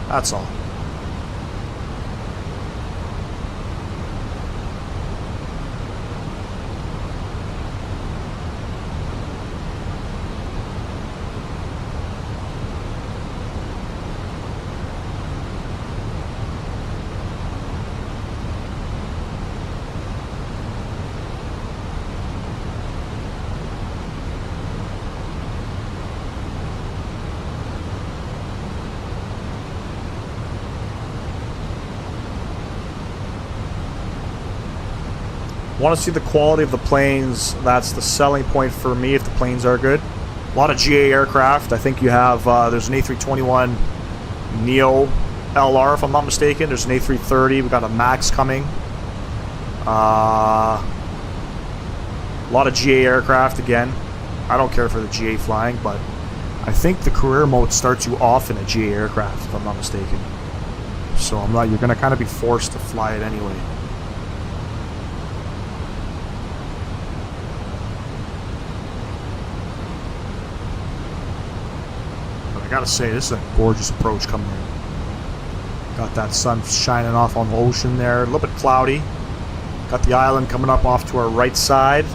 That's all. Want to see the quality of the planes. That's the selling point for me if the planes are good. A lot of GA aircraft. I think you have, there's an A321 Neo LR if I'm not mistaken. There's an A330. We've got a MAX coming. A lot of GA aircraft again. I don't care for the GA flying, but I think the career mode starts you off in a GA aircraft if I'm not mistaken. So you're going to kind of be forced to fly it anyway. I gotta say, this is a gorgeous approach coming in. Got that sun shining off on the ocean there. A little bit cloudy. Got the island coming up off to our right side.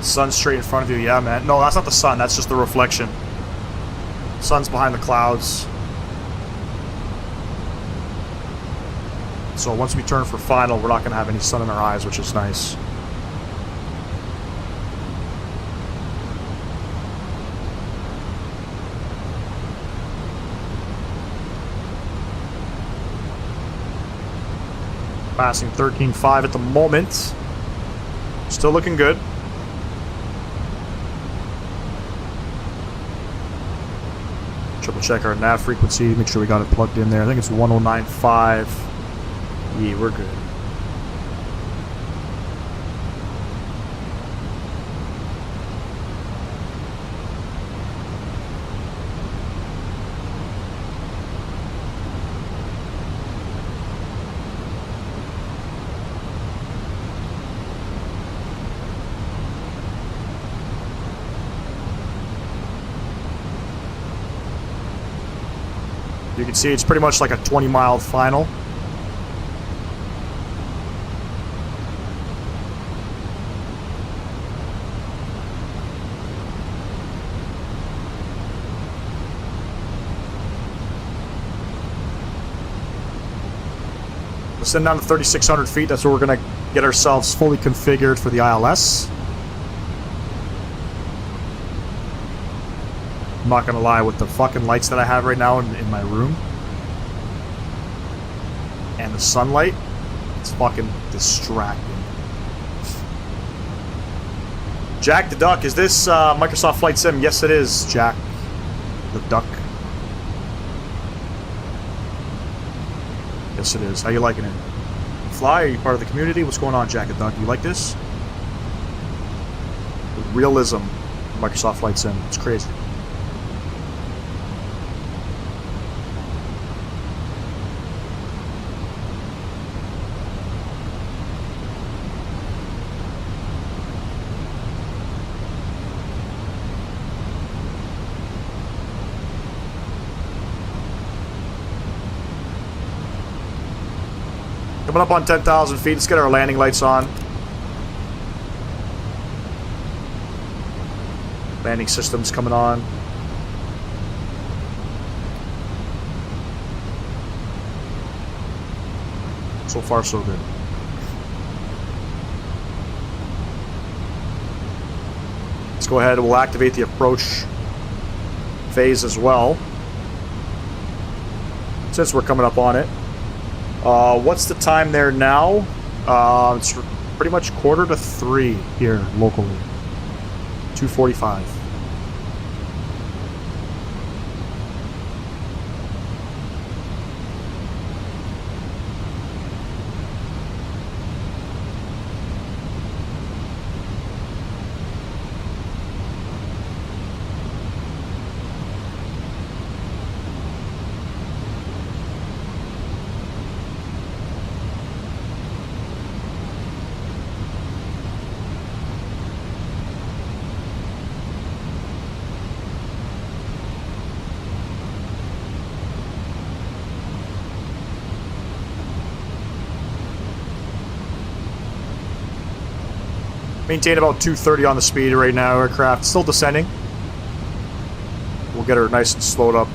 Sun straight in front of you, yeah, man. No, that's not the sun. That's just the reflection. Sun's behind the clouds. So once we turn for final, we're not going to have any sun in our eyes, which is nice. Passing 13.5 at the moment. Still looking good. Triple check our nav frequency, make sure we got it plugged in there. I think it's 1095. Yeah, we're good. You can see it's pretty much like a 20-mile final. We're sitting down to 3,600 feet. That's where we're going to get ourselves fully configured for the ILS. I'm not gonna lie, with the fucking lights that I have right now in my room and the sunlight, it's fucking distracting. Jack the Duck, is this Microsoft Flight Sim? Yes, it is, Jack the Duck. Yes, it is. How you liking it? Fly? Are you part of the community? What's going on, Jack the Duck? You like this? The realism of Microsoft Flight Sim. It's crazy. Coming up on 10,000 feet. Let's get our landing lights on. Landing systems coming on. So far, so good. Let's go ahead and we'll activate the approach phase as well, since we're coming up on it. What's the time there now? It's pretty much 2:45 here locally. 2:45. Maintain about 230 on the speed right now. Aircraft still descending. We'll get her nice and slowed up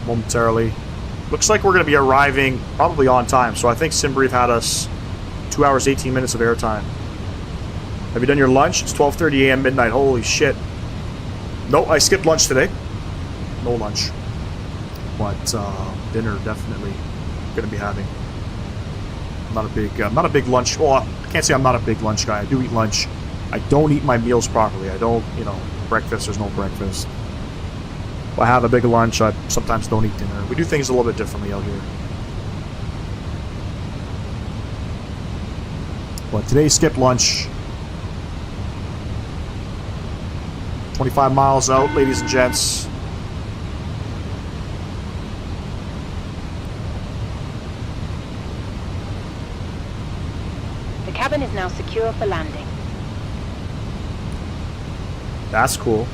momentarily. Looks like we're going to be arriving probably on time. So I think SimBrief had us 2 hours, 18 minutes of airtime. Have you done your lunch? It's 12:30 a.m. midnight. Holy shit. No, I skipped lunch today. No lunch. But dinner definitely going to be having. I'm not a big lunch. Well, I can't say I'm not a big lunch guy. I do eat lunch. I don't eat my meals properly. I don't, breakfast. There's no breakfast. If I have a big lunch, I sometimes don't eat dinner. We do things a little bit differently out here. But today, skip lunch. 25 miles out, ladies and gents. The cabin is now secure for landing. That's cool.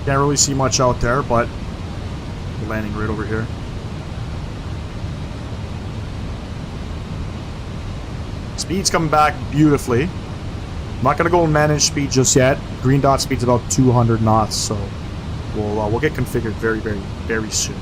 Can't really see much out there, but we're landing right over here. Speed's coming back beautifully. I'm not gonna go and manage speed just yet. Green dot speed's about 200 knots, so we'll get configured very, very, very soon.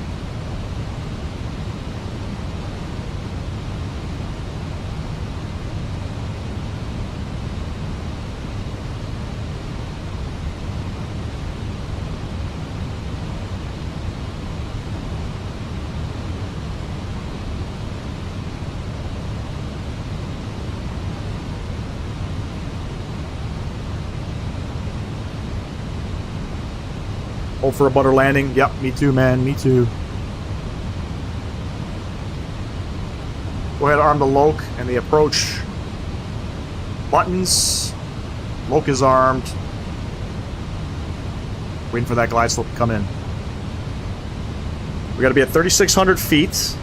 Hope for a butter landing. Yep, me too, man. Me too. Go ahead, arm the Loke and the approach buttons. Loke is armed. Waiting for that glide slope to come in. We got to be at 3,600 feet.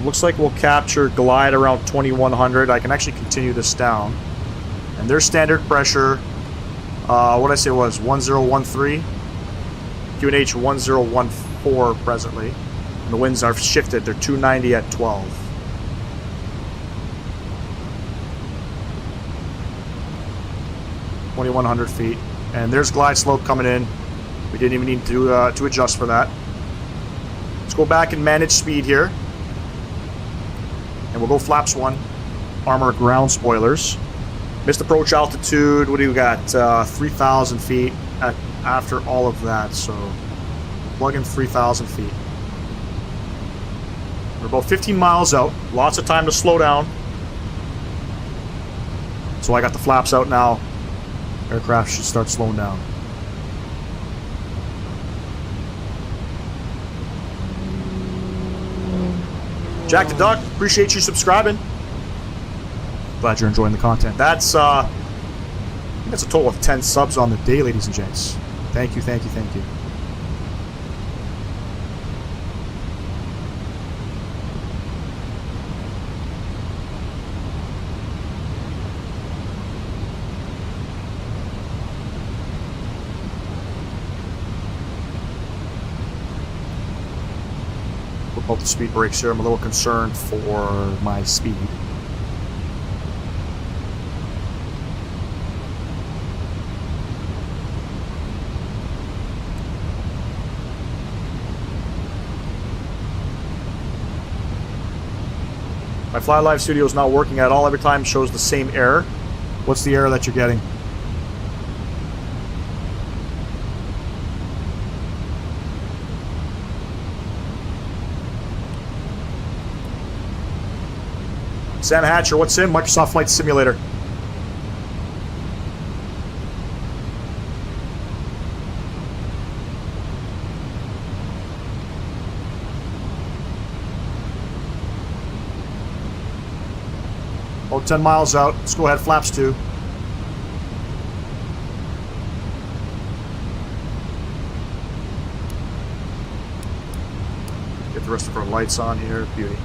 Looks like we'll capture glide around 2,100. I can actually continue this down. And their standard pressure, what did I say it was? 1013. QNH 1014 presently. And the winds are shifted. They're 290 at 12. 2,100 feet. And there's glide slope coming in. We didn't even need to adjust for that. Let's go back and manage speed here. And we'll go flaps 1. Armor ground spoilers. Missed approach altitude. What do we got? 3,000 feet after all of that. So plug in 3,000 feet. We're about 15 miles out. Lots of time to slow down. So I got the flaps out now. Aircraft should start slowing down. Jack the Duck, appreciate you subscribing. Glad you're enjoying the content. That's I think that's a total of 10 subs on the day, ladies and gents. Thank you, thank you, thank you. Both the speed brakes here. I'm a little concerned for my speed. My Fly Live Studio is not working at all. Every time it shows the same error. What's the error that you're getting? Sam Hatcher, what's in? Microsoft Flight Simulator. Oh, 10 miles out. Let's go ahead, flaps 2. Get the rest of our lights on here. Beauty.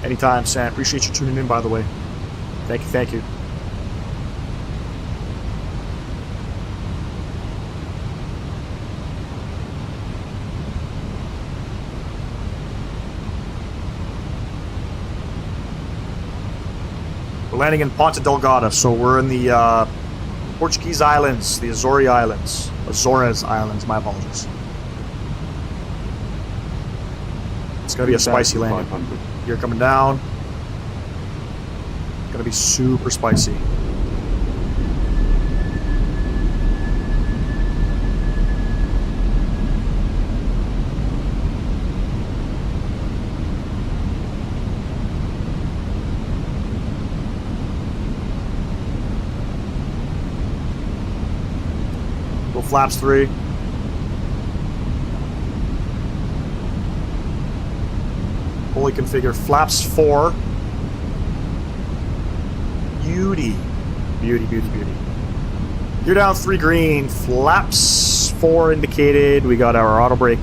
Anytime, Sam. Appreciate you tuning in, by the way. Thank you, thank you. We're landing in Ponta Delgada, so we're in the Portuguese islands, the Azores Islands, my apologies. It's going to be a spicy landing. Gear coming down. Gonna be super spicy. Go flaps 3. Fully configure flaps 4. Beauty. Beauty, beauty, beauty. You're down 3 green. Flaps 4 indicated. We got our auto brake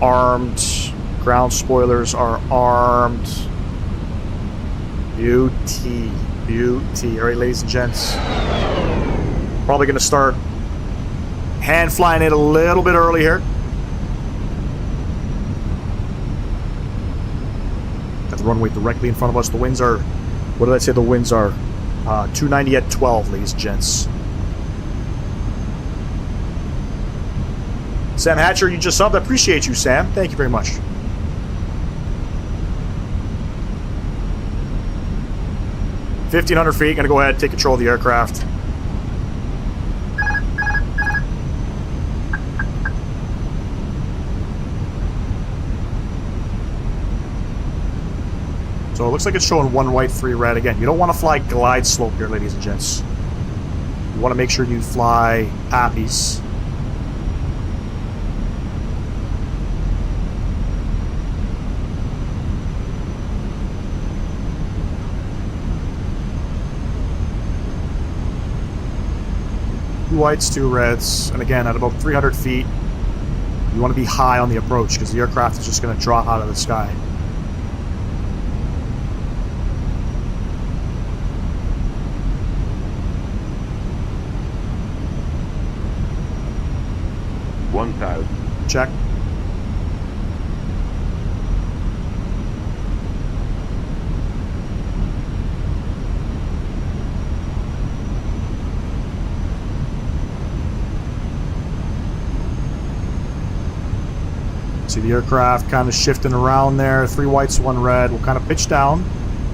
armed. Ground spoilers are armed. Beauty. Beauty. Alright, ladies and gents. Probably going to start hand flying it a little bit early here. Runway directly in front of us. The winds are, what did I say the winds are? 290 at 12, ladies and gents. Sam Hatcher, you just subbed. I appreciate you, Sam. Thank you very much. $1,500 feet. Gonna go ahead and take control of the aircraft. So it looks like it's showing 1 white, 3 red. Again, you don't want to fly glide slope here, ladies and gents. You want to make sure you fly Pappies. Two whites, two reds, and again at about 300 feet, you want to be high on the approach because the aircraft is just going to drop out of the sky. Check. See the aircraft kind of shifting around there. 3 whites, 1 red. We'll kind of pitch down.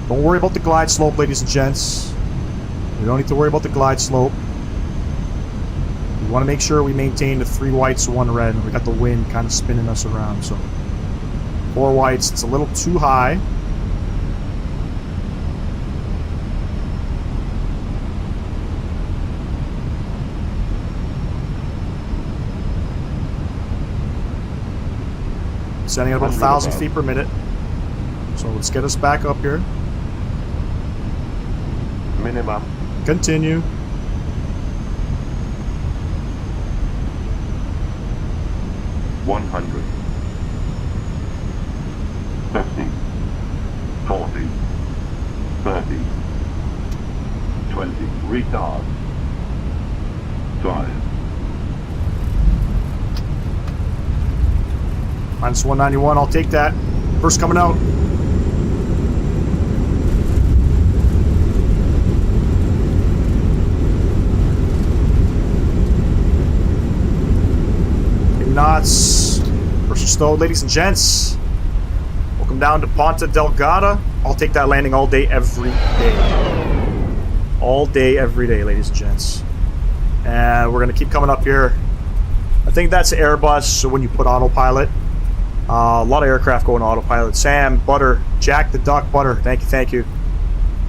Don't worry about the glide slope, ladies and gents. We don't need to worry about the glide slope. We want to make sure we maintain the 3 whites, 1 red. And we got the wind kind of spinning us around. So 4 whites, it's a little too high. Sending at about 1,000 feet per minute. So let's get us back up here. Minimum. Continue. $100. 50. 40. 30. 20. Retard. 5. Minus 191, I'll take that. First coming out. Knots. First stowed, ladies and gents. Welcome down to Ponta, Delgada. I'll take that landing all day, every day. All day, every day, ladies and gents. And we're going to keep coming up here. I think that's Airbus, so when you put autopilot. A lot of aircraft going autopilot. Sam, Butter, Jack the Duck, Butter. Thank you, thank you.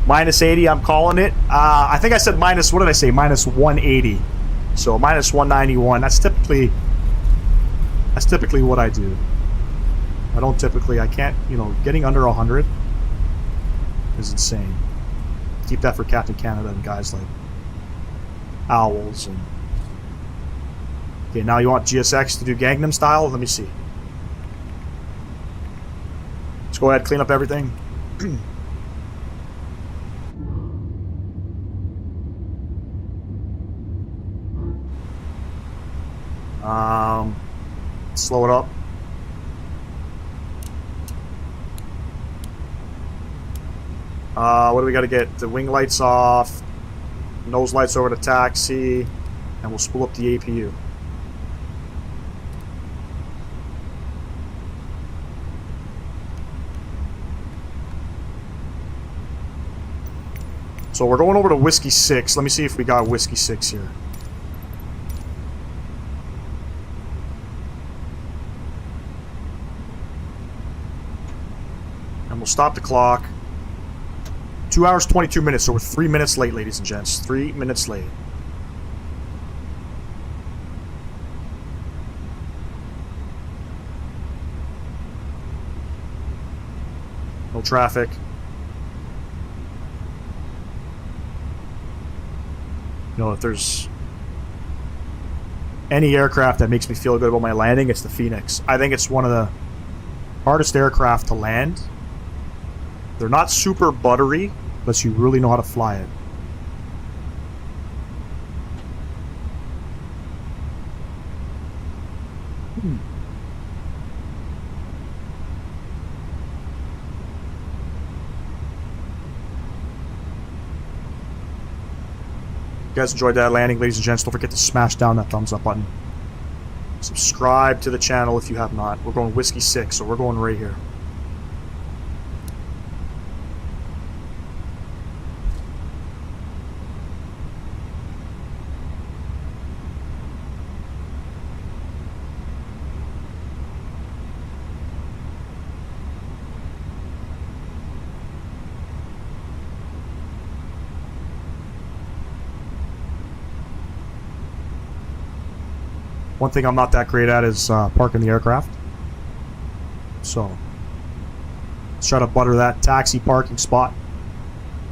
Minus 80, I'm calling it. I think I said minus, what did I say? Minus 180. So minus 191. That's typically what I do. I can't, getting under 100 is insane. Keep that for Captain Canada and guys like Owls. And okay, now you want GSX to do Gangnam style? Let me see. Let's go ahead, clean up everything. Slow it up. What do we got to get? The wing lights off, nose lights over to taxi, and we'll spool up the APU. So we're going over to Whiskey 6. Let me see if we got Whiskey 6 here. And we'll stop the clock. 2 hours, 22 minutes. So we're 3 minutes late, ladies and gents. 3 minutes late. No traffic. If there's any aircraft that makes me feel good about my landing, it's the Phoenix. I think it's one of the hardest aircraft to land. They're not super buttery, but you really know how to fly it. If you guys enjoyed that landing, ladies and gents, don't forget to smash down that thumbs up button. Subscribe to the channel if you have not. We're going Whiskey 6, so we're going right here. One thing I'm not that great at is parking the aircraft. So, let's try to butter that taxi parking spot.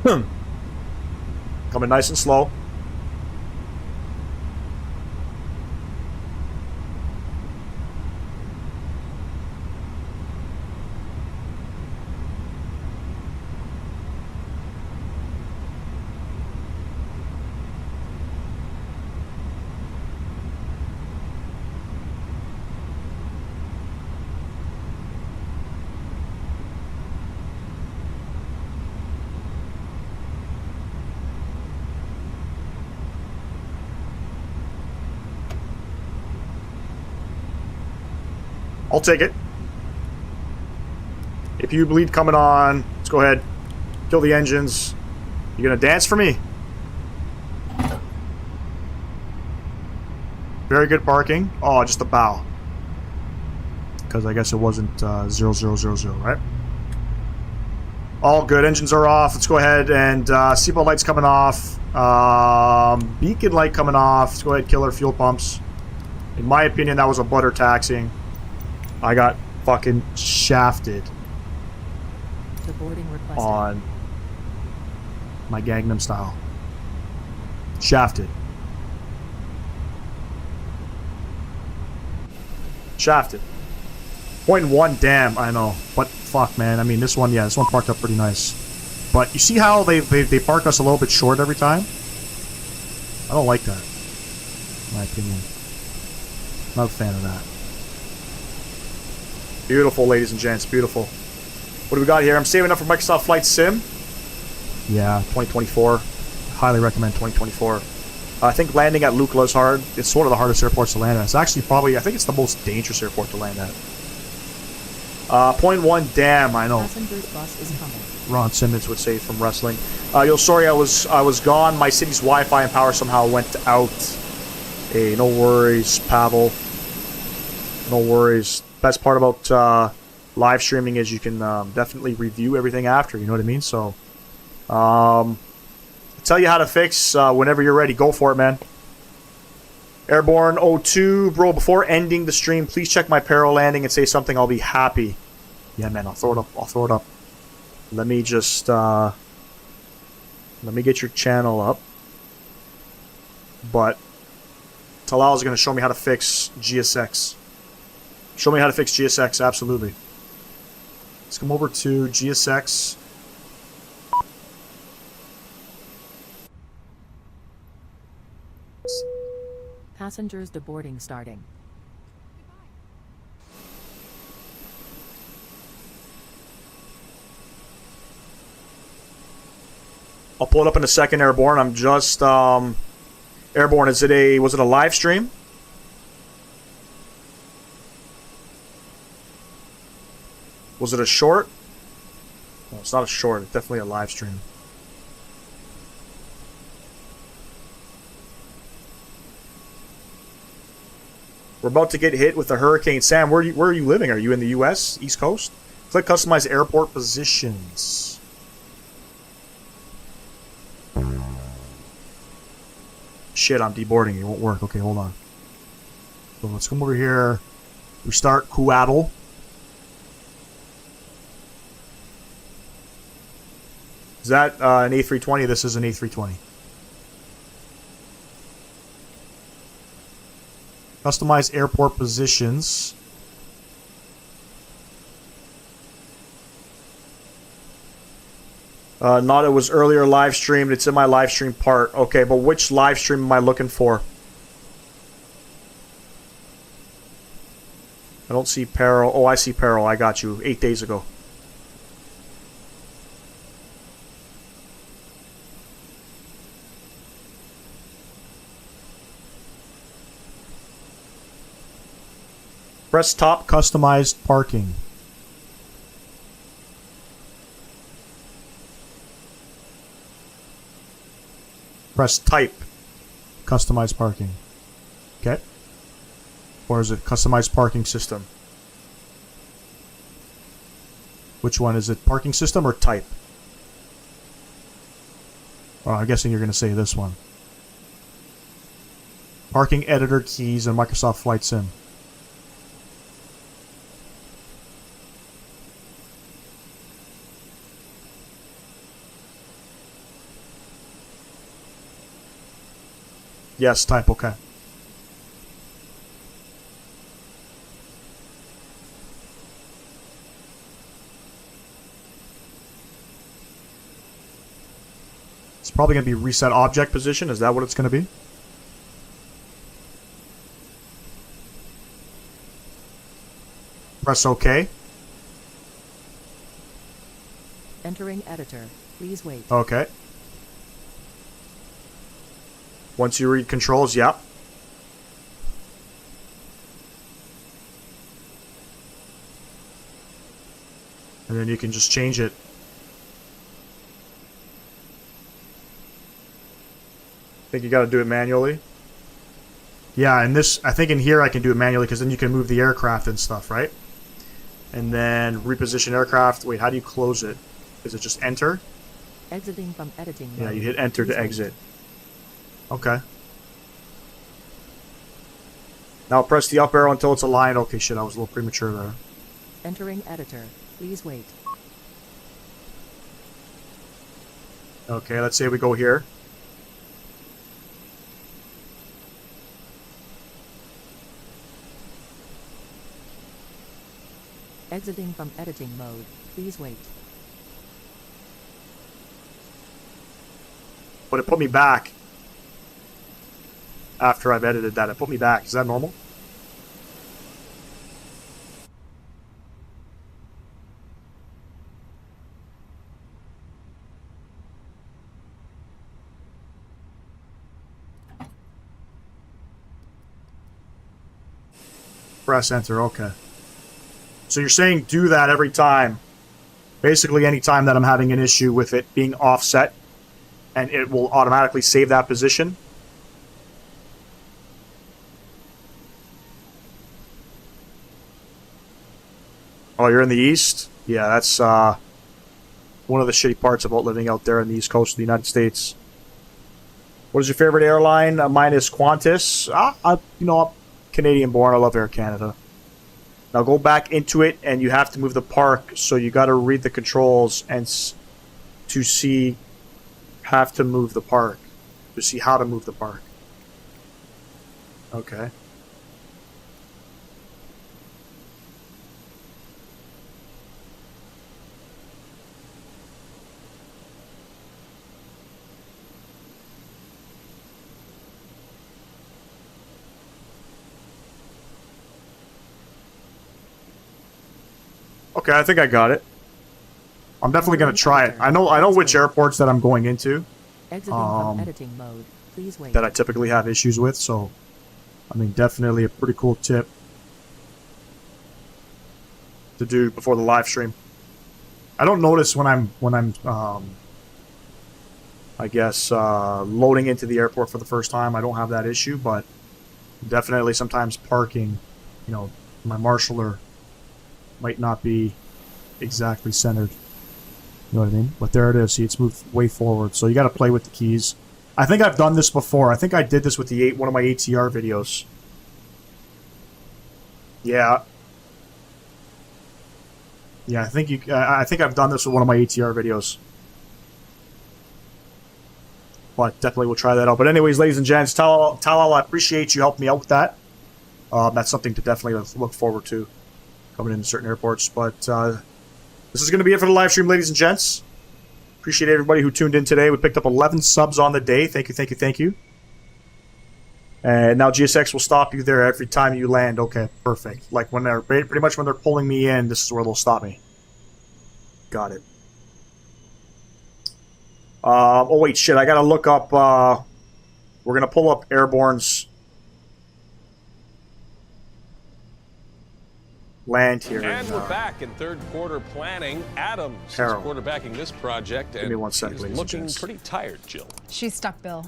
Coming nice and slow. I'll take it. If you bleed coming on, let's go ahead. Kill the engines. You gonna dance for me? Very good parking. Oh, just a bow. Because I guess it wasn't 0000, right? All good. Engines are off. Let's go ahead and seatbelt lights coming off. Beacon light coming off. Let's go ahead and kill our fuel pumps. In my opinion, that was a butter taxing. I got fucking shafted Deboarding requested. on my Gangnam Style. Shafted. Shafted. 0.1, damn, I know. But fuck, man. I mean, this one parked up pretty nice. But you see how they park us a little bit short every time? I don't like that, in my opinion. Not a fan of that. Beautiful, ladies and gents. Beautiful. What do we got here? I'm saving up for Microsoft Flight Sim. Yeah, 2024. Highly recommend 2024. I think landing at Lukla is hard. It's one of the hardest airports to land at. It's actually probably, I think it's the most dangerous airport to land at. 0.1, damn, I know. Passenger's bus is coming. Ron Simmons would say from wrestling. Yo, sorry, I was gone. My city's Wi-Fi and power somehow went out. Hey, no worries, Pavel. No worries. Best part about live streaming is you can definitely review everything after. You know what I mean? So, I'll tell you how to fix whenever you're ready. Go for it, man. Airborne 02, bro. Before ending the stream, please check my peril landing and say something. I'll be happy. Yeah, man. I'll throw it up. I'll throw it up. Let me just let me get your channel up. But Talal is going to show me how to fix GSX. Show me how to fix GSX, absolutely. Let's come over to GSX. Passengers deboarding starting. I'll pull it up in a second, Airborne. I'm just Airborne, was it a live stream? Was it a short? No, it's not a short. It's definitely a live stream. We're about to get hit with a hurricane. Sam, where are you living? Are you in the U.S. East Coast? Click customize airport positions. Shit, I'm deboarding. It won't work. Okay, hold on. So let's come over here. We start Kuattle. Is that an A320? This is an A320. Customize airport positions. Not it was earlier live streamed. It's in my live stream part. Okay, but which live stream am I looking for? I don't see peril. Oh, I see peril. I got you. 8 days ago. Press top, customized parking. Press type, customized parking. Okay. Or is it customized parking system? Which one is it? Parking system or type? Oh, I'm guessing you're going to say this one. Parking editor keys and Microsoft Flight Sim. Yes, type okay. It's probably going to be reset object position. Is that what it's going to be? Press OK. Entering editor. Please wait. Okay. Once you read controls, yep. And then you can just change it. I think you got to do it manually. Yeah, and this, I think in here I can do it manually because then you can move the aircraft and stuff, right? And then reposition aircraft. Wait, how do you close it? Is it just enter? Exiting from editing Yeah, mode. you hit enter Please to wait. exit. Okay. Now press the up arrow until it's aligned. Okay, shit, I was a little premature there. Entering editor. Please wait. Okay, let's say we go here. Exiting from editing mode. Please wait. But it put me back. After I've edited that, it put me back. Is that normal? Press enter, okay. So you're saying do that every time. Basically any time that I'm having an issue with it being offset, and it will automatically save that position. Oh, you're in the east? Yeah, that's one of the shitty parts about living out there on the east coast of the United States. What is your favorite airline? Mine is Qantas. I'm Canadian born. I love Air Canada. Now go back into it, and you have to move the park, so you got to read the controls and to see have to move the park. To see how to move the park. Okay. Okay, I think I got it. I'm definitely gonna try it. I know which airports that I'm going into Exiting from editing mode. Please wait. that I typically have issues with, so I mean definitely a pretty cool tip to do before the live stream. I don't notice when I'm I guess loading into the airport for the first time. I don't have that issue, but definitely sometimes parking, my marshaller might not be exactly centered. You know what I mean? But there it is. See, it's moved way forward. So you got to play with the keys. I think I've done this before. I think I did this with one of my ATR videos. Yeah. Yeah, I think I've done this with one of my ATR videos. But definitely we'll try that out. But anyways, ladies and gents, Talal, I appreciate you helping me out with that. That's something to definitely look forward to coming into certain airports. But this is going to be it for the live stream, ladies and gents. Appreciate everybody who tuned in today. We picked up 11 subs on the day. Thank you. And now GSX will stop you there every time you land. Okay, perfect. Like when they're pretty much when they're pulling me in, this is where they'll stop me. Got it. Oh wait, shit! I gotta look up. We're gonna pull up Airborne's land here. And we're back in third quarter planning. Adams is Harold. quarterbacking this project, and Give me 1 second, he's ladies and looking gents. pretty tired, Jill. She's stuck, Bill.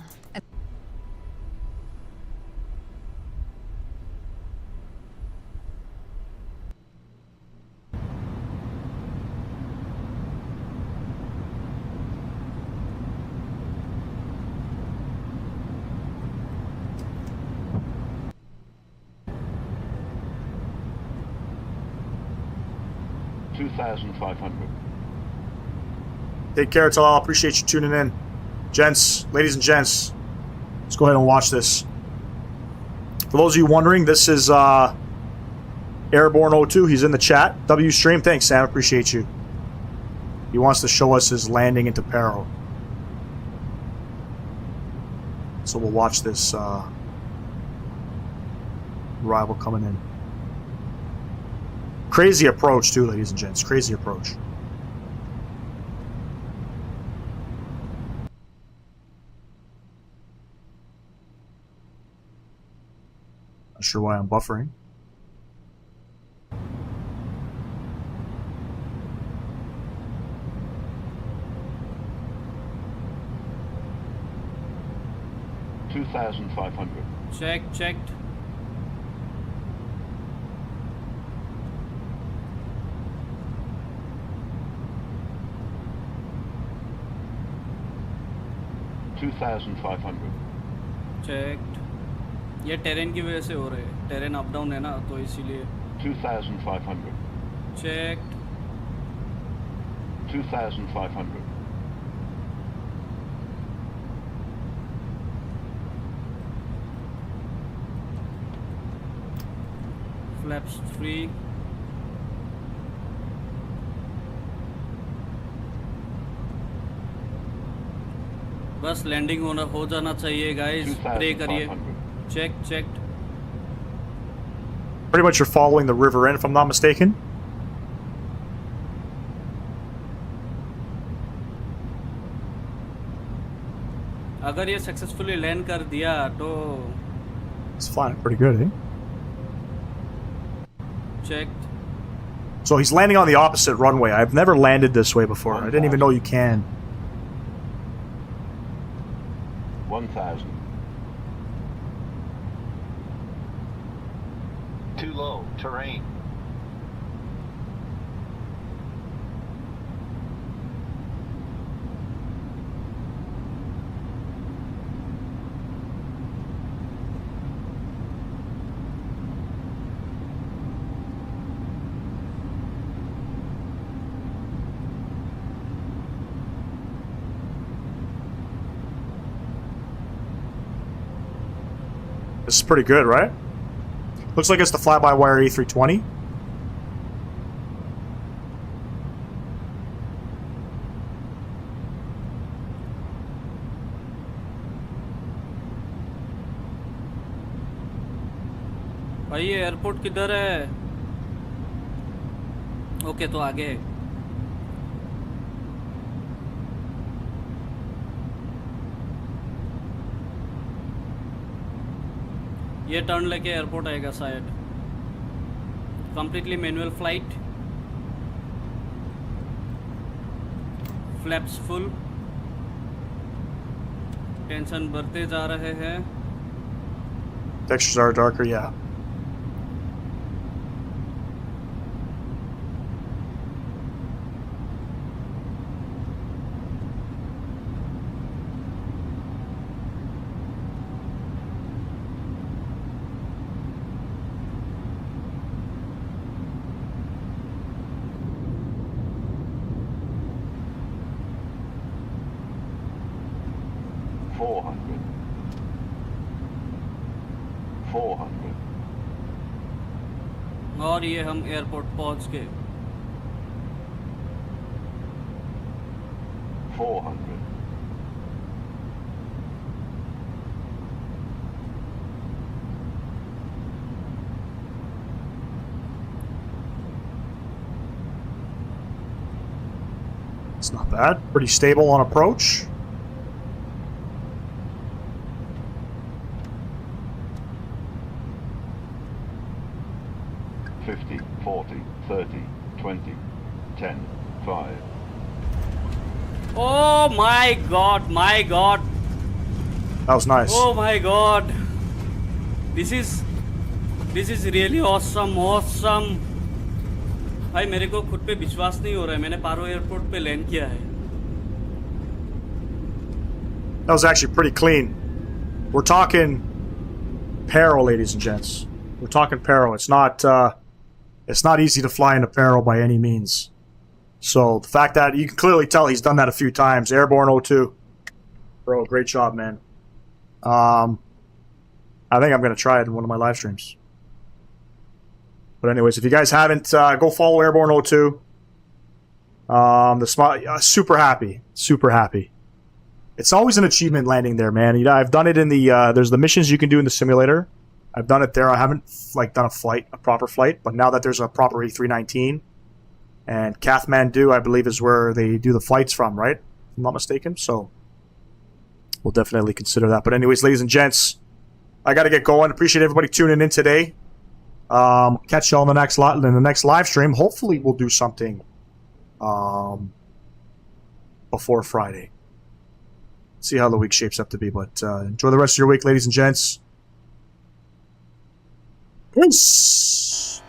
2,500. Take care, Talal. Appreciate you tuning in. Gents, ladies and gents, let's go ahead and watch this. For those of you wondering, this is Airborne02. He's in the chat. W stream. Thanks, Sam. Appreciate you. He wants to show us his landing into Perro. So we'll watch this arrival coming in. Crazy approach, too, ladies and gents. Crazy approach. Not sure why I'm buffering. $2,500. Checked. $2,500. Checked. ये terrain की वजह से हो रहे हैं. Terrain up down है ना, तो इसीलिए. 2,500. चेक्ड. 2,500. Flaps free. बस लैंडिंग हो जाना चाहिए गाइस. प्रे करिए. checked. Pretty much you're following the river in, if I'm not mistaken. अगर ये सक्सेसफुली लैंड कर दिया तो It's flying pretty good, eh? checked. So he's landing on the opposite runway. I've never landed this way before. I didn't even know you can. 1,000. Too low. Terrain. This is pretty good, right? Looks like it's the fly-by-wire A320. भाई ये airport किधर है? Okay तो आगे. ये turn लेके airport आएगा शायद. Completely manual flight. Flaps full. Tension बढ़ते जा रहे हैं. Textures are darker, yeah. और ये हम एयरपोर्ट पहुंच गए. 400. It's not bad. Pretty stable on approach. $50, $40, $30, $20, $10, $5. Oh my god, my god. That was nice. Oh my god. This is really awesome. भाई मेरे को खुद पे विश्वास नहीं हो रहा है. मैंने पारो एयरपोर्ट पे लैंड किया है. That was actually pretty clean. We're talking Perro, ladies and gents. We're talking Perro. It's It's not easy to fly in apparel by any means. So the fact that you can clearly tell he's done that a few times. Airborne 02. Bro, great job, man. I think I'm going to try it in one of my live streams. But anyways, if you guys haven't, go follow Airborne 02. Super happy. Super happy. It's always an achievement landing there, man. You know, I've done it in the, there's the missions you can do in the simulator. I've done it there. I haven't, like, done a proper flight. But now that there's a proper A319, and Kathmandu, I believe, is where they do the flights from, right? If I'm not mistaken. So we'll definitely consider that. But anyways, ladies and gents, I got to get going. Appreciate everybody tuning in today. Catch y'all in the next live stream. Hopefully we'll do something before Friday. See how the week shapes up to be. But enjoy the rest of your week, ladies and gents. Peace.